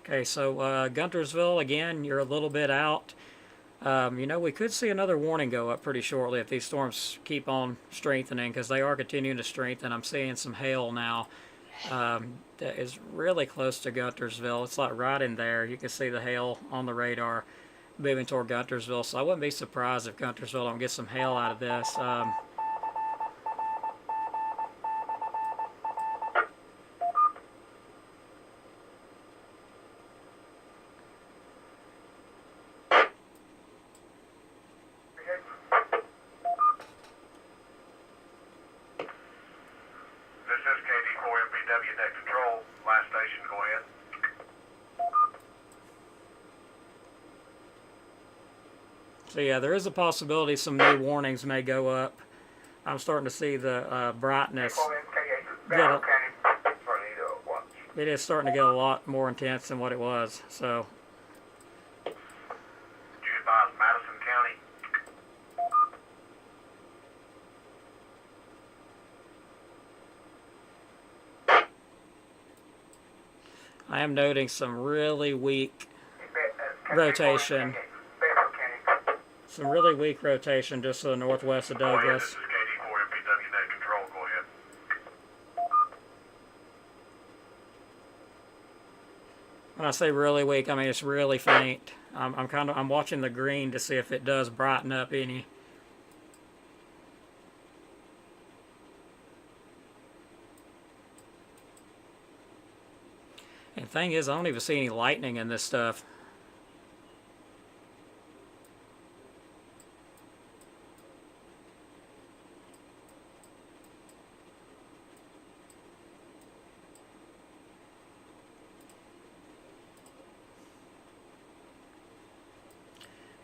Okay, so Guntersville, again, you're a little bit out. You know, we could see another warning go up pretty shortly if these storms keep on strengthening, because they are continuing to strengthen. I'm seeing some hail now that is really close to Guntersville. It's like right in there. You can see the hail on the radar moving toward Guntersville, so I wouldn't be surprised if Guntersville don't get some hail out of this. This is KD4MPW Net Control. Last station, go ahead. So yeah, there is a possibility some new warnings may go up. I'm starting to see the brightness. Tornado watch. It is starting to get a lot more intense than what it was. So Did you advise Madison County? I am noting some really weak rotation. Some really weak rotation just to the northwest of Go ahead, this Douglas. is KD4MPW Net Control, go ahead. When I say really weak, I mean it's really faint. I'm watching the green to see if it does brighten up any. And the thing is, I don't even see any lightning in this stuff.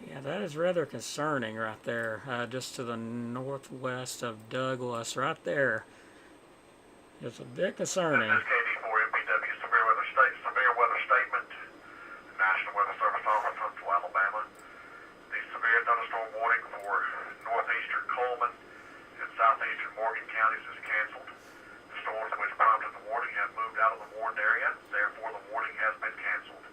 Yeah, that is rather concerning right there, just to the northwest of Douglas, right there. It's a bit concerning. This is KD4MPW Severe Weather Statement, National Weather Service Office, Huntsville, Alabama. canceled. The storms which prompted the warning have moved out of the warned area, therefore the warning has been canceled.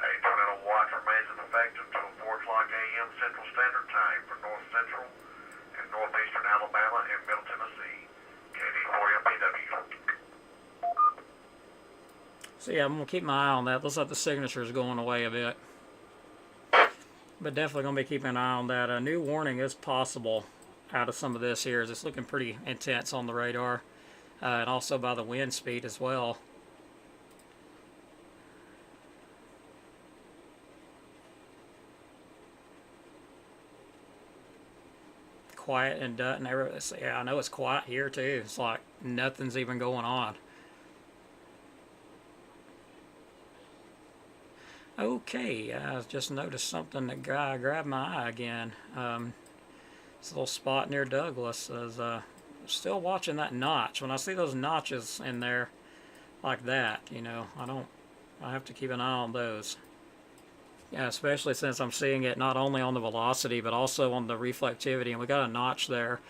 A tornado watch remains in effect until 4 o'clock a.m. Central Standard Time for north central and northeastern Alabama and Middle Tennessee. KD4MPW. So yeah, I'm going to keep my eye on that. Looks like the signature is going away a bit. But definitely going to be keeping an eye on that. A new warning is possible out of some of this here. It's looking pretty intense on the radar. And also by the wind speed as well. Quiet and Dutton. Yeah, I know it's quiet here too. It's like nothing's even going on. Okay, I just noticed something that grabbed my eye again. This little spot near Douglas is still watching that notch. When I see those notches in there like that, you know, I have to keep an eye on those. Yeah, especially since I'm seeing it not only on the velocity but also on the reflectivity, and we got a notch there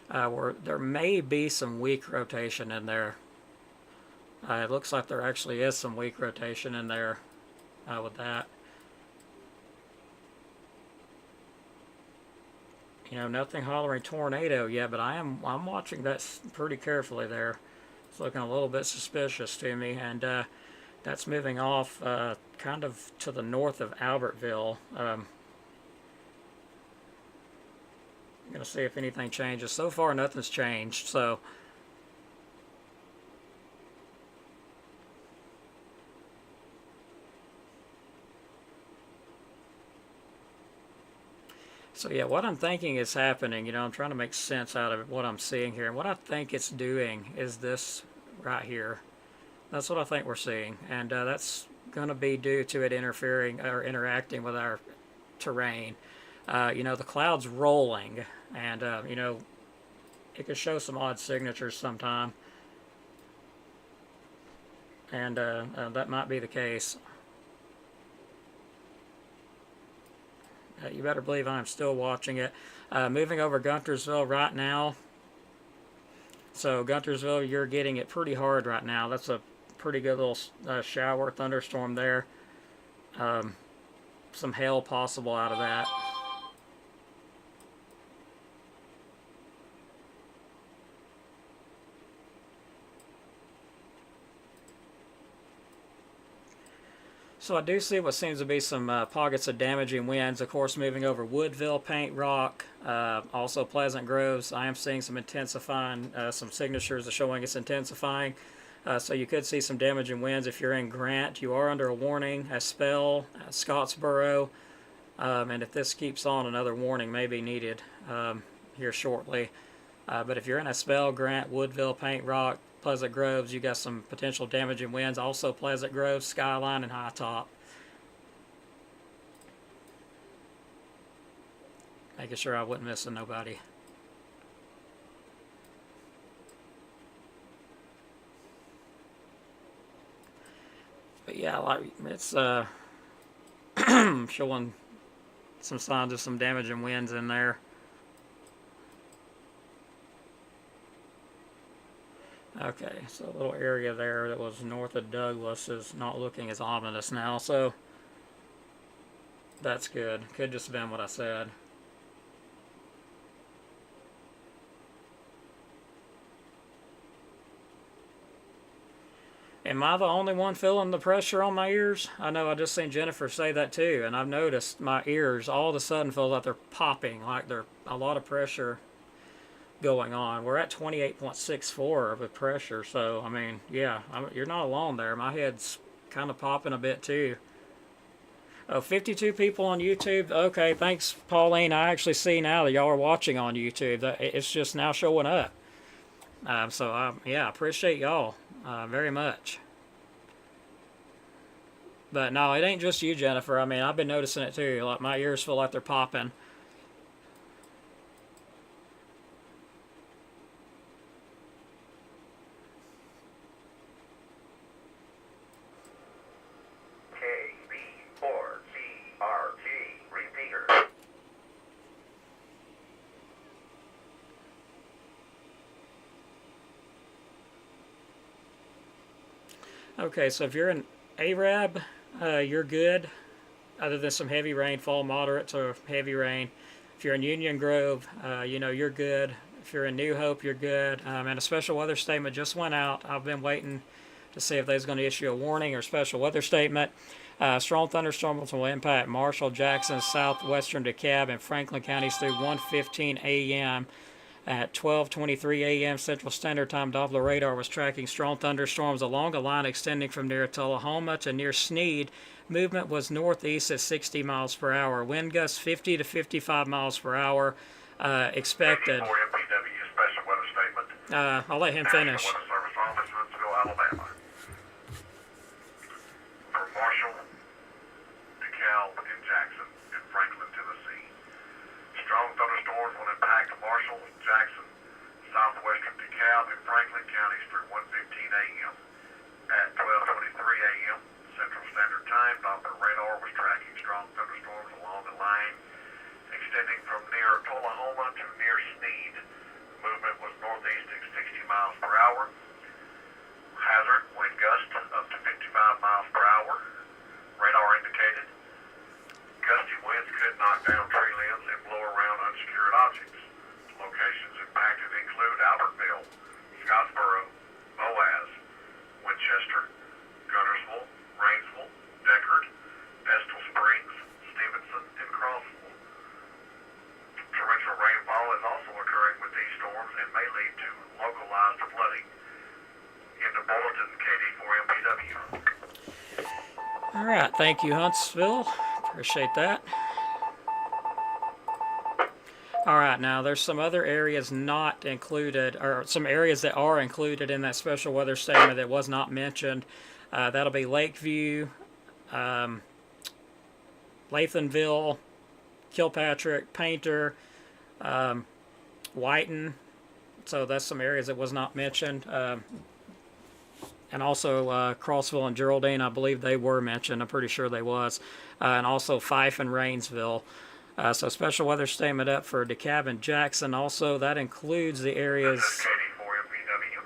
where there may be some weak rotation in there. It looks like there actually is some weak rotation in there with that. You know, nothing hollering tornado yet, but I'm watching that pretty carefully there. It's looking a little bit suspicious to me, and that's moving off kind of to the north of Albertville. I'm going to see if anything changes. So far, nothing's changed, so... So yeah, what I'm thinking is happening, you know, I'm trying to make sense out of what I'm seeing here. And what I think it's doing is this right here. That's what I think we're seeing. And that's going to be due to it interfering or interacting with our terrain. You know, the cloud's rolling. And, you know, it could show some odd signatures sometime. And that might be the case. You better believe I'm still watching it. Moving over Guntersville right now. So Guntersville, you're getting it pretty hard right now. That's a pretty good little shower thunderstorm there. Some hail possible out of that. So I do see what seems to be some pockets of damaging winds. Of course, moving over Woodville, Paint Rock, also Pleasant Groves. I am seeing some intensifying, some signatures are showing it's intensifying. So you could see some damaging winds if you're in Grant. You are under a warning, a spell, Scottsboro. And if this keeps on, another warning may be needed here shortly. But if you're in a spell, Grant, Woodville, Paint Rock, Pleasant Groves, you got some potential damaging winds. Also Pleasant Groves, Skyline, and High Top. Making sure I wasn't missing nobody. But yeah, like it's showing some signs of some damaging winds in there. Okay, so a little area there that was north of Douglas is not looking as ominous now, so that's good. Could just have been what I said. Am I the only one feeling the pressure on my ears? I know I just seen Jennifer say that too, and I've noticed my ears all of a sudden feel like they're popping, like there's a lot of pressure going on. We're at 28.64 with pressure, so I mean, yeah, you're not alone there. My head's kind of popping a bit too. Oh, 52 people on YouTube. Okay, thanks, Pauline. I actually see now that y'all are watching on YouTube. It's just now showing up. Yeah, I appreciate y'all very much. But no, it ain't just you, Jennifer. I mean, I've been noticing it too. Like my ears feel like they're popping. Okay, so if you're in Arab, you're good, other than some heavy rainfall, moderate to heavy rain. If you're in Union Grove, you're good. If you're in New Hope, you're good. And a special weather statement just went out. I've been waiting to see if they's going to issue a warning or special weather statement. Strong thunderstorms will impact Marshall, Jackson, southwestern DeKalb, and Franklin counties through 1:15 a.m. At 12:23 a.m. Central Standard Time, Doppler radar was tracking strong thunderstorms along a line extending from near Tullahoma to near Sneed. Movement was northeast at 60 miles per hour. Wind gusts 50 to 55 miles per hour expected. For MPW special weather statement. I'll let him National finish. Weather Service Office, Huntsville, Alabama. From Marshall, DeKalb, and Jackson, and Franklin, Tennessee. Strong thunderstorms will impact Marshall, Jackson, southwestern DeKalb, and Franklin counties through 1:15 a.m. At 12:23 a.m. Central Standard Time, Doppler radar was tracking strong thunderstorms along the line extending from near Tullahoma to near Sneed. Movement was northeast at 60 miles per hour. Hazard wind gust up to 55 miles per hour. Radar indicated gusty winds could knock down tree limbs and blow around unsecured objects. Locations impacted include Albertville, Scottsboro, Boaz, Winchester, Guntersville, Rainsville, Deckard, Estill Springs, Stevenson, and Crossville. Torrential rainfall is also occurring with these storms and may lead to localized flooding. In the bulletin, KD4MPW. All right, thank you, Huntsville. Appreciate that. All right, now there's some other areas not included, or some areas that are included in that special weather statement that was not mentioned. That'll be Lakeview, Lathanville, Kilpatrick, Painter, Whiten. So that's some areas that was not mentioned. And also Crossville and Geraldine, I believe they were mentioned. I'm pretty sure they was. And also Fife and Rainsville. So special weather statement up for DeKalb and Jackson. Also, that includes the areas. This is KD4MPW.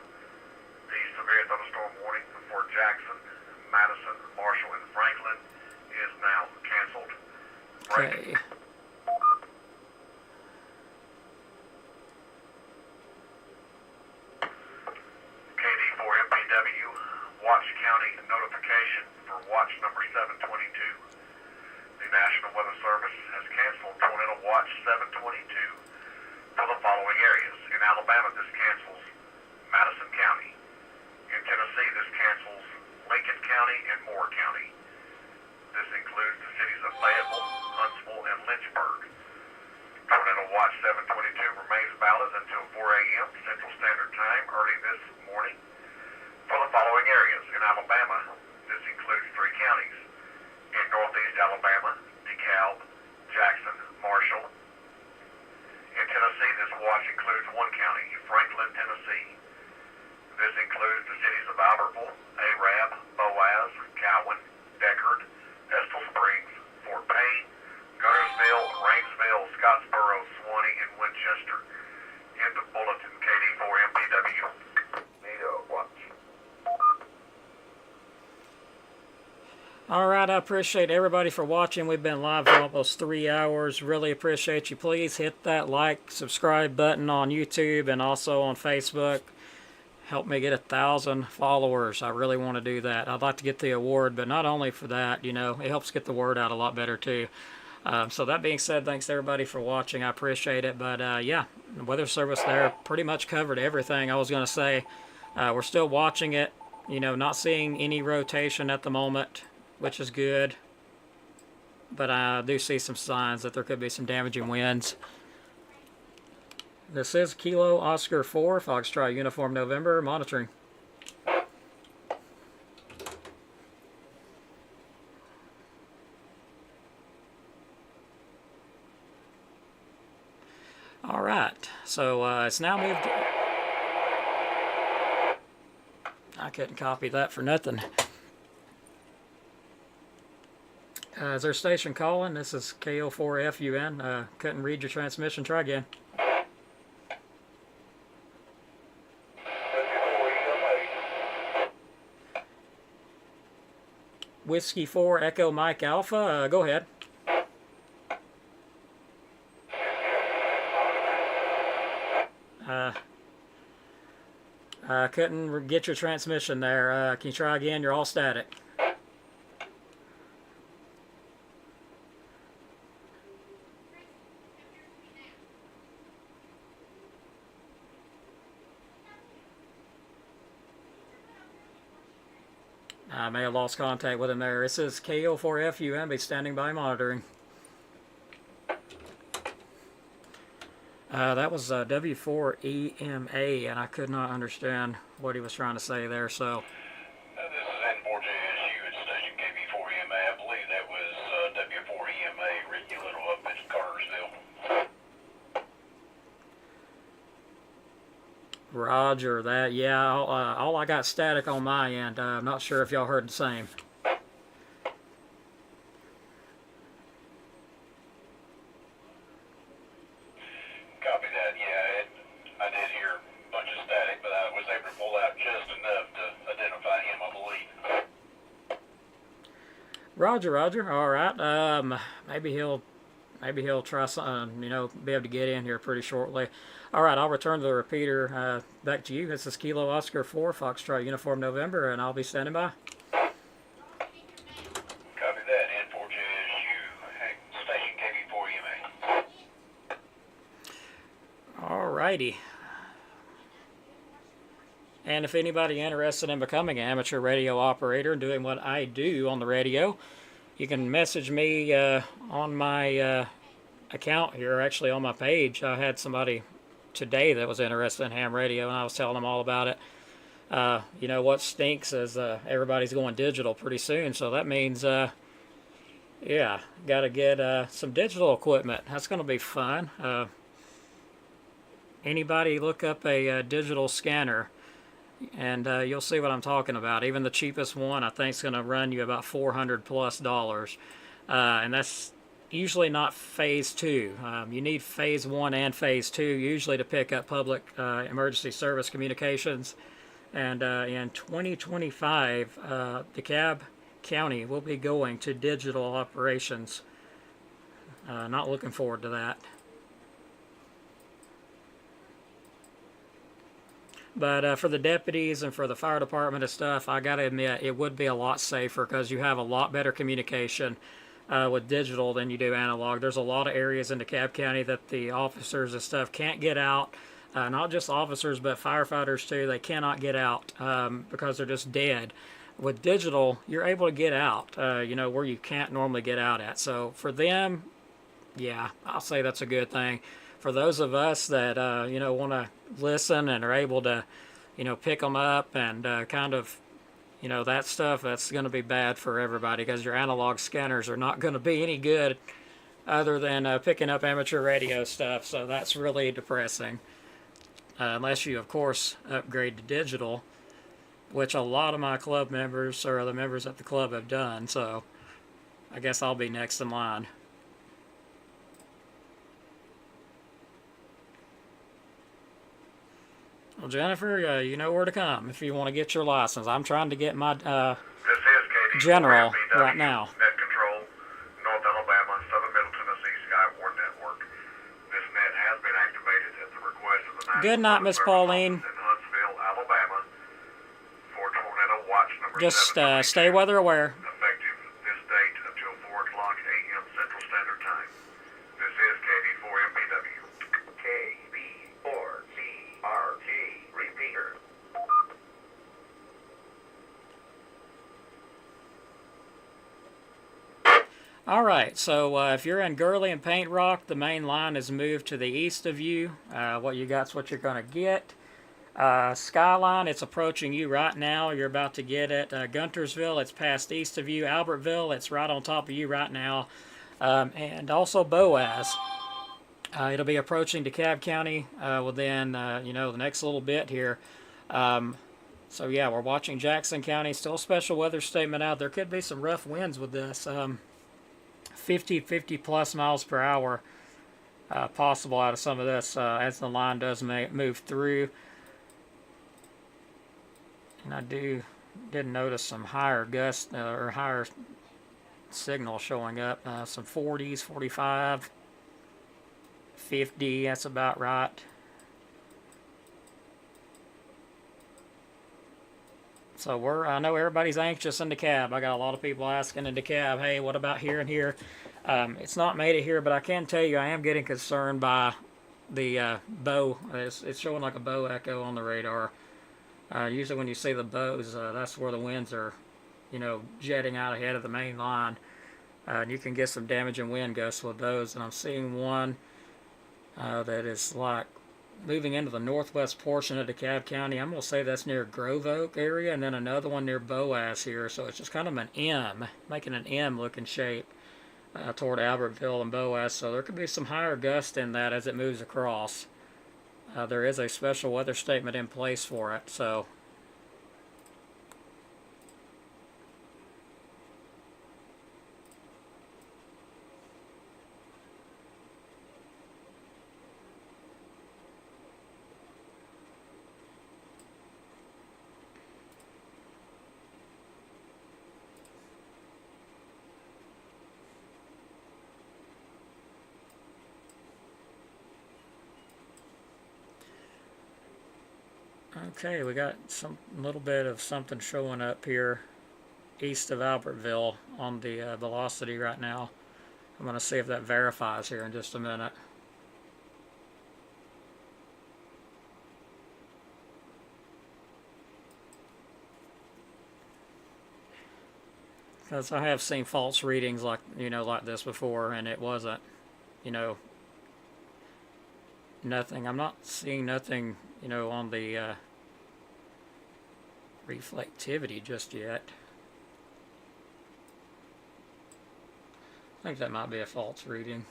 The severe thunderstorm warning for Jackson, Madison, Marshall, and Franklin is now canceled. Okay. KD4MPW, Watch County notification for watch number 722. The National Weather Service has canceled Tornado Watch 722 for the following areas. In Alabama, this cancels Madison County. In Tennessee, this cancels Lincoln County and Moore County. This includes the cities of Fayetteville, Huntsville, and Lynchburg. Tornado Watch 722 remains valid until 4 a.m. Central Standard Time early this morning for the following areas. In Alabama, this includes 3 counties. In northeast Alabama, DeKalb, Jackson, Marshall. In Tennessee, this watch includes 1 county, Franklin, Tennessee. This includes the cities of Albertville, Arab, Boaz, Cowan, Deckard, Estill Springs, Fort Payne, Guntersville, Rainsville, Scottsboro, Swanee, and Winchester. In the bulletin, KD4MPW. Nito, watch. All right, I appreciate everybody for watching. We've been live for almost 3 hours. Really appreciate you. Please hit that like, subscribe button on YouTube and also on Facebook. Help me get 1,000 followers. I really want to do that. I'd like to get the award, but not only for that, it helps get the word out a lot better too. So that being said, thanks everybody for watching. I appreciate it. But yeah, the Weather Service there pretty much covered everything I was going to say. We're still watching it, not seeing any rotation at the moment, which is good. But I do see some signs that there could be some damaging winds. This is Kilo Oscar 4, Foxtrot Uniform November, monitoring. All right, so it's now moved. I couldn't copy that for nothing. Is there a station calling? This is KO4FUN. Couldn't read your transmission. Try again. Whiskey 4 Echo Mike Alpha. Go ahead. Couldn't get your transmission there. Can you try again? You're all static. I may have lost contact with him there. This is KO4FUMB standing by monitoring. That was W4EMA, and I could not understand what he was trying to say there. So, This is N4JSU at station KB4EMA. I believe that was W4EMA, Ricky Little up at Cartersville. Roger that. Yeah, all I got static on my end. I'm not sure if y'all heard the same. Copy that. Yeah, I did hear a bunch of static, but I was able to pull out just enough to identify him, I believe. Roger, Roger. All right. Maybe he'll try something. Be able to get in here pretty shortly. All right. I'll return to the repeater. Back to you. This is Kilo Oscar 4 Foxtrot Uniform November, and I'll be standing by. Copy that. N4JSU, station KB4EMA. All righty. And if anybody interested in becoming an amateur radio operator and doing what I do on the radio, you can message me on my account here, actually on my page. I had somebody today that was interested in ham radio, and I was telling them all about it. What stinks is everybody's going digital pretty soon, so that means, got to get some digital equipment. That's going to be fun. Anybody look up a digital scanner, and you'll see what I'm talking about. Even the cheapest one, I think, is going to run you about $400+, and that's usually not phase 2. You need phase 1 and phase 2 usually to pick up public emergency service communications. And in 2025, DeKalb County will be going to digital operations. Not looking forward to that. But for the deputies and for the fire department and stuff, I got to admit, it would be a lot safer because you have a lot better communication with digital than you do analog. There's a lot of areas in DeKalb County that the officers and stuff can't get out. Not just officers, but firefighters too. They cannot get out because they're just dead. With digital, you're able to get out, where you can't normally get out at. So for them, yeah, I'll say that's a good thing. For those of us that, want to listen and are able to, pick them up and kind of, that stuff, that's going to be bad for everybody because your analog scanners are not going to be any good other than picking up amateur radio stuff. So that's really depressing. Unless you, of course, upgrade to digital, which a lot of my club members or the members at the club have done. So I guess I'll be next in line. Well, Jennifer, you know where to come if you want to get your license. I'm trying to get my This is Katie. general FBW, right now. Net Control, North Alabama, Southern Middle Tennessee Skywarn Network. This net has been activated at the request of the National Good night, Miss Pauline. in Huntsville, Alabama, for Tornado Watch number Just 7. stay weather aware. Effective this date until 4 o'clock a.m. Central Standard Time. This is KD4MPW. KB4CRG repeater. All right, so if you're in Gurley and Paint Rock, the main line is moved to the east of you. What you got's what you're going to get. Skyline, it's approaching you right now. You're about to get it. Guntersville, it's past east of you. Albertville, it's right on top of you right now. And also Boaz. It'll be approaching DeKalb County within, the next little bit here. So, yeah, we're watching Jackson County. Still a special weather statement out. There could be some rough winds with this. 50 plus miles per hour possible out of some of this as the line does move through. And I do did notice some higher gust or higher signal showing up. Some 40s, 45, 50. That's about right. So I know everybody's anxious in DeKalb. I got a lot of people asking in DeKalb, hey, what about here and here? It's not made it here, but I can tell you I am getting concerned by the bow. It's showing like a bow echo on the radar. Usually when you see the bows, that's where the winds are, jetting out ahead of the main line. And you can get some damaging wind gusts with those. And I'm seeing one that is like moving into the northwest portion of DeKalb County. I'm going to say that's near Grove Oak area, and then another one near Boaz here. So it's just kind of an M, making an M looking shape toward Albertville and Boaz. So there could be some higher gusts in that as it moves across. There is a special weather statement in place for it. So okay, we got some little bit of something showing up here east of Albertville on the velocity right now. I'm going to see if that verifies here in just a minute. Because I have seen false readings like this before, and it wasn't, nothing. I'm not seeing nothing, on the reflectivity just yet. I think that might be a false reading.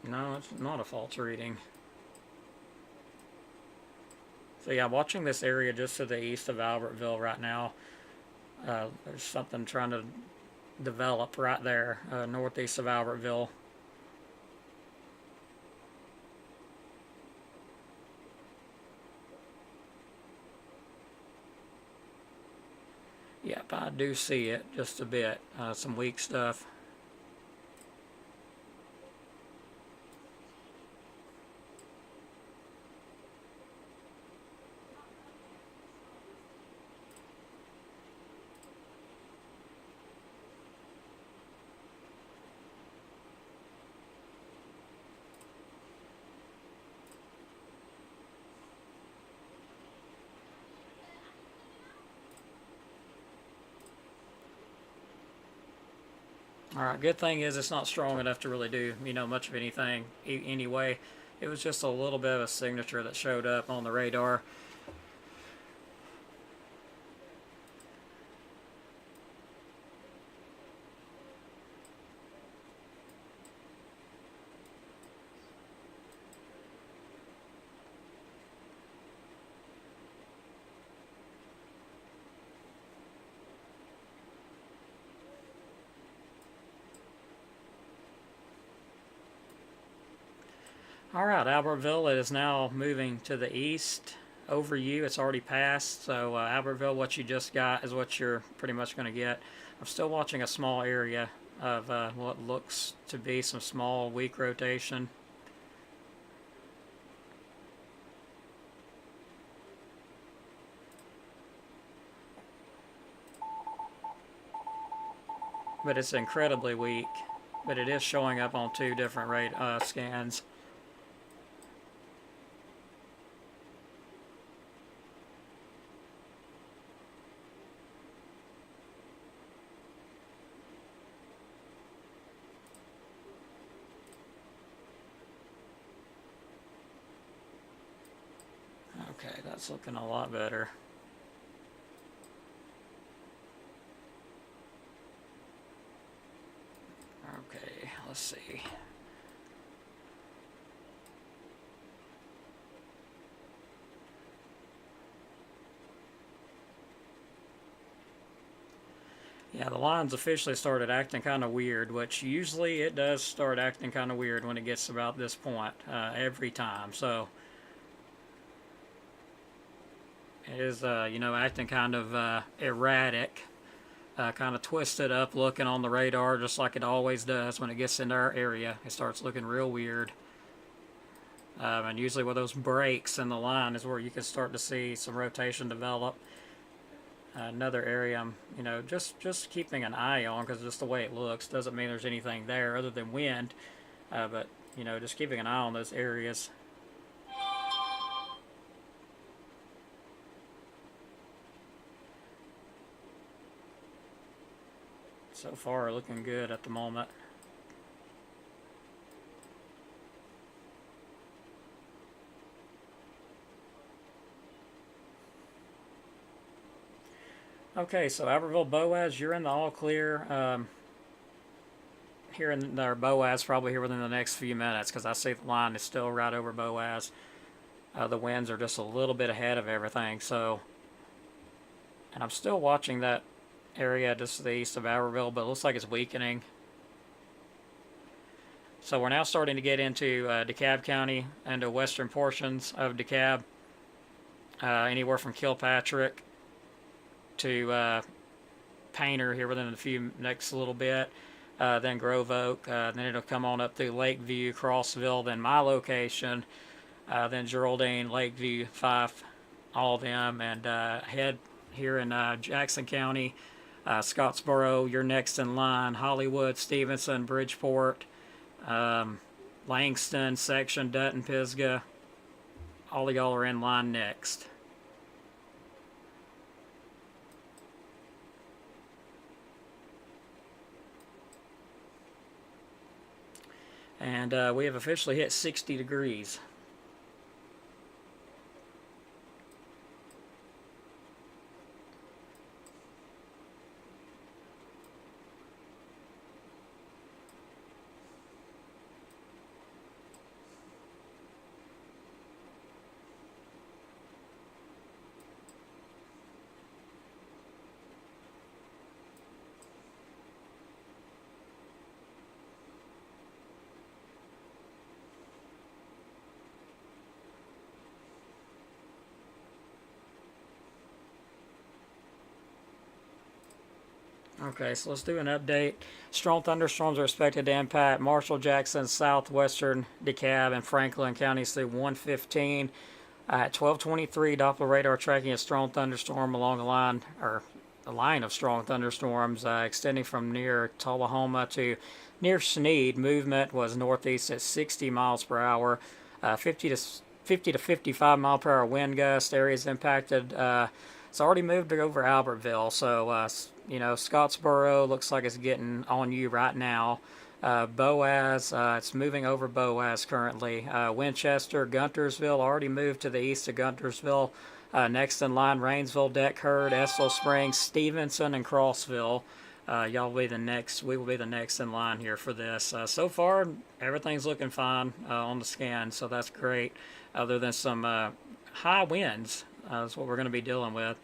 No, it's not a false reading. So yeah, watching this area just to the east of Albertville right now. There's something trying to develop right there, northeast of Albertville. Yep, I do see it just a bit. Some weak stuff. Alright, good thing is it's not strong enough to really do, much of anything anyway. It was just a little bit of a signature that showed up on the radar. Alright, Albertville is now moving to the east over you. It's already passed, so Albertville, what you just got is what you're pretty much going to get. I'm still watching a small area of what looks to be some small, weak rotation. But it's incredibly weak. But it is showing up on two different scans. Okay, that's looking a lot better. Okay, let's see. Yeah, the line's officially started acting kind of weird, which usually it does start acting kind of weird when it gets about this point every time. So it is, acting kind of erratic, kind of twisted up, looking on the radar just like it always does when it gets into our area. It starts looking real weird. And usually with those breaks in the line is where you can start to see some rotation develop. Another area I'm, just keeping an eye on, because just the way it looks doesn't mean there's anything there other than wind. But just keeping an eye on those areas. So far, looking good at the moment. Okay, so Albertville Boaz, you're in the all clear. Here in our Boaz, probably here within the next few minutes, because I see the line is still right over Boaz. The winds are just a little bit ahead of everything, so. And I'm still watching that area just to the east of Albertville, but it looks like it's weakening. So we're now starting to get into DeKalb County and the western portions of DeKalb, anywhere from Kilpatrick to Painter here within a few next little bit, then Grove Oak, then it'll come on up through Lakeview, Crossville, then my location, then Geraldine, Lakeview, Fife, all of them, and head here in Jackson County, Scottsboro, you're next in line, Hollywood, Stevenson, Bridgeport, Langston, Section, Dutton, Pisgah, all of y'all are in line next. And we have officially hit 60 degrees. Okay, so let's do an update. Strong thunderstorms are expected to impact Marshall, Jackson, southwestern DeKalb, and Franklin counties through 1:15. At 12:23, Doppler radar tracking a strong thunderstorm along a line of strong thunderstorms extending from near Tullahoma to near Sneed. Movement was northeast at 60 miles per hour, 50 to 55 mile per hour wind gust. Areas impacted. It's already moved over Albertville, so Scottsboro looks like it's getting on you right now. Boaz, it's moving over Boaz currently. Winchester, Guntersville already moved to the east of Guntersville. Next in line, Rainsville, Deckherd, Estill Springs, Stevenson, and Crossville. Y'all will be the next. We will be the next in line here for this. So far, everything's looking fine on the scan, so that's great. Other than some high winds, that's what we're going to be dealing with.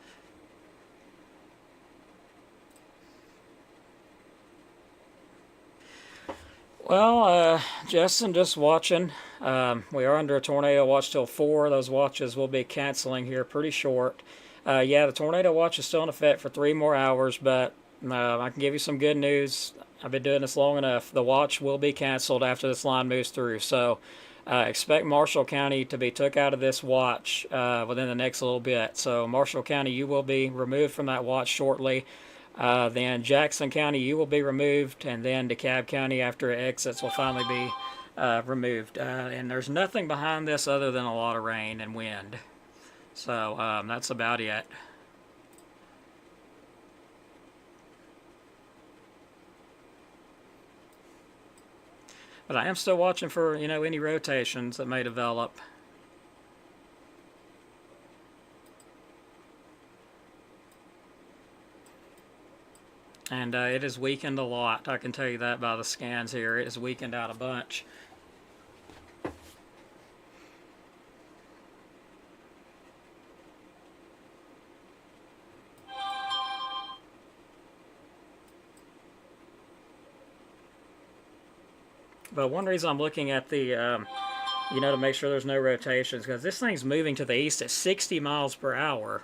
Well, Justin, just watching. We are under a tornado watch till 4. Those watches will be canceling here pretty short. Yeah, the tornado watch is still in effect for 3 more hours, but I can give you some good news. I've been doing this long enough. The watch will be canceled after this line moves through. So expect Marshall County to be took out of this watch within the next little bit. So Marshall County, you will be removed from that watch shortly. Then Jackson County, you will be removed, and then DeKalb County, after it exits, will finally be removed. And there's nothing behind this other than a lot of rain and wind. So that's about it. But I am still watching for, any rotations that may develop. And it has weakened a lot. I can tell you that by the scans here. It has weakened out a bunch. But one reason I'm looking at the, you know, to make sure there's no rotations, because this thing's moving to the east at 60 miles per hour.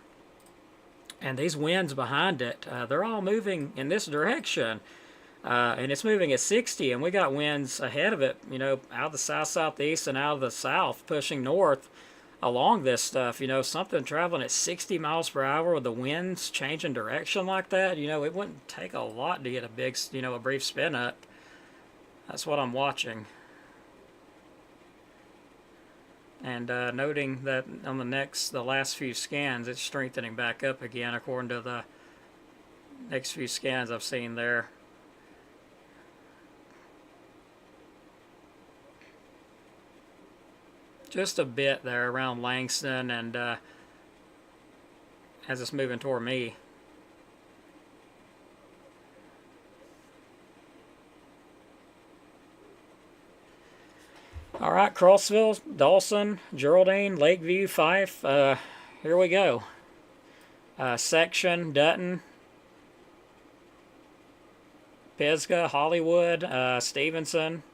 And these winds behind it, they're all moving in this direction. And it's moving at 60, and we got winds ahead of it, you know, out of the south-southeast and out of the south, pushing north along this stuff. You know, something traveling at 60 miles per hour with the winds changing direction like that, you know, it wouldn't take a lot to get a big, you know, a brief spin up. That's what I'm watching. And noting that on the last few scans, it's strengthening back up again according to the next few scans I've seen there. Just a bit there around Langston, and as it's moving toward me. All right, Crossville, Dawson, Geraldine, Lakeview, Fife. Here we go. Section, Dutton, Pisgah, Hollywood, Stevenson.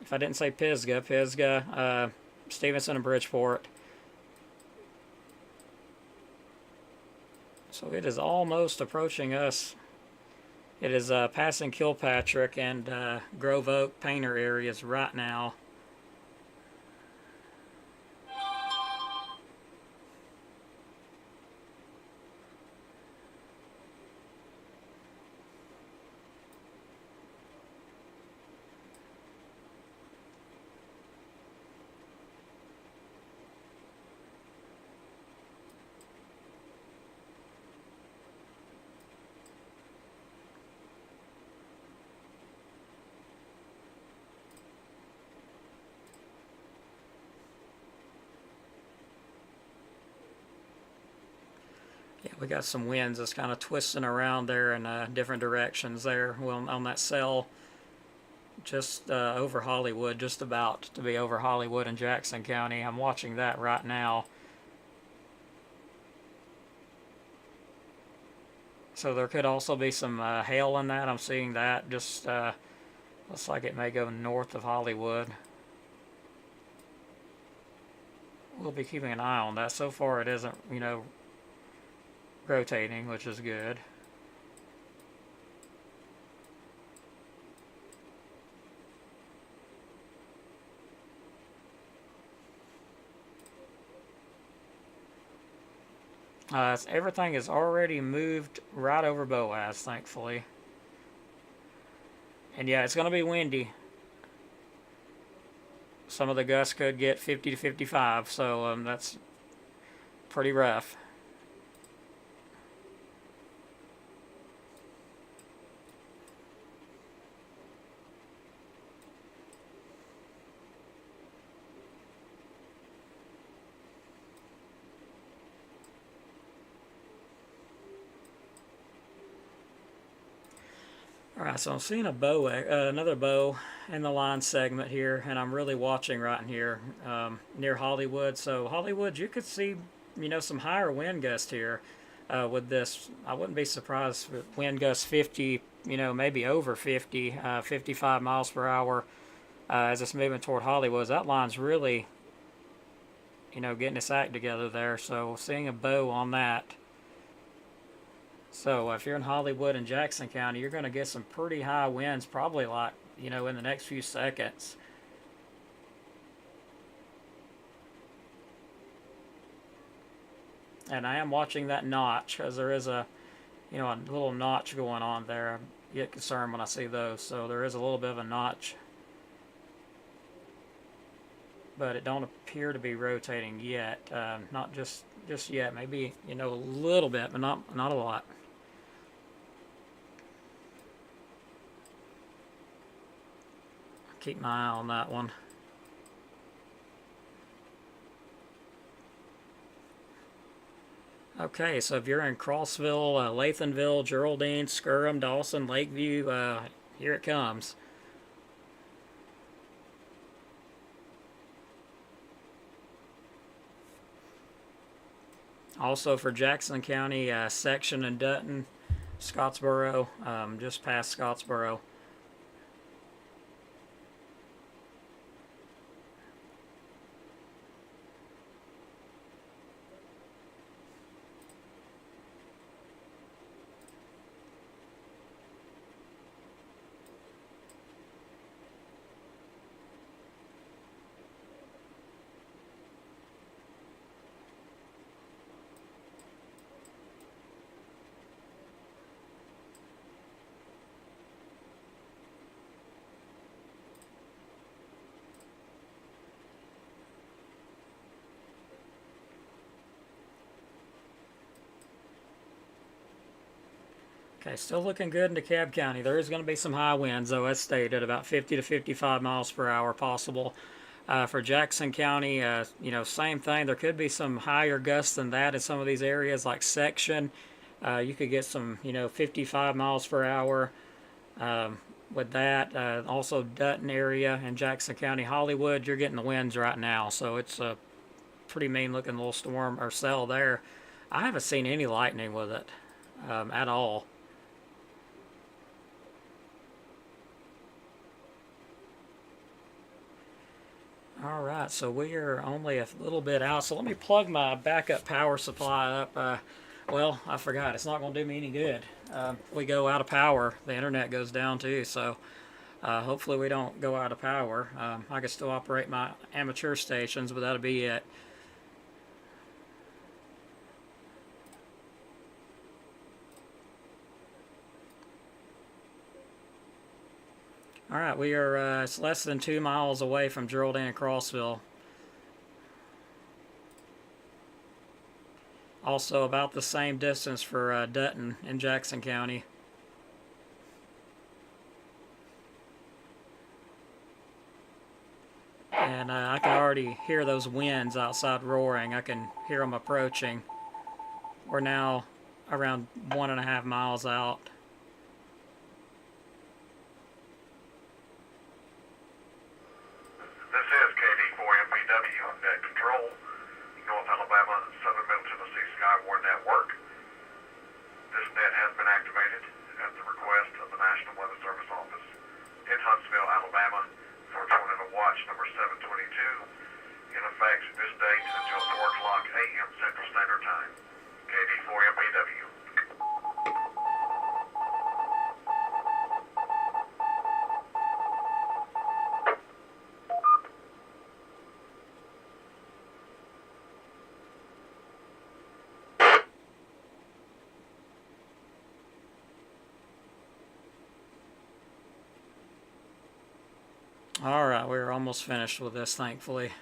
If I didn't say Pisgah, Stevenson and Bridgeport. So it is almost approaching us. It is passing Kilpatrick and Grove Oak, Painter areas right now. Yeah, we got some winds that's kind of twisting around there in different directions there. Well, on that cell just over Hollywood, just about to be over Hollywood in Jackson County. I'm watching that right now. So there could also be some hail in that. I'm seeing that. Just looks like it may go north of Hollywood. We'll be keeping an eye on that. So far it isn't, you know, rotating, which is good. Everything is already moved right over Boaz, thankfully. And yeah, it's going to be windy. Some of the gusts could get 50 to 55, so that's pretty rough. Alright, so I'm seeing a bow, another bow in the line segment here, and I'm really watching right in here near Hollywood. So Hollywood, you could see, you know, some higher wind gusts here with this. I wouldn't be surprised with wind gusts 50, you know, maybe over 50, 55 miles per hour as it's moving toward Hollywood. That line's really, you know, getting its act together there. So seeing a bow on that. So if you're in Hollywood and Jackson County, you're going to get some pretty high winds, probably like, you know, in the next few seconds. And I am watching that notch, because there is a, you know, a little notch going on there. I get concerned when I see those. So there is a little bit of a notch. But it don't appear to be rotating yet. Not just yet. Maybe, you know, a little bit, but not a lot. Keep my eye on that one. Okay, so if you're in Crossville, Lathanville, Geraldine, Skirham, Dawson, Lakeview, here it comes. Also for Jackson County, Section and Dutton, Scottsboro, just past Scottsboro. Okay, still looking good in DeKalb County. There is going to be some high winds, though, as stated, about 50 to 55 miles per hour possible. For Jackson County, same thing. There could be some higher gusts than that in some of these areas, like Section. You could get some, 55 miles per hour with that. Also, Dutton area in Jackson County, Hollywood, you're getting the winds right now. So it's a pretty mean looking little storm or cell there. I haven't seen any lightning with it at all. All right, so we are only a little bit out. So let me plug my backup power supply up. Well, I forgot. It's not going to do me any good. We go out of power. The internet goes down too. So hopefully we don't go out of power. I can still operate my amateur stations, but that'll be it. All right, we are. It's less than 2 miles away from Geraldine and Crossville. Also about the same distance for Dutton in Jackson County. And I can already hear those winds outside roaring. I can hear them approaching. We're now around 1.5 miles out. This is KD4MPW at Control, North Alabama, Southern Middle Tennessee Skywarn Network. This net has been activated at the request of the National Weather Service Office in Huntsville, Alabama, for tornado watch number 722, in effect this date until 4 o'clock a.m. Central Standard Time. KD4MPW. All right, we're almost finished with this, thankfully.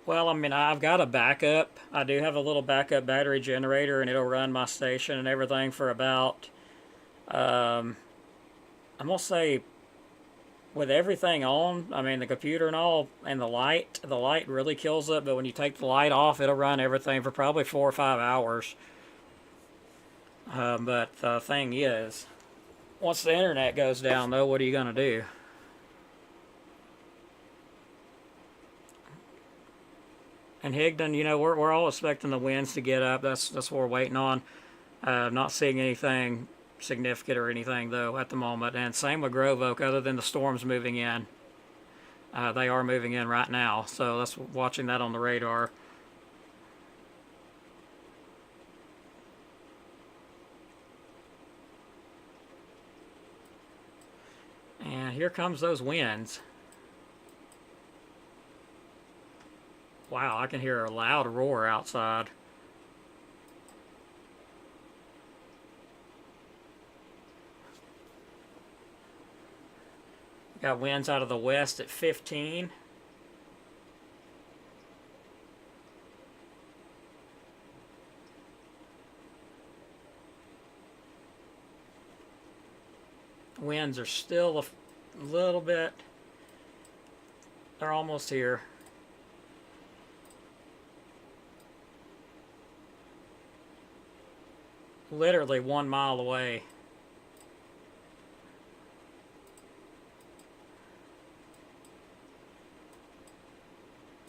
Well, I mean, I've got a backup. I do have a little backup battery generator, and it'll run my station and everything for about, I'm going to say, with everything on, I mean, the computer and all, and the light really kills it, but when you take the light off, it'll run everything for probably 4 or 5 hours. But the thing is, once the internet goes down, though, what are you going to do? And Higdon, we're all expecting the winds to get up. That's what we're waiting on. Not seeing anything significant or anything, though, at the moment. And same with Grove Oak, other than the storms moving in. They are moving in right now, so that's watching that on the radar. And here comes those winds. Wow, I can hear a loud roar outside. Got winds out of the west at 15. Winds are still a little bit. They're almost here. Literally 1 mile away.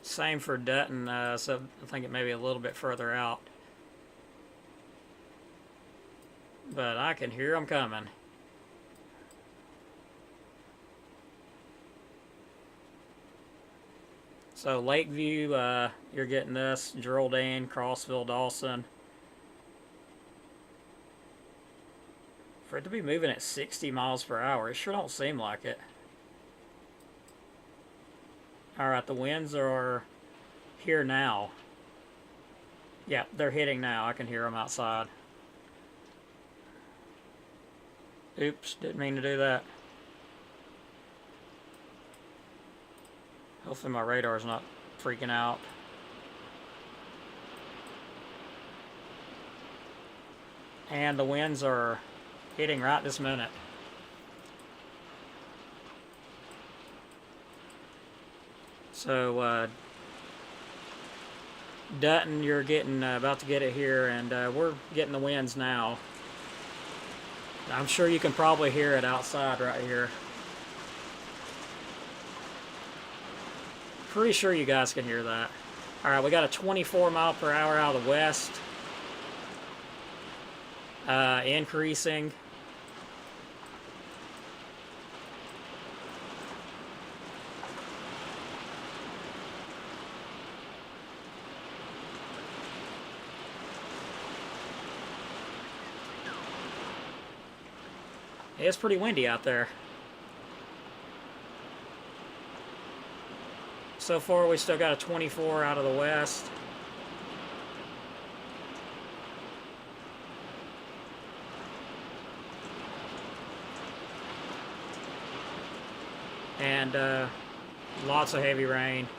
Same for Dutton, so I think it may be a little bit further out. But I can hear them coming. So Lakeview, you're getting this, Geraldine, Crossville, Dawson. For it to be moving at 60 miles per hour, it sure don't seem like it. Alright, the winds are here now. Yeah, they're hitting now. I can hear them outside. Oops, didn't mean to do that. Hopefully my radar's not freaking out. and the winds are hitting right this minute. So Dutton, you're getting about to get it here, and we're getting the winds now. I'm sure you can probably hear it outside right here. Pretty sure you guys can hear that. All right, we got a 24 mile per hour out of the west. Increasing. It's pretty windy out there. So far, we still got a 24 out of the west. And lots of heavy rain.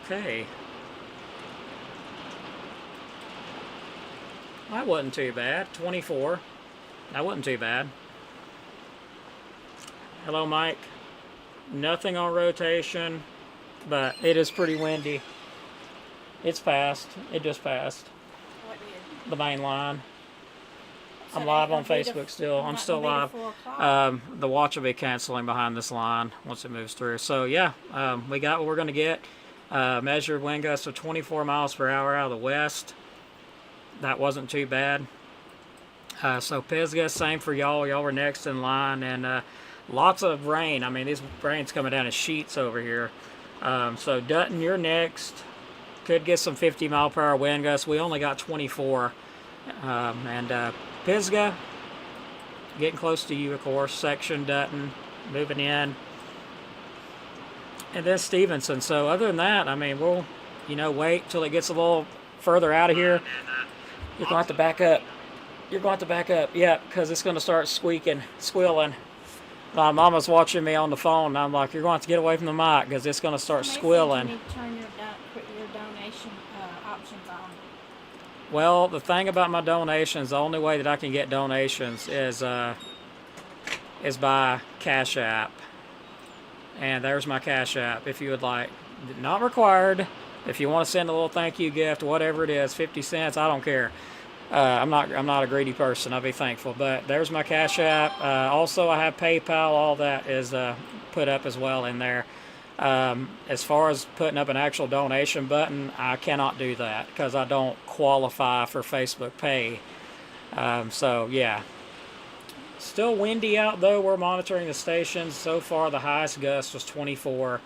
Okay. That wasn't too bad. 24. That wasn't too bad. Hello, Mike. Nothing on rotation, but it is pretty windy. It's passed. It just passed. What did? The main line. So I'm live it on ain't gonna be Facebook to- still. I'm not still gonna be to live. 4 o'clock. The watch will be canceling behind this line once it moves through. So yeah, we got what we're going to get. Measured wind gusts of 24 miles per hour out of the west. That wasn't too bad. So Pisgah, same for y'all. Y'all were next in line, and lots of rain. I mean, this rain's coming down in sheets over here. So Dutton, you're next. Could get some 50 mile per hour wind gusts. We only got 24. And Pisgah, getting close to you, of course. Section, Dutton, moving in. And then Stevenson. So other than that, I mean, we'll, wait till it gets a little further out of here. You're going to have to back up. You're going to have to back up. Yeah, because it's going to start squealing. My mama's watching me on the phone, and I'm like, you're going to have to get away from the mic because it's going to start Maybe squealing. You need to turn your donation options on. Well, the thing about my donations, the only way that I can get donations is by Cash App. And there's my Cash App if you would like. Not required. If you want to send a little thank you gift, whatever it is, 50 cents, I don't care. I'm not a greedy person. I'll be thankful. But there's my Cash App. Also, I have PayPal. All that is put up as well in there. As far as putting up an actual donation button, I cannot do that because I don't qualify for Facebook Pay. So, yeah. Still windy out, though. We're monitoring the stations. So far, the highest gust was 24.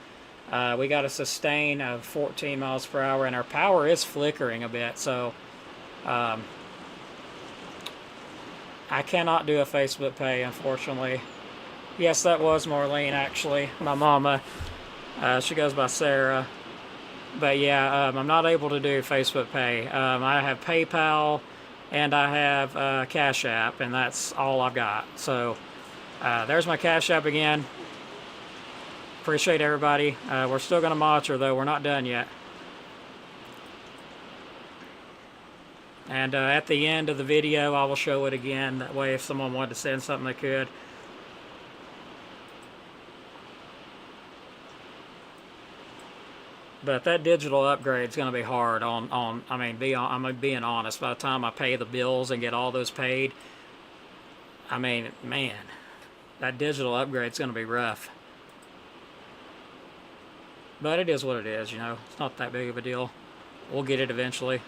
We got a sustain of 14 miles per hour, and our power is flickering a bit. So, I cannot do a Facebook Pay, unfortunately. Yes, that was Marlene, actually. My mama. She goes by Sarah. But yeah, I'm not able to do Facebook Pay. I have PayPal and I have Cash App, and that's all I've got. So there's my Cash App again. Appreciate everybody. We're still going to monitor, though. We're not done yet. And at the end of the video, I will show it again. That way, if someone wanted to send something, they could. But that digital upgrade is going to be hard I'm being honest. By the time I pay the bills and get all those paid, I mean, man, that digital upgrade is going to be rough. But it is what it is, It's not that big of a deal. We'll get it eventually.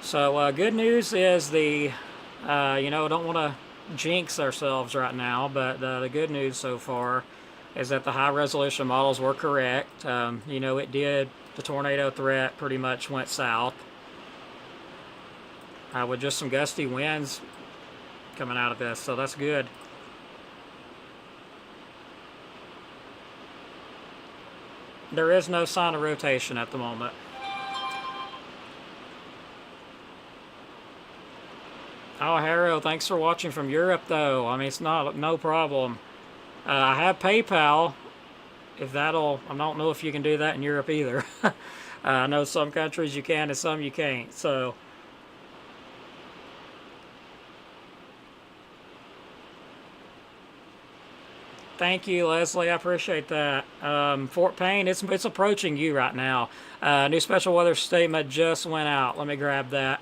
So good news is don't want to jinx ourselves right now, but the good news so far is that the high resolution models were correct. It did. The tornado threat pretty much went south with just some gusty winds coming out of this, so that's good. There is no sign of rotation at the moment. Oh, Harrow, thanks for watching from Europe, though. I mean, it's no problem. I have PayPal. if that'll, I don't know if you can do that in Europe either. I know some countries you can and some you can't. So thank you, Leslie. I appreciate that. Fort Payne, it's approaching you right now. New special weather statement just went out. Let me grab that.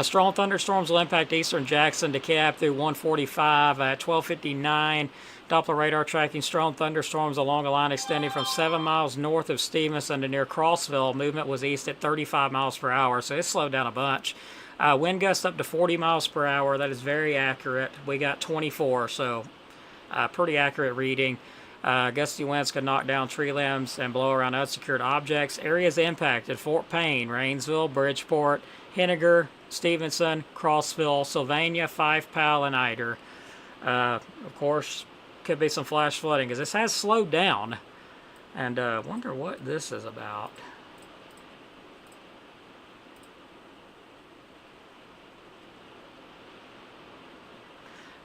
Strong thunderstorms will impact eastern Jackson, DeKalb through 145 at 12:59. Doppler radar tracking strong thunderstorms along a line extending from 7 miles north of Stevenson to near Crossville. Movement was east at 35 miles per hour, so it slowed down a bunch. Wind gusts up to 40 miles per hour. That is very accurate. We got 24, so pretty accurate reading. Gusty winds could knock down tree limbs and blow around unsecured objects. Areas impacted: Fort Payne, Rainsville, Bridgeport, Henniger, Stevenson, Crossville, Sylvania, Fife, Powell, and Eider. Of course, could be some flash flooding because this has slowed down. And wonder what this is about.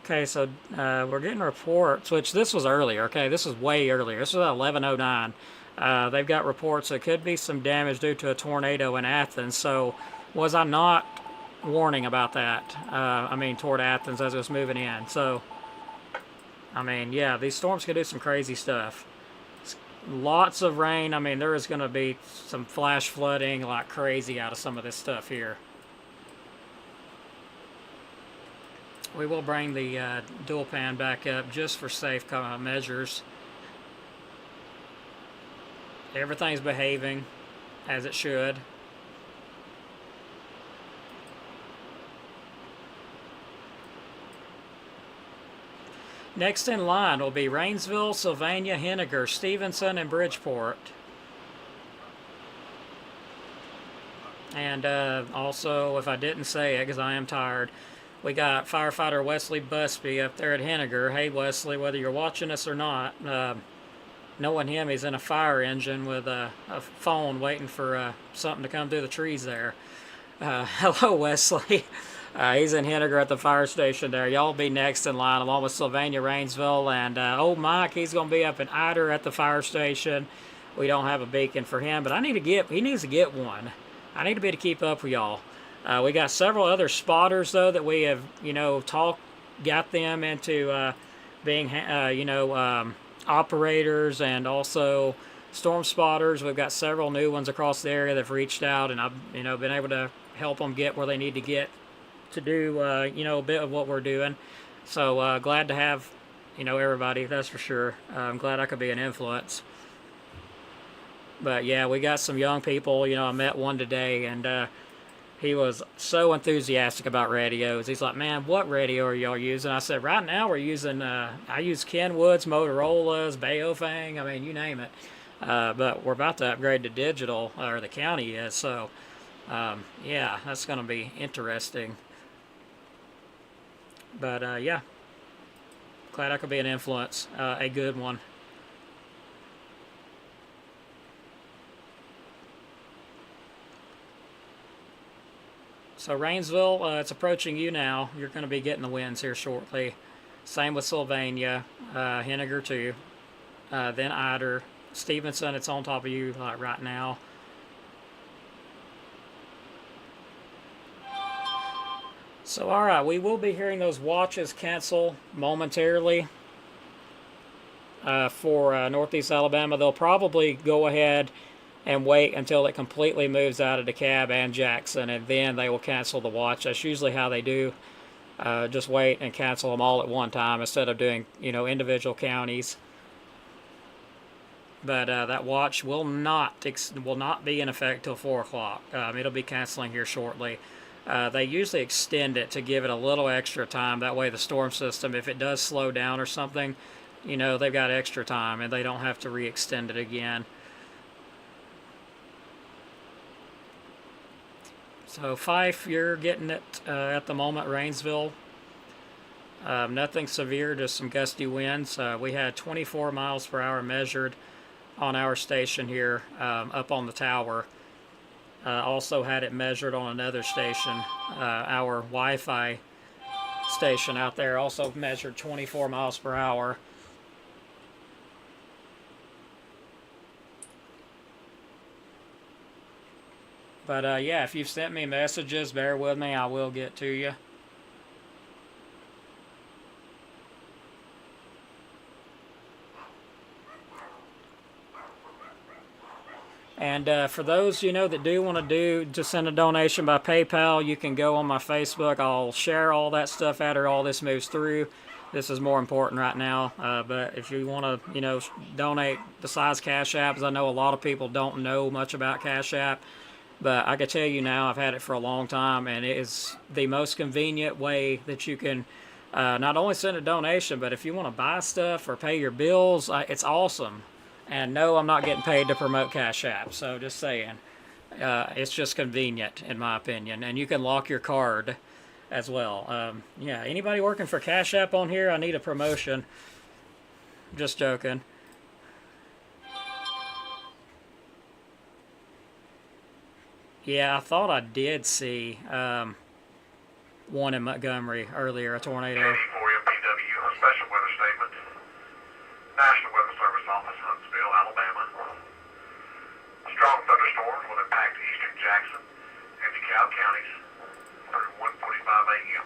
Okay, so we're getting reports, which this was earlier. Okay, this was way earlier. This was at 11:09. They've got reports there could be some damage due to a tornado in Athens. So was I not warning about that? I mean, toward Athens as it was moving in. So, I mean, yeah, these storms could do some crazy stuff. Lots of rain. I mean, there is going to be some flash flooding like crazy out of some of this stuff here. We will bring the dual pan back up just for safe measures. Everything's behaving as it should. Next in line will be Rainsville, Sylvania, Henniger, Stevenson, and Bridgeport. And also, if I didn't say it, because I am tired, we got firefighter Wesley Busby up there at Henniger. Hey, Wesley, whether you're watching us or not, knowing him, he's in a fire engine with a phone waiting for something to come through the trees there. Hello, Wesley. He's in Henniger at the fire station there. Y'all be next in line along with Sylvania, Rainsville, and old Mike, he's going to be up in Eider at the fire station. We don't have a beacon for him, but he needs to get one. I need to be able to keep up with y'all. We got several other spotters, though, that we have, got them into being, operators and also storm spotters. We've got several new ones across the area that have reached out, and I've, been able to help them get where they need to get to do, a bit of what we're doing. So glad to have, everybody, that's for sure. I'm glad I could be an influence. But yeah, we got some young people. I met one today, and he was so enthusiastic about radios. He's like, man, what radio are y'all using? I said, right now we're using, I use Kenwood's, Motorola's, Baofeng, I mean, you name it. But we're about to upgrade to digital, or the county is, so yeah, that's going to be interesting. But yeah, glad I could be an influence, a good one. So Rainsville, it's approaching you now. You're going to be getting the winds here shortly. Same with Sylvania, Henniger too. Then Eider, Stevenson, it's on top of you like right now. So all right, we will be hearing those watches cancel momentarily for Northeast Alabama. They'll probably go ahead and wait until it completely moves out of DeKalb and Jackson, and then they will cancel the watch. That's usually how they do. Just wait and cancel them all at one time instead of doing, individual counties. But that watch will not be in effect till 4 o'clock. It'll be canceling here shortly. They usually extend it to give it a little extra time. That way the storm system, if it does slow down or something, they've got extra time and they don't have to re-extend it again. So Fife, you're getting it at the moment. Rainsville, nothing severe, just some gusty winds. We had 24 miles per hour measured on our station here up on the tower. Also had it measured on another station. Our Wi-Fi station out there also measured 24 miles per hour. But yeah, if you've sent me messages, bear with me. I will get to you. And for those that do want to send a donation by PayPal, you can go on my Facebook. I'll share all that stuff after all this moves through. This is more important right now. But if you want to, donate besides Cash App, because I know a lot of people don't know much about Cash App, but I can tell you now, I've had it for a long time, and it is the most convenient way that you can not only send a donation, but if you want to buy stuff or pay your bills, it's awesome. And no, I'm not getting paid to promote Cash App, so just saying. It's just convenient, in my opinion. And you can lock your card as well. Yeah, anybody working for Cash App on here, I need a promotion. Just joking. Yeah, I thought I did see one in Montgomery earlier, a tornado. KD4 MPW, a special weather statement. National Weather Service Office, Huntsville, Alabama. Strong thunderstorms will impact eastern Jackson and DeKalb counties through 1:45 a.m.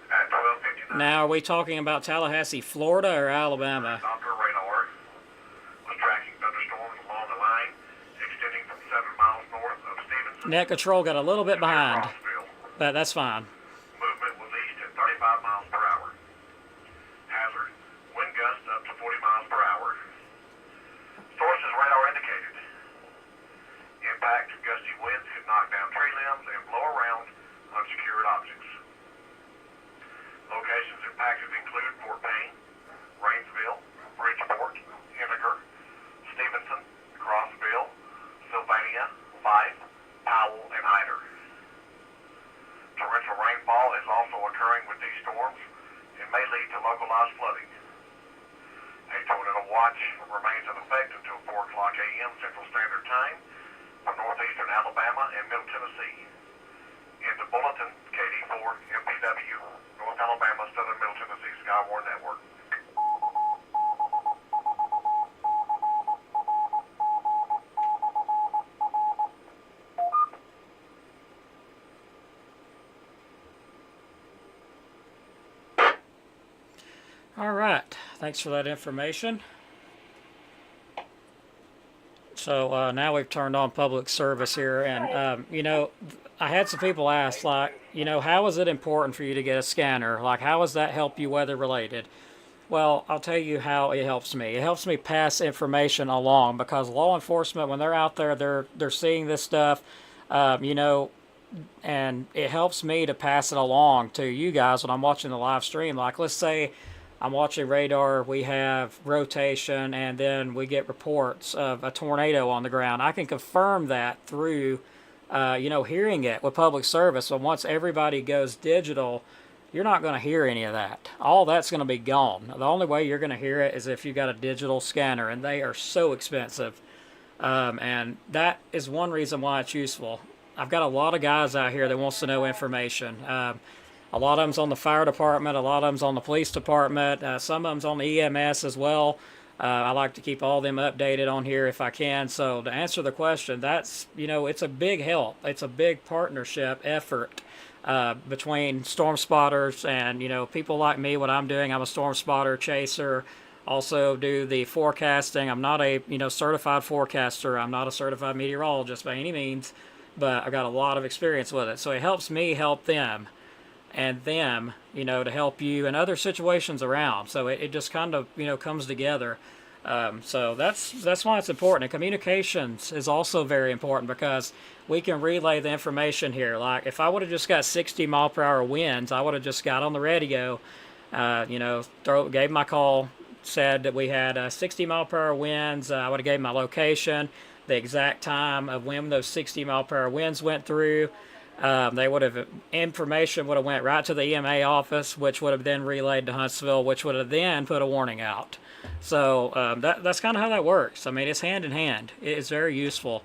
At 12:59. Now, are we talking about Tallahassee, Florida, or Alabama? Doppler radar was tracking thunderstorms along the line extending from 7 miles north of Stevenson. Net control got a little bit to near behind, Rossville. but that's fine. Movement was east at 35 miles per hour. Hazard, wind gusts up to 40 miles per hour. Source is radar indicated. Impact, gusty winds could knock down tree limbs and blow around unsecured objects. Locations impacted include Fort Payne, Rainsville, Bridgeport, Henniker, Stevenson, Crossville, Sylvania, Fife, Powell, and Hyder. Torrential rainfall is also occurring with these storms and may lead to localized flooding. A tornado watch remains in effect until 4 o'clock a.m. Central Standard Time for northeastern Alabama and Middle Tennessee. In the bulletin, KD4 MPW, North Alabama, Southern Middle Tennessee Skywarn Network. All right, thanks for that information. So now we've turned on public service here, and I had some people ask, like, how is it important for you to get a scanner? Like, how does that help you weather related? Well, I'll tell you how it helps me. It helps me pass information along, because law enforcement, when they're out there, they're seeing this stuff, and it helps me to pass it along to you guys when I'm watching the live stream. Like, let's say I'm watching radar, we have rotation, and then we get reports of a tornado on the ground. I can confirm that through, hearing it with public service. So once everybody goes digital, you're not going to hear any of that. All that's going to be gone. The only way you're going to hear it is if you got a digital scanner, and they are so expensive. And that is one reason why it's useful. I've got a lot of guys out here that wants to know information. A lot of them's on the fire department, a lot of them's on the police department, some of them's on the EMS as well. I like to keep all them updated on here if I can. So to answer the question, that's, it's a big help. It's a big partnership effort between storm spotters and, people like me. What I'm doing, I'm a storm spotter, chaser, also do the forecasting. I'm not a, certified forecaster. I'm not a certified meteorologist by any means, but I've got a lot of experience with it. So it helps me help them, and them, to help you in other situations around. So it just kind of, comes together. So that's why it's important. And communications is also very important, because we can relay the information here. Like, if I would have just got 60 mile per hour winds, I would have just got on the radio, gave my call, said that we had 60 mile per hour winds. I would have gave my location, the exact time of when those 60 mile per hour winds went through. Information would have went right to the EMA office, which would have then relayed to Huntsville, which would have then put a warning out. So that's kind of how that works. I mean, it's hand in hand. It's very useful.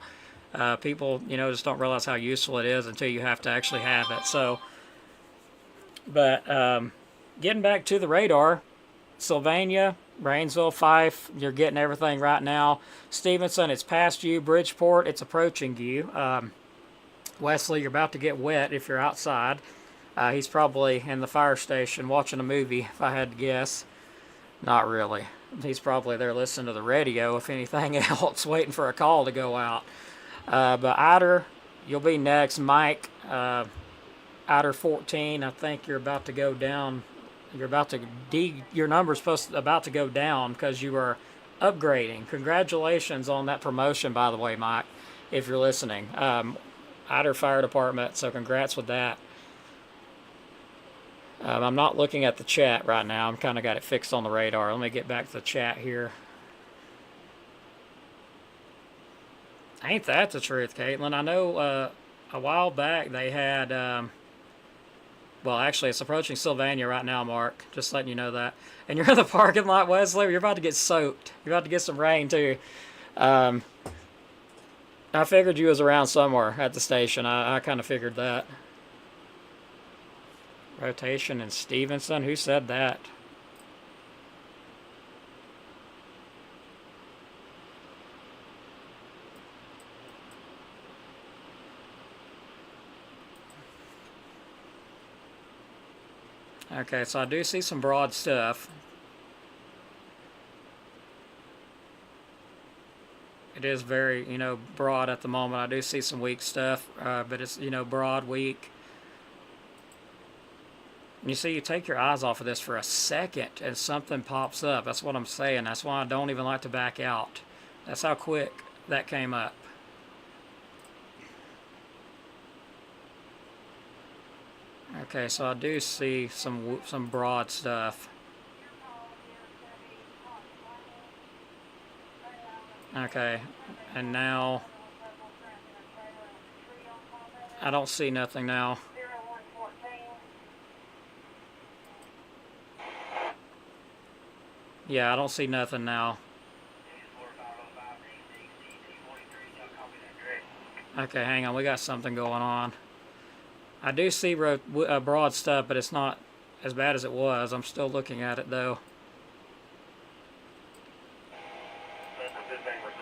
People, just don't realize how useful it is until you have to actually have it. So, but getting back to the radar, Sylvania, Brainsville, Fife, you're getting everything right now. Stevenson, it's past you. Bridgeport, it's approaching you. Wesley, you're about to get wet if you're outside. He's probably in the fire station watching a movie, if I had to guess. Not really. He's probably there listening to the radio, if anything else, waiting for a call to go out. But Ider, you'll be next. Mike, Ider 14, I think you're about to go down. You're about to your number's about to go down because you are upgrading. Congratulations on that promotion, by the way, Mike, if you're listening. Ider Fire Department, so congrats with that. I'm not looking at the chat right now. I'm kind of got it fixed on the radar. Let me get back to the chat here. Ain't that the truth, Caitlin? I know a while back they had, well, actually, it's approaching Sylvania right now, Mark. Just letting you know that. And you're in the parking lot, Wesley. You're about to get soaked. You're about to get some rain, too. I figured you was around somewhere at the station. I kind of figured that. Rotation in Stevenson? Who said that? Okay, so I do see some broad stuff. It is very, broad at the moment. I do see some weak stuff, but it's, broad, weak. You see, you take your eyes off of this for a second and something pops up. That's what I'm saying. That's why I don't even like to back out. That's how quick that came up. Okay, so I do see some broad stuff. Okay, and now I don't see nothing now. Yeah, I don't see nothing now. Okay, hang on. We got something going on. I do see broad stuff, but it's not as bad as it was. I'm still looking at it, though. That's a good thing we're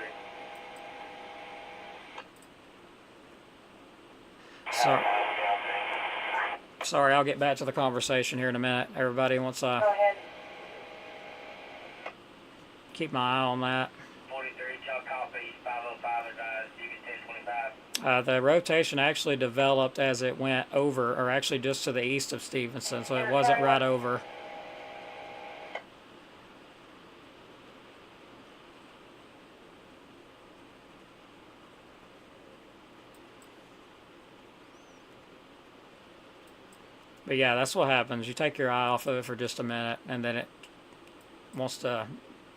seeing. Sorry, I'll get back to the conversation here in a minute. Everybody, once I Go ahead. keep my eye on that. 43, Chuck copy, 505 advised, DB1025. The rotation actually developed as it went over, or actually just to the east of Stevenson, so it wasn't right over. But yeah, that's what happens. You take your eye off of it for just a minute, and then it wants to,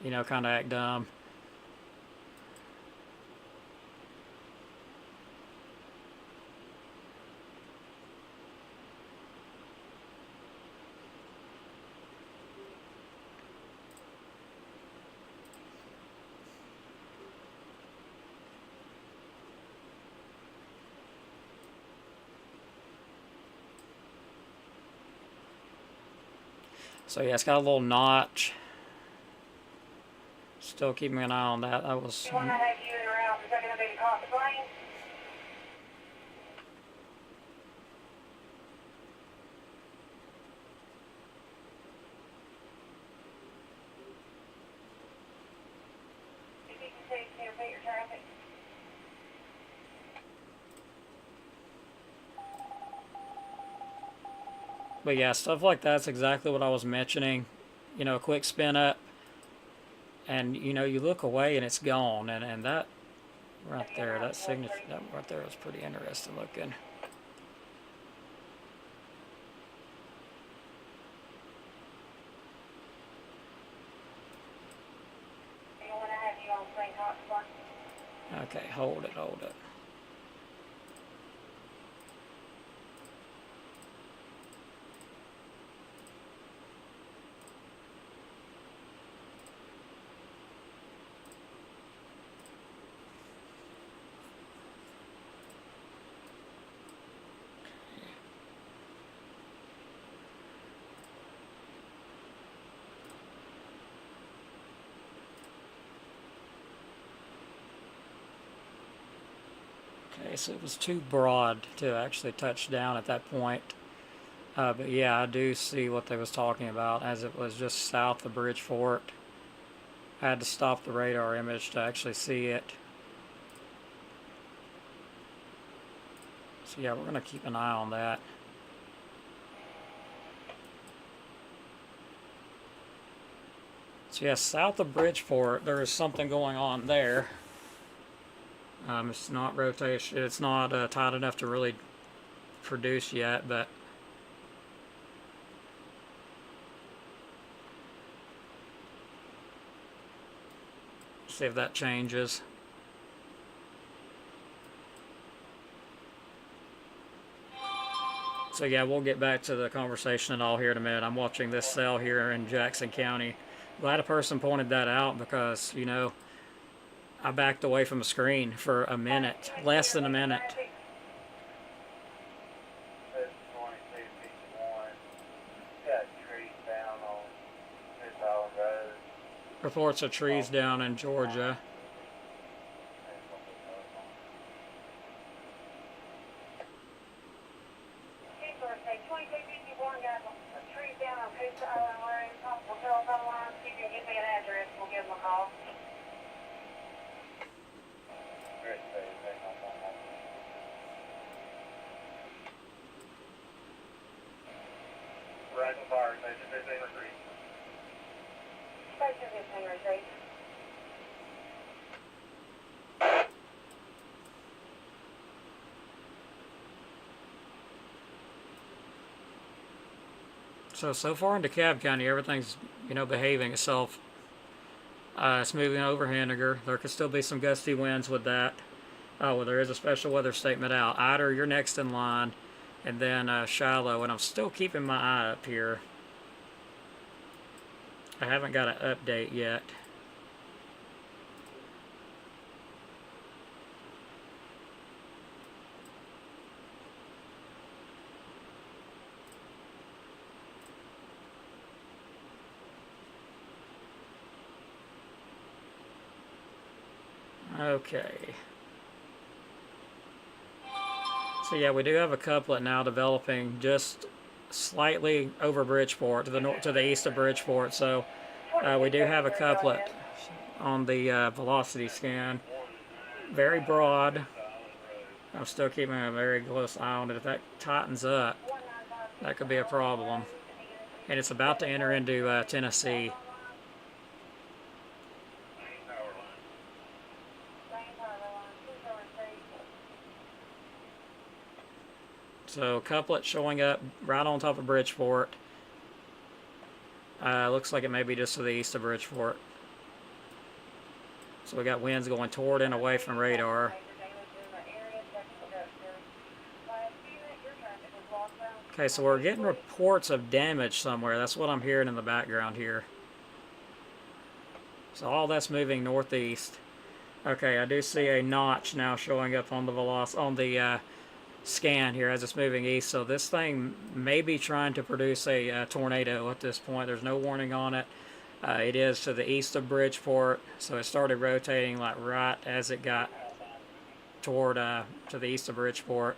kind of act dumb. So yeah, it's got a little notch. Still keeping an eye on that. That was. You want to have you around? Is that going to be across the plane? If you can see, can you repeat your traffic? But yeah, stuff like that's exactly what I was mentioning. A quick spin up, and you look away and it's gone, and that right there, that signature, that right there was pretty interesting looking. You want to have you on plane hotspot? Okay, hold it. so it was too broad to actually touch down at that point. But yeah, I do see what they was talking about, as it was just south of Bridgeport. I had to stop the radar image to actually see it. So yeah, we're going to keep an eye on that. So yeah, south of Bridgeport, there is something going on there. It's not rotation. It's not tight enough to really produce yet, but see if that changes. So yeah, we'll get back to the conversation and all here in a minute. I'm watching this cell here in Jackson County. Glad a person pointed that out, because, you know, I backed away from the screen for a minute, less than a minute. Reports of trees down in Georgia. So far in DeKalb County, everything's, you know, behaving itself. It's moving over Henniger. There could still be some gusty winds with that. Oh, well, there is a special weather statement out. Ider, you're next in line, and then Shiloh, and I'm still keeping my eye up here. I haven't got an update yet. Okay. So yeah, we do have a couplet now developing just slightly over Bridgeport, to the east of Bridgeport. So we do have a couplet on the velocity scan. Very broad. I'm still keeping a very close eye on it. If that tightens up, that could be a problem. And it's about to enter into Tennessee. So couplet showing up right on top of Bridgeport. Looks like it may be just to the east of Bridgeport. So we got winds going toward and away from radar. Okay, so we're getting reports of damage somewhere. That's what I'm hearing in the background here. So all that's moving northeast. Okay, I do see a notch now showing up on the scan here as it's moving east. So this thing may be trying to produce a tornado at this point. There's no warning on it. It is to the east of Bridgeport, so it started rotating like right as it got toward to the east of Bridgeport.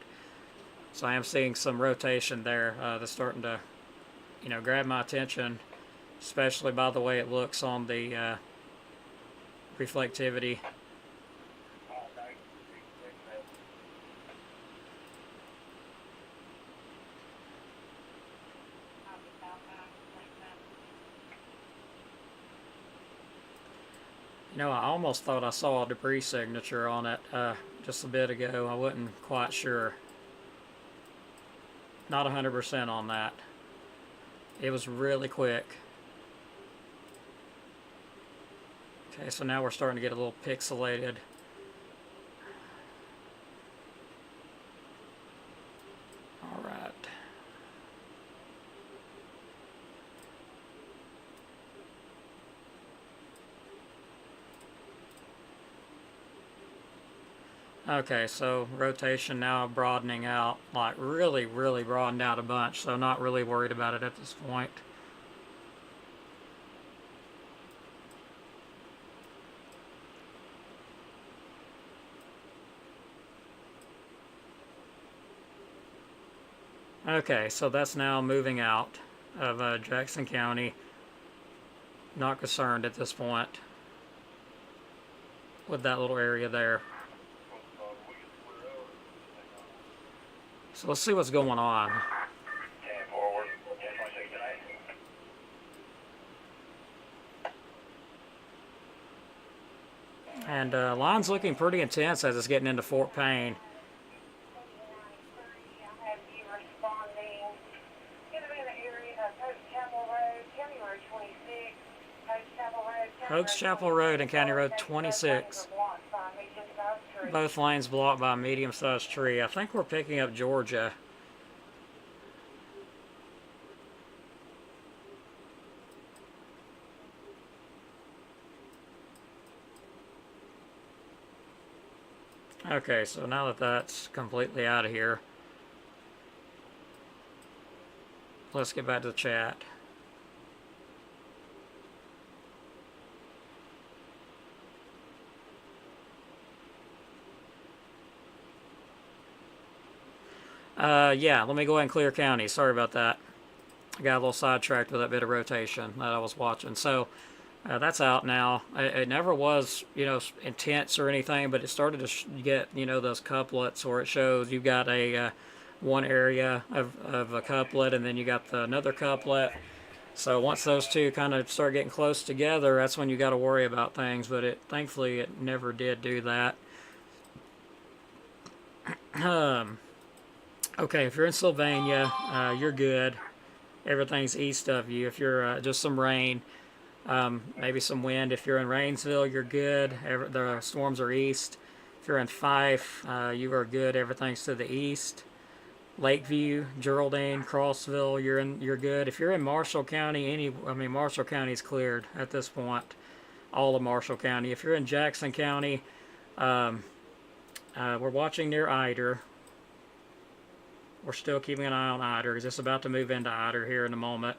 So I am seeing some rotation there that's starting to, you know, grab my attention, especially by the way it looks on the reflectivity. You know, I almost thought I saw a debris signature on it just a bit ago. I wasn't quite sure. Not 100% on that. It was really quick. Okay, so now we're starting to get a little pixelated. All right. Okay, so rotation now broadening out, like really broadened out a bunch, so not really worried about it at this point. Okay, so that's now moving out of Jackson County. Not concerned at this point with that little area there. So let's see what's going on. 10 forward, 1026 tonight. And line's looking pretty intense as it's getting into Fort Payne. I have you responding. Going to be in the area of Hope Chapel Road, County Road 26. Hope Chapel Road, Hoax Chapel Road and County Road 26. Both lanes blocked by a medium-sized tree. I think we're picking up Georgia. Okay, so now that that's completely out of here, let's get back to the chat. Yeah, let me go ahead and clear county. Sorry about that. I got a little sidetracked with that bit of rotation that I was watching. So that's out now. It never was, intense or anything, but it started to get, those couplets where it shows you've got a one area of a couplet and then you got another couplet. So once those two kind of start getting close together, that's when you got to worry about things. But thankfully it never did do that. Okay, if you're in Sylvania, you're good. Everything's east of you. If you're just some rain, maybe some wind. If you're in Rainsville, you're good. The storms are east. If you're in Fife, you are good. Everything's to the east. Lakeview, Geraldine, Crossville, you're good. If you're in Marshall County, Marshall County's cleared at this point. All of Marshall County. If you're in Jackson County, we're watching near Eider. We're still keeping an eye on Eider because it's about to move into Eider here in a moment.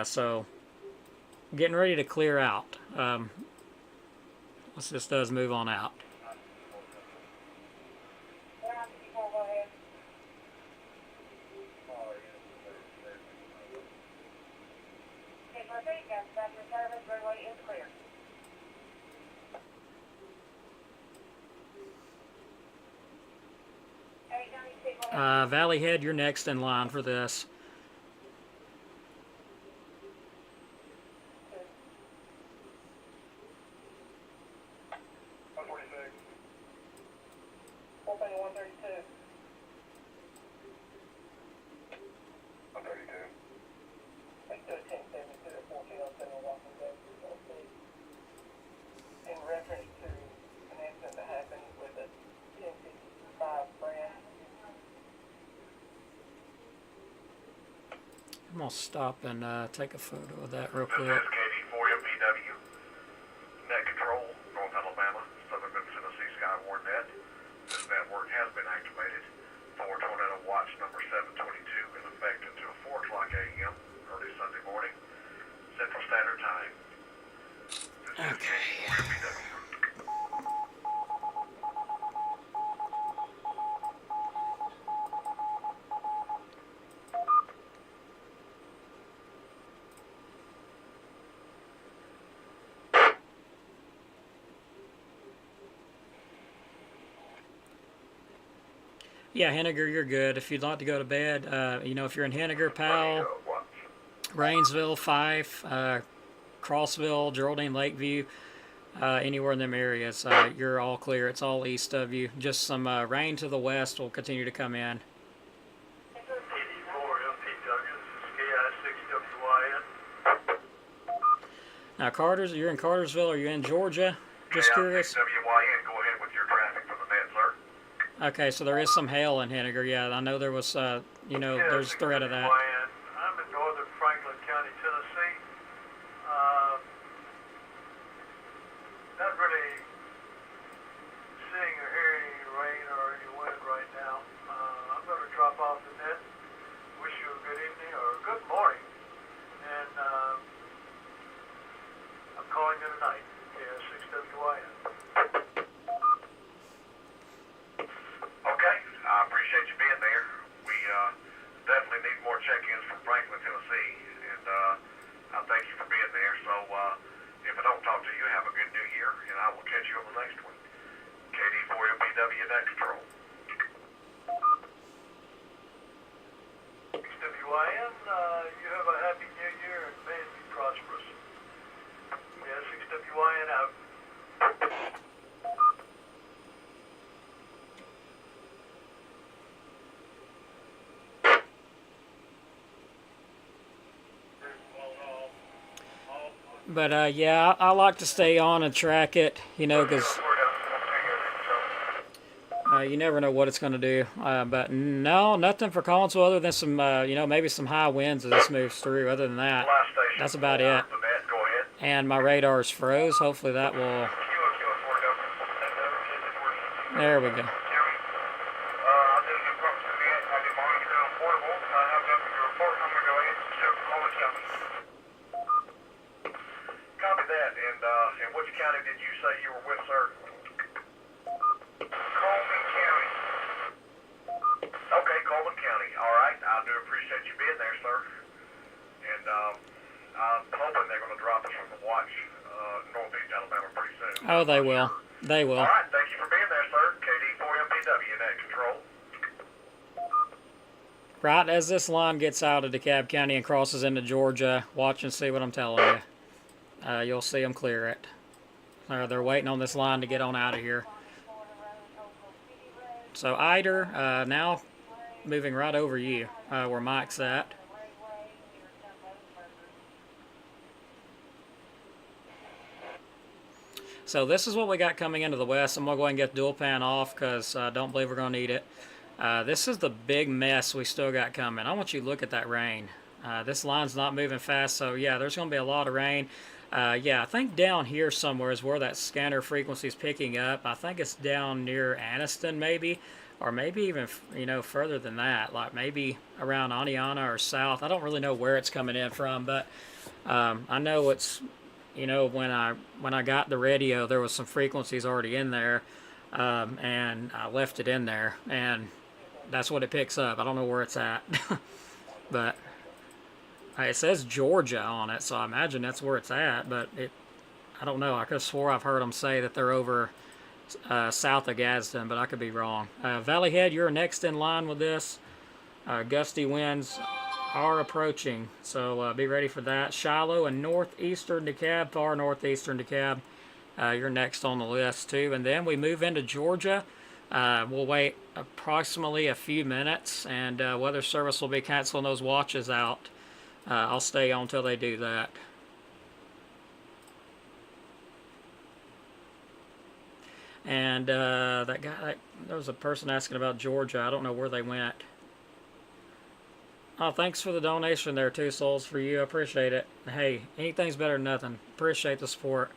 So getting ready to clear out. Once this does move on out. Valley Head, you're next in line for this. In reference to an incident that happened with a 1055 brand. I'm going to stop and take a photo of that real This quick. is KD4MPW, Net Control, North Alabama, Southern Middle Tennessee Skywarn Net. This network has been activated for Tornado Watch number 722 in effect until 4 o'clock a.m. early Sunday morning, Central Standard Time. This is KD4MPW. Yeah, Henniger, you're good. If you'd like to go to bed, if you're in Henniger, Powell, Watch. Rainsville, Fife, Crossville, Geraldine, Lakeview, anywhere in them areas, you're all clear. It's all east of you. Just some rain to the west will continue to come in. 84 LP Douglas, KI6WYN. Now, you're in Cartersville. Are you in Georgia? Just curious. WYN, go ahead with your traffic for the net, sir. Okay, so there is some hail in Henniger. Yeah, I know there was, there's threat of that. I'm in northern Franklin County, Tennessee. Not really seeing or hearing any rain or any wind right now. I'm going to drop off the net. Wish you a good evening or a good morning. And I'm calling it a night. KS6WYN. Okay, I appreciate you being there. We definitely I will catch you on the next one. KD4MPW Net Control. XWYN, you have a happy new year and may it be prosperous. Yes, XWYN out. But yeah, I like to stay on and track it, you know, because you never know what it's going to do. But no, nothing for Collinsville other than some, you know, maybe some high winds as this moves through. Other than that, Last station. that's about it. The net, go ahead. And my radar is froze. Hopefully that will. There we go. I did a good talk to the net. I did monitoring on portable. I have nothing to report. I'm going to go ahead and check Coleman County. Copy that. And which county did you say you were with, sir? Coleman County. Okay, Coleman County. All right. I do appreciate you being there, sir. And I'm hoping they're going to drop us from the watch northeast Alabama pretty soon. Oh, they will. They will. All right. Thank you for being there, sir. KD4MPW Net Control. Right as this line gets out of DeKalb County and crosses into Georgia, watch and see what I'm telling you. You'll see them clear it. They're waiting on this line to get on out of here. So Eider, now moving right over you, where Mike's at. So this is what we got coming into the west. I'm going to go ahead and get dual pan off because I don't believe we're going to need it. This is the big mess we still got coming. I want you to look at that rain. This line's not moving fast, so yeah, there's going to be a lot of rain. Yeah, I think down here somewhere is where that scanner frequency is picking up. I think it's down near Anniston maybe, or maybe even, you know, further than that, like maybe around Aniana or south. I don't really know where it's coming in from, but I know it's, you know, when I got the radio, there was some frequencies already in there, and I left it in there, and that's what it picks up. I don't know where it's at, but it says Georgia on it, so I imagine that's where it's at, but I don't know. I could have swore I've heard them say that they're over south of Gadsden, but I could be wrong. Valley Head, you're next in line with this. Gusty winds are approaching, so be ready for that. Shiloh and northeastern DeKalb, far northeastern DeKalb, you're next on the list too. And then we move into Georgia. We'll wait approximately a few minutes, and Weather Service will be canceling those watches out. I'll stay on until they do that. And that guy, there was a person asking about Georgia. I don't know where they went. Oh, thanks for the donation there, Two Souls, for you. I appreciate it. Hey, anything's better than nothing. Appreciate the support.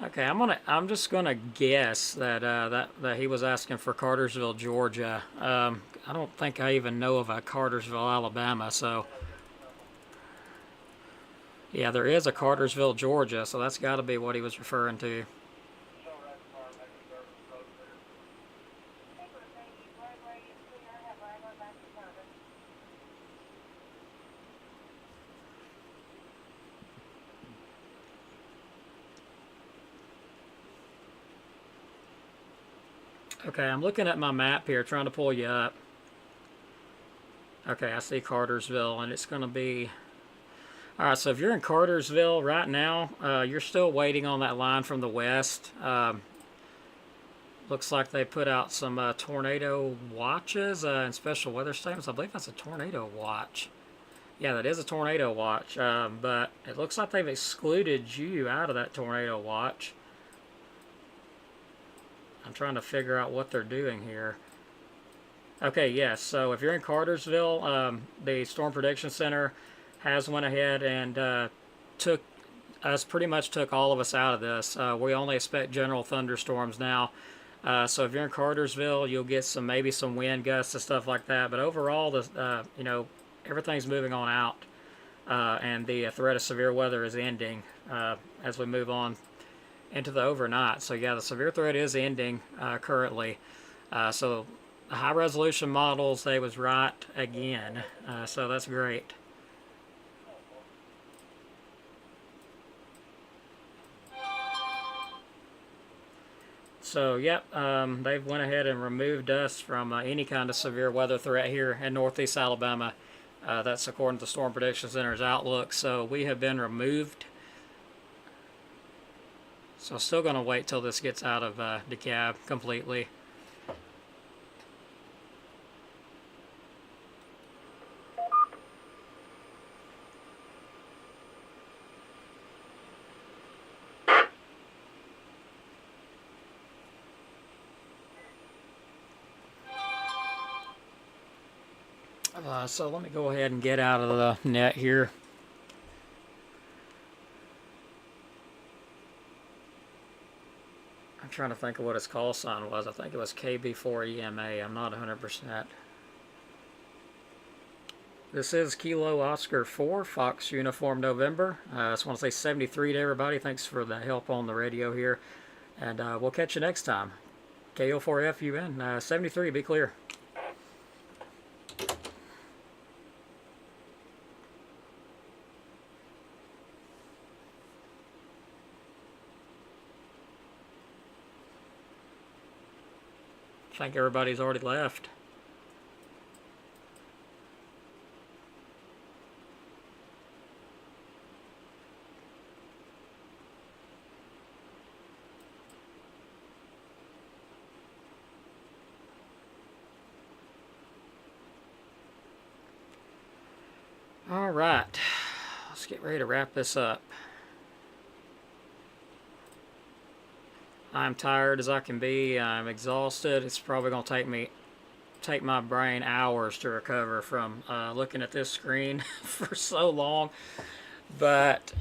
Okay, I'm just gonna guess that that he was asking for Cartersville, Georgia. I don't think I even know of a Cartersville, Alabama. So yeah, there is a Cartersville, Georgia. So that's got to be what he was referring to. Okay, I'm looking at my map here, trying to pull you up. Okay, I see Cartersville, and it's going to be... Alright, so if you're in Cartersville right now, you're still waiting on that line from the west. Looks like they put out some tornado watches and special weather statements. I believe that's a tornado watch. Yeah, that is a tornado watch, but it looks like they've excluded you out of that tornado watch. I'm trying to figure out what they're doing here. Okay, yes, so if you're in Cartersville, the Storm Prediction Center has went ahead and pretty much took all of us out of this. We only expect general thunderstorms now. So if you're in Cartersville, you'll get maybe some wind gusts and stuff like that. But overall, you know, everything's moving on out, and the threat of severe weather is ending as we move on into the overnight. So yeah, the severe threat is ending currently. So the high resolution models, they was right again. So that's great. So, yep, they've went ahead and removed us from any kind of severe weather threat here in northeast Alabama. That's according to the Storm Prediction Center's outlook. So we have been removed. So still going to wait till this gets out of DeKalb completely. So let me go ahead and get out of the net here. I'm trying to think of what its call sign was. I think it was KB4EMA. I'm not 100%. This is Kilo Oscar 4, Fox Uniform November. I just want to say 73 to everybody. Thanks for the help on the radio here. And we'll catch you next time. KO4FUN 73, be clear. I think everybody's already left. All right, let's get ready to wrap this up. I'm tired as I can be. I'm exhausted. It's probably going to take my brain hours to recover from looking at this screen for so long. But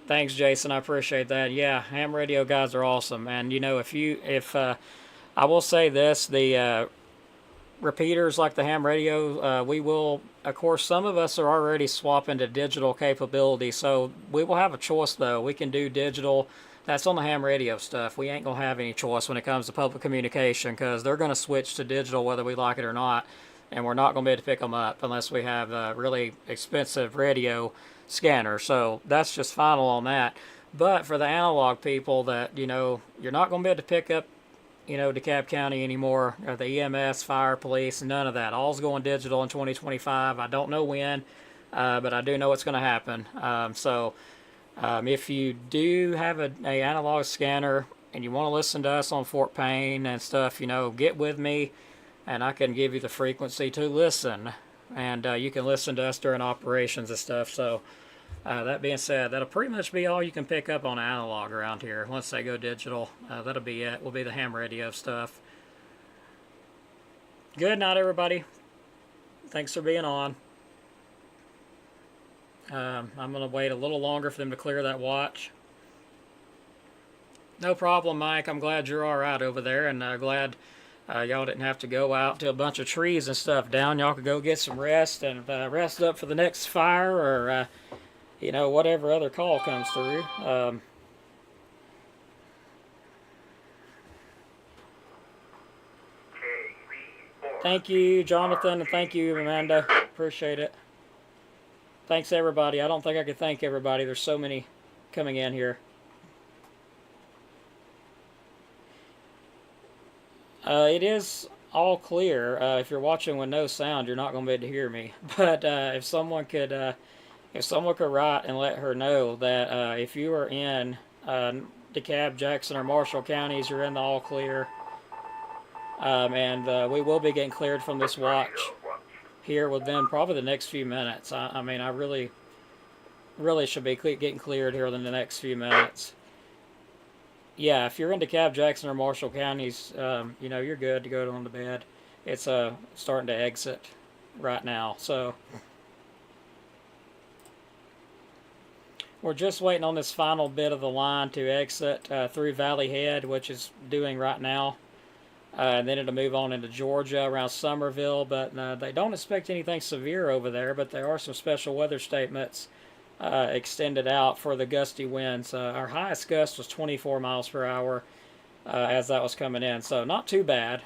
thanks, Jason. I appreciate that. Yeah, ham radio guys are awesome. And you know, if I will say this, the repeaters like the ham radio, we will, of course, some of us are already swapping to digital capability, so we will have a choice though. We can do digital. That's on the ham radio stuff. We ain't gonna have any choice when it comes to public communication, because they're gonna switch to digital whether we like it or not, and we're not gonna be able to pick them up unless we have a really expensive radio scanner. So that's just final on that. But for the analog people that, you know, you're not gonna be able to pick up, you know, DeKalb County anymore, or the EMS, fire, police, none of that. All's going digital in 2025. I don't know when, but I do know it's going to happen. If you do have an analog scanner and you want to listen to us on Fort Payne and stuff, you know, get with me and I can give you the frequency to listen. And you can listen to us during operations and stuff. So that being said, that'll pretty much be all you can pick up on analog around here. Once they go digital, that'll be it. Will be the ham radio stuff. Good night, everybody. Thanks for being on. I'm going to wait a little longer for them to clear that watch. No problem, Mike. I'm glad you're all right over there, and glad y'all didn't have to go out to a bunch of trees and stuff down. Y'all could go get some rest and rest up for the next fire, or you know, whatever other call comes through. Thank you, Jonathan, and thank you, Amanda. Appreciate it. Thanks, everybody. I don't think I could thank everybody. There's so many coming in here. It is all clear. If you're watching with no sound, you're not going to be able to hear me. But if someone could write and let her know that if you are in DeKalb, Jackson, or Marshall counties, you're in the all clear. And we will be getting cleared from this watch here within probably the next few minutes. I mean, I really should be getting cleared here in the next few minutes. Yeah, if you're in DeKalb, Jackson, or Marshall counties, you know, you're good to go on to bed. It's starting to exit right now, so we're just waiting on this final bit of the line to exit through Valley Head, which is doing right now. And then it'll move on into Georgia around Summerville, but they don't expect anything severe over there, but there are some special weather statements extended out for the gusty winds. Our highest gust was 24 miles per hour, as that was coming in. So not too bad.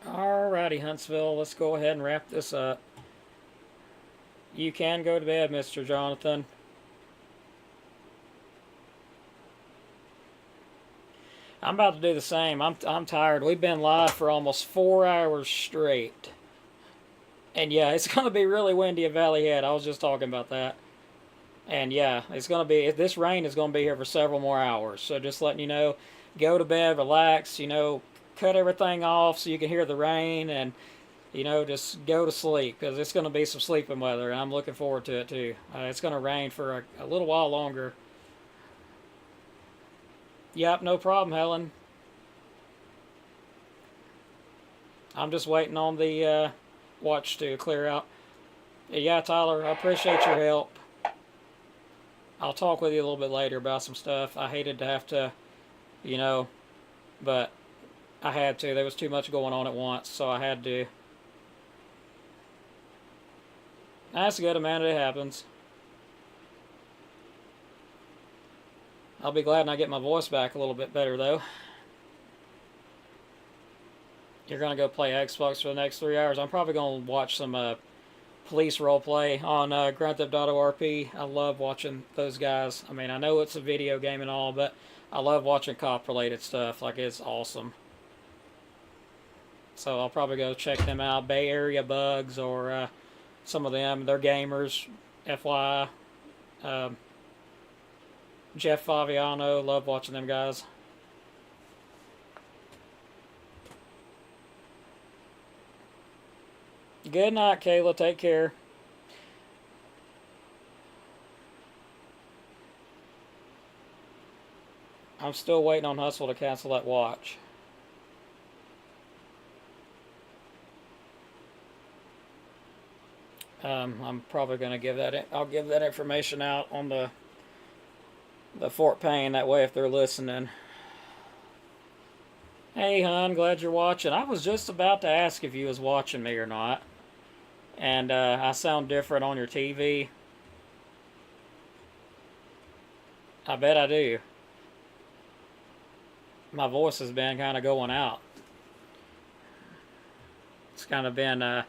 Alrighty, Huntsville, let's go ahead and wrap this up. You can go to bed, Mr. Jonathan. I'm about to do the same. I'm tired. We've been live for almost 4 hours straight. And yeah, it's going to be really windy at Valley Head. I was just talking about that. And yeah, it's going to be, this rain is going to be here for several more hours. So just letting you know, go to bed, relax, you know, cut everything off so you can hear the rain, and, you know, just go to sleep, because it's going to be some sleeping weather, and I'm looking forward to it too. It's going to rain for a little while longer. Yep, no problem, Helen. I'm just waiting on the watch to clear out. Yeah, Tyler, I appreciate your help. I'll talk with you a little bit later about some stuff. I hated to have to, you know, but I had to. There was too much going on at once, so I had to. That's good, Amanda. It happens. I'll be glad when I get my voice back a little bit better, though. You're going to go play Xbox for the next 3 hours. I'm probably going to watch some police roleplay on Grand Theft Auto RP. I love watching those guys. I mean, I know it's a video game and all, but I love watching cop-related stuff. Like, it's awesome. So I'll probably go check them out. Bay Area Bugs, or some of them. They're gamers, FYI. Jeff Faviano, love watching them guys. Good night, Kayla. Take care. I'm still waiting on Hustle to cancel that watch. I'm probably going to give that. I'll give that information out on the Fort Payne. That way, if they're listening. Hey, hon, glad you're watching. I was just about to ask if you was watching me or not. And I sound different on your TV. I bet I do. My voice has been kind of going out. It's kind of been a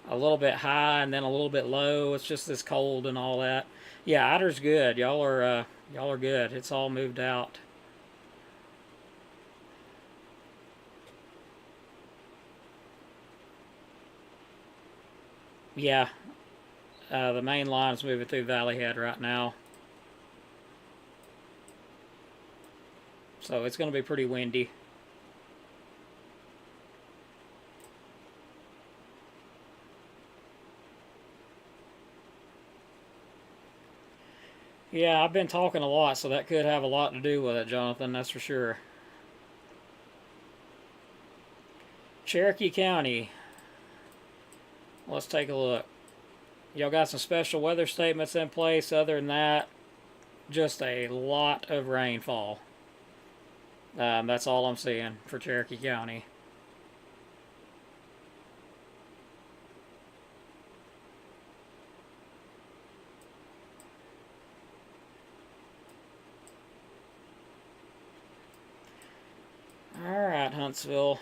little bit high and then a little bit low. It's just this cold and all that. Yeah, Otter's good. Y'all are good. It's all moved out. Yeah, the main line's moving through Valley Head right now. So it's going to be pretty windy. Yeah, I've been talking a lot, so that could have a lot to do with it, Jonathan, that's for sure. Cherokee County. Let's take a look. Y'all got some special weather statements in place. Other than that, just a lot of rainfall. That's all I'm seeing for Cherokee County. Alright, Huntsville.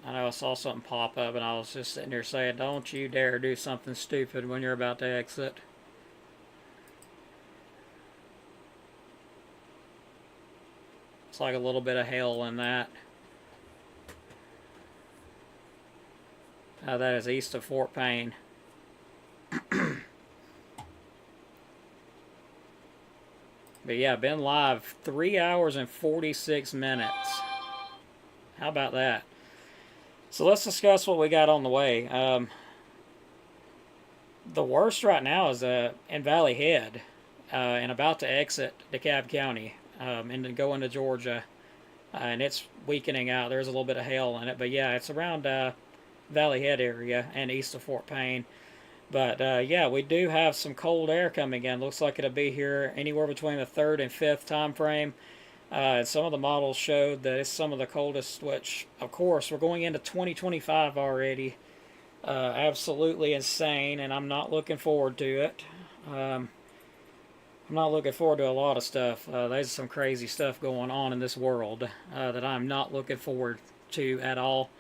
I know I saw something pop up and I was just sitting there saying, don't you dare do something stupid when you're about to exit. It's like a little bit of hail in that. That is east of Fort Payne. But yeah, been live 3 hours and 46 minutes. How about that? So let's discuss what we got on the way. The worst right now is in Valley Head, and about to exit DeKalb County and then go into Georgia. and it's weakening out. There's a little bit of hail in it, but yeah, it's around Valley Head area and east of Fort Payne. But yeah, we do have some cold air coming in. Looks like it'll be here anywhere between the 3rd and 5th time frame. Some of the models showed that it's some of the coldest, which, of course, we're going into 2025 already. Absolutely insane, and I'm not looking forward to it. I'm not looking forward to a lot of stuff. There's some crazy stuff going on in this world that I'm not looking forward to at all.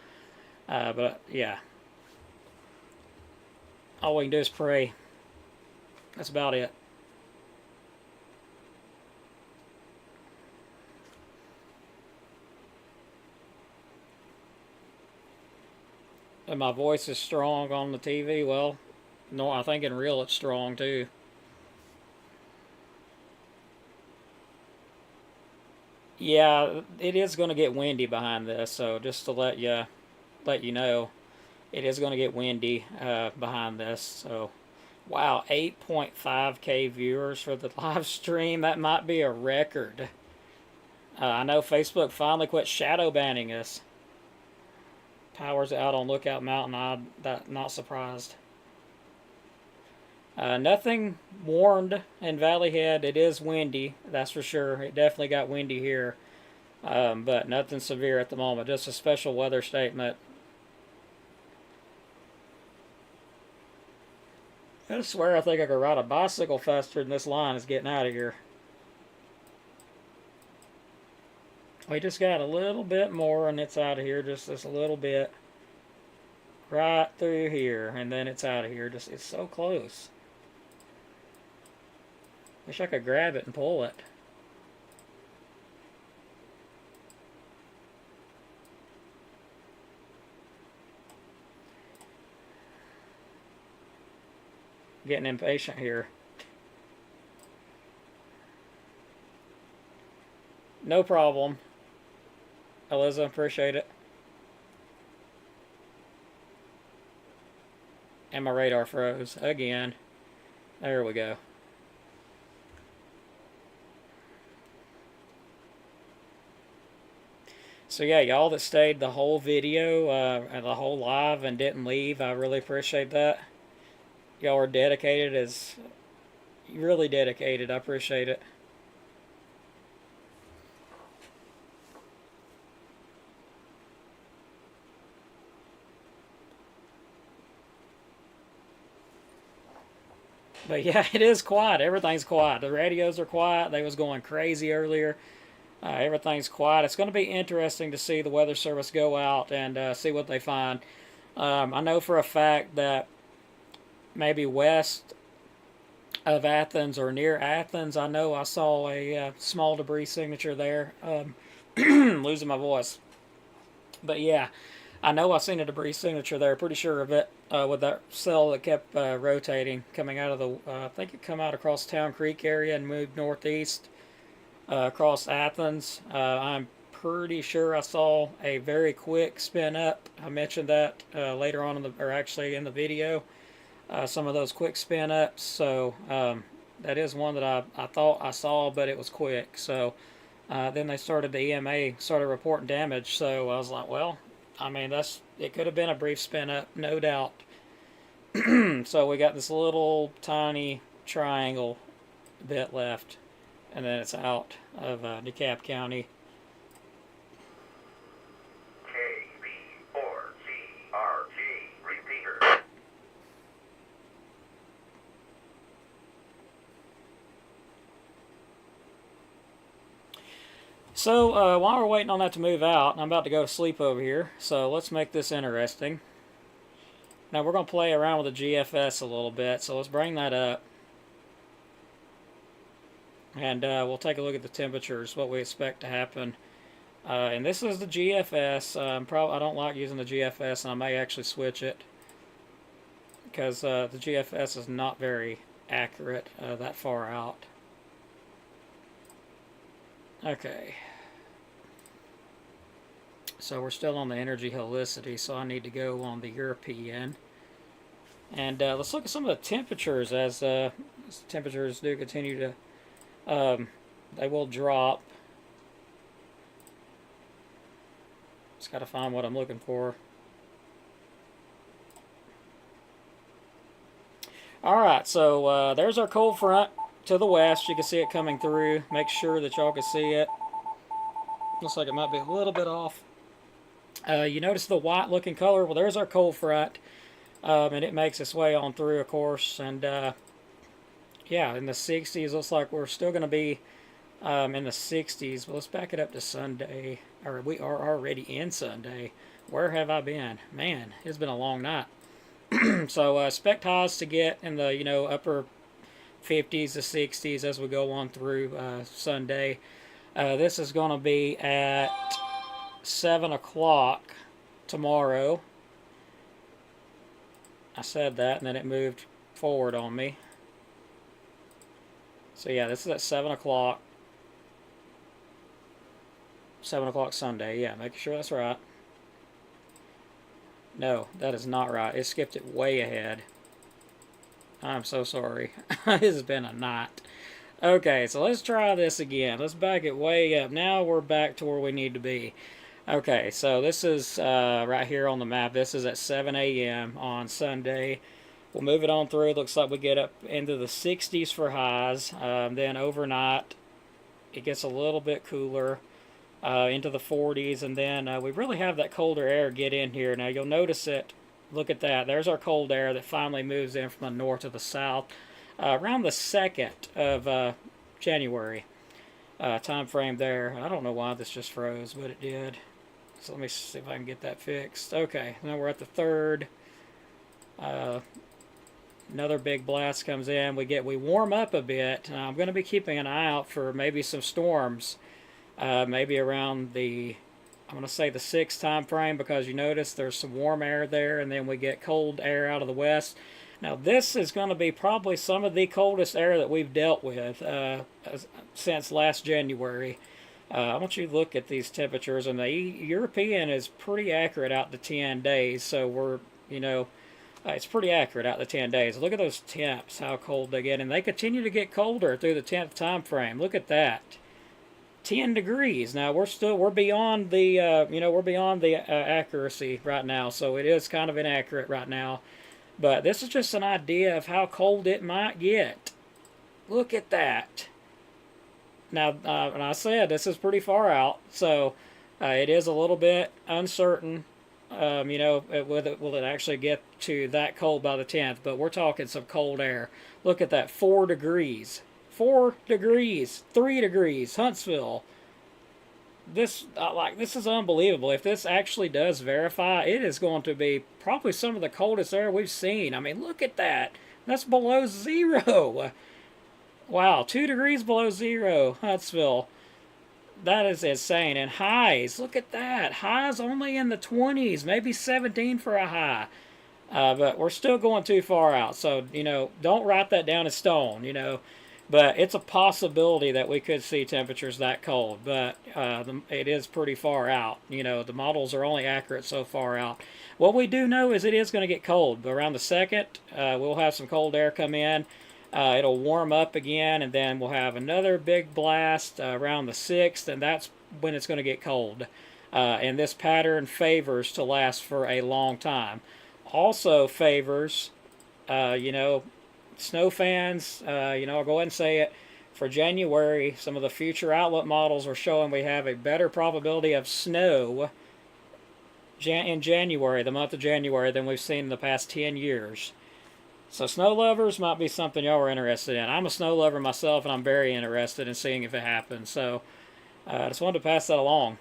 But yeah, all we can do is pray. That's about it. And my voice is strong on the TV. Well, no, I think in real it's strong too. Yeah, it is going to get windy behind this, so just to let you know, it is going to get windy behind this. So, wow, 8.5K viewers for the live stream. That might be a record. I know Facebook finally quit shadow banning us. Power's out on Lookout Mountain. I'm not surprised. Nothing warned in Valley Head. It is windy, that's for sure. It definitely got windy here. But nothing severe at the moment. Just a special weather statement. I swear I think I could ride a bicycle faster than this line is getting out of here. We just got a little bit more and it's out of here. Just a little bit. Right through here. And then it's out of here. It's so close. Wish I could grab it and pull it. Getting impatient here. No problem. Eliza, appreciate it. And my radar froze again. There we go. So yeah, y'all that stayed the whole video and the whole live and didn't leave, I really appreciate that. Y'all are dedicated, really dedicated. I appreciate it. But yeah, it is quiet. Everything's quiet. The radios are quiet. They was going crazy earlier. Everything's quiet. It's going to be interesting to see the Weather Service go out and see what they find. I know for a fact that maybe west of Athens or near Athens, I know I saw a small debris signature there. Losing my voice. But yeah, I know I seen a debris signature there. Pretty sure of it with that cell that kept rotating coming out of the. I think it come out across Town Creek area and moved northeast across Athens. I'm pretty sure I saw a very quick spin up. I mentioned that later on or actually in the video. Some of those quick spin ups. So that is one that I thought I saw, but it was quick. So then they started the EMA started reporting damage. So I was like, well, I mean it could have been a brief spin up, no doubt. So we got this little tiny triangle bit left, and then it's out of DeKalb County. KB4CRG repeater. So while we're waiting on that to move out, I'm about to go to sleep over here. So let's make this interesting. Now we're going to play around with the GFS a little bit. So let's bring that up. And we'll take a look at the temperatures, what we expect to happen. And this is the GFS. I don't like using the GFS, and I may actually switch it. Because the GFS is not very accurate that far out. Okay. So we're still on the energy helicity, so I need to go on the European. And let's look at some of the temperatures as temperatures do continue to, they will drop. Just got to find what I'm looking for. Alright, so there's our cold front to the west. You can see it coming through. Make sure that y'all can see it. Looks like it might be a little bit off. You notice the white looking color? Well, there's our cold front. And it makes its way on through, of course. And yeah, in the 60s. Looks like we're still going to be in the 60s. But let's back it up to Sunday. Or we are already in Sunday. Where have I been? Man, it's been a long night. So expect highs to get in the upper 50s to 60s as we go on through Sunday. This is going to be at 7 o'clock tomorrow. I said that and then it moved forward on me. So yeah, this is at 7 o'clock. 7 o'clock Sunday. Yeah, making sure that's right. No, that is not right. It skipped it way ahead. I'm so sorry. This has been a night. Okay, so let's try this again. Let's back it way up. Now we're back to where we need to be. Okay, so this is right here on the map. This is at 7 a.m. on Sunday. We'll move it on through. It looks like we get up into the 60s for highs. Then overnight, it gets a little bit cooler. Into the 40s, and then we really have that colder air get in here. Now you'll notice it. Look at that. There's our cold air that finally moves in from the north to the south around the 2nd of January time frame there. I don't know why this just froze, but it did. So let me see if I can get that fixed. Okay, now we're at the 3rd. Another big blast comes in. We warm up a bit. I'm going to be keeping an eye out for maybe some storms. Maybe around the, I'm going to say the 6th time frame, because you notice there's some warm air there, and then we get cold air out of the west. Now this is going to be probably some of the coldest air that we've dealt with since last January. I want you to look at these temperatures, and the European is pretty accurate out to 10 days, so we're, it's pretty accurate out to 10 days. Look at those temps, how cold they get, and they continue to get colder through the 10th time frame. Look at that. 10 degrees. Now we're beyond the accuracy right now, so it is kind of inaccurate right now. But this is just an idea of how cold it might get. Look at that. Now, and I said this is pretty far out, so it is a little bit uncertain. Will it actually get to that cold by the 10th? But we're talking some cold air. Look at that, 4 degrees. 4 degrees, 3 degrees, Huntsville. This is unbelievable. If this actually does verify, it is going to be probably some of the coldest air we've seen. I mean, look at that. That's below 0. Wow, 2 degrees below 0, Huntsville. That is insane. And highs, look at that. Highs only in the 20s, maybe 17 for a high. But we're still going too far out. So, don't write that down in stone, But it's a possibility that we could see temperatures that cold, but it is pretty far out. The models are only accurate so far out. What we do know is it is going to get cold. But around the 2nd, we'll have some cold air come in. It'll warm up again, and then we'll have another big blast around the 6th, and that's when it's going to get cold. And this pattern favors to last for a long time. Also favors, snow fans, I'll go ahead and say it, for January, some of the future outlook models are showing we have a better probability of snow in January, the month of January, than we've seen in the past 10 years. So snow lovers might be something y'all are interested in. I'm a snow lover myself, and I'm very interested in seeing if it happens. So I just wanted to pass that along.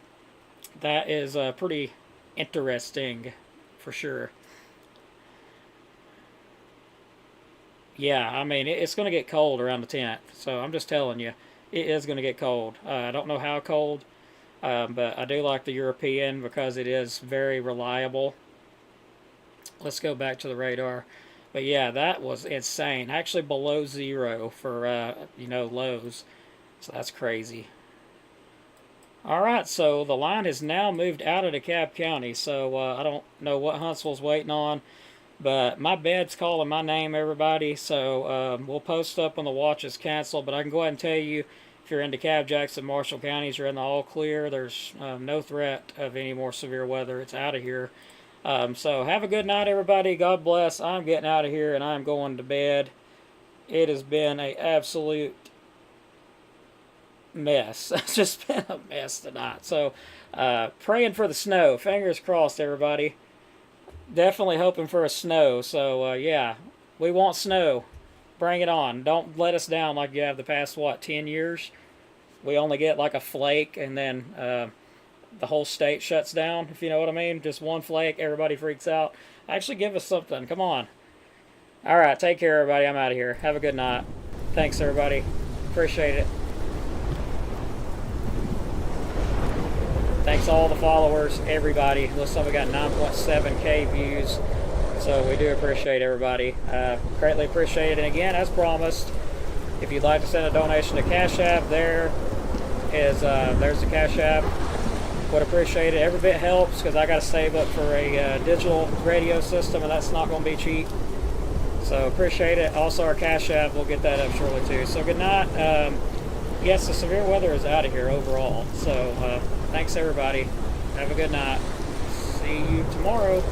That is pretty interesting, for sure. Yeah, I mean, it's going to get cold around the 10th, so I'm just telling you, it is going to get cold. I don't know how cold, but I do like the European because it is very reliable. Let's go back to the radar. But yeah, that was insane. Actually below 0 for, lows, so that's crazy. Alright, so the line has now moved out of DeKalb County, so I don't know what Huntsville's waiting on. But my bed's calling my name, everybody, so we'll post up when the watch is canceled. But I can go ahead and tell you, If you're in Dekalbcwx and Marshall counties, you're in the all clear. There's no threat of any more severe weather. It's out of here. So have a good night, everybody. God bless. I'm getting out of here and I'm going to bed. It has been an absolute mess. It's just been a mess tonight. So praying for the snow. Fingers crossed, everybody. Definitely hoping for a snow. So yeah, we want snow. Bring it on. Don't let us down like you have the past, 10 years? We only get like a flake and then the whole state shuts down, if you know what I mean. Just one flake, everybody freaks out. Actually, give us something. Come on. All right, take care, everybody. I'm out of here. Have a good night. Thanks, everybody. Appreciate it. Thanks all the followers, everybody. Looks like we got 9.7K views. So we do appreciate everybody. Greatly appreciate it. And again, as promised, if you'd like to send a donation to Cash App, there's the Cash App. Would appreciate it. Every bit helps because I got to save up for a digital radio system, and that's not going to be cheap. So appreciate it. Also, our Cash App, we'll get that up shortly too. So good night. Yes, the severe weather is out of here overall. So thanks everybody. Have a good night. See you tomorrow.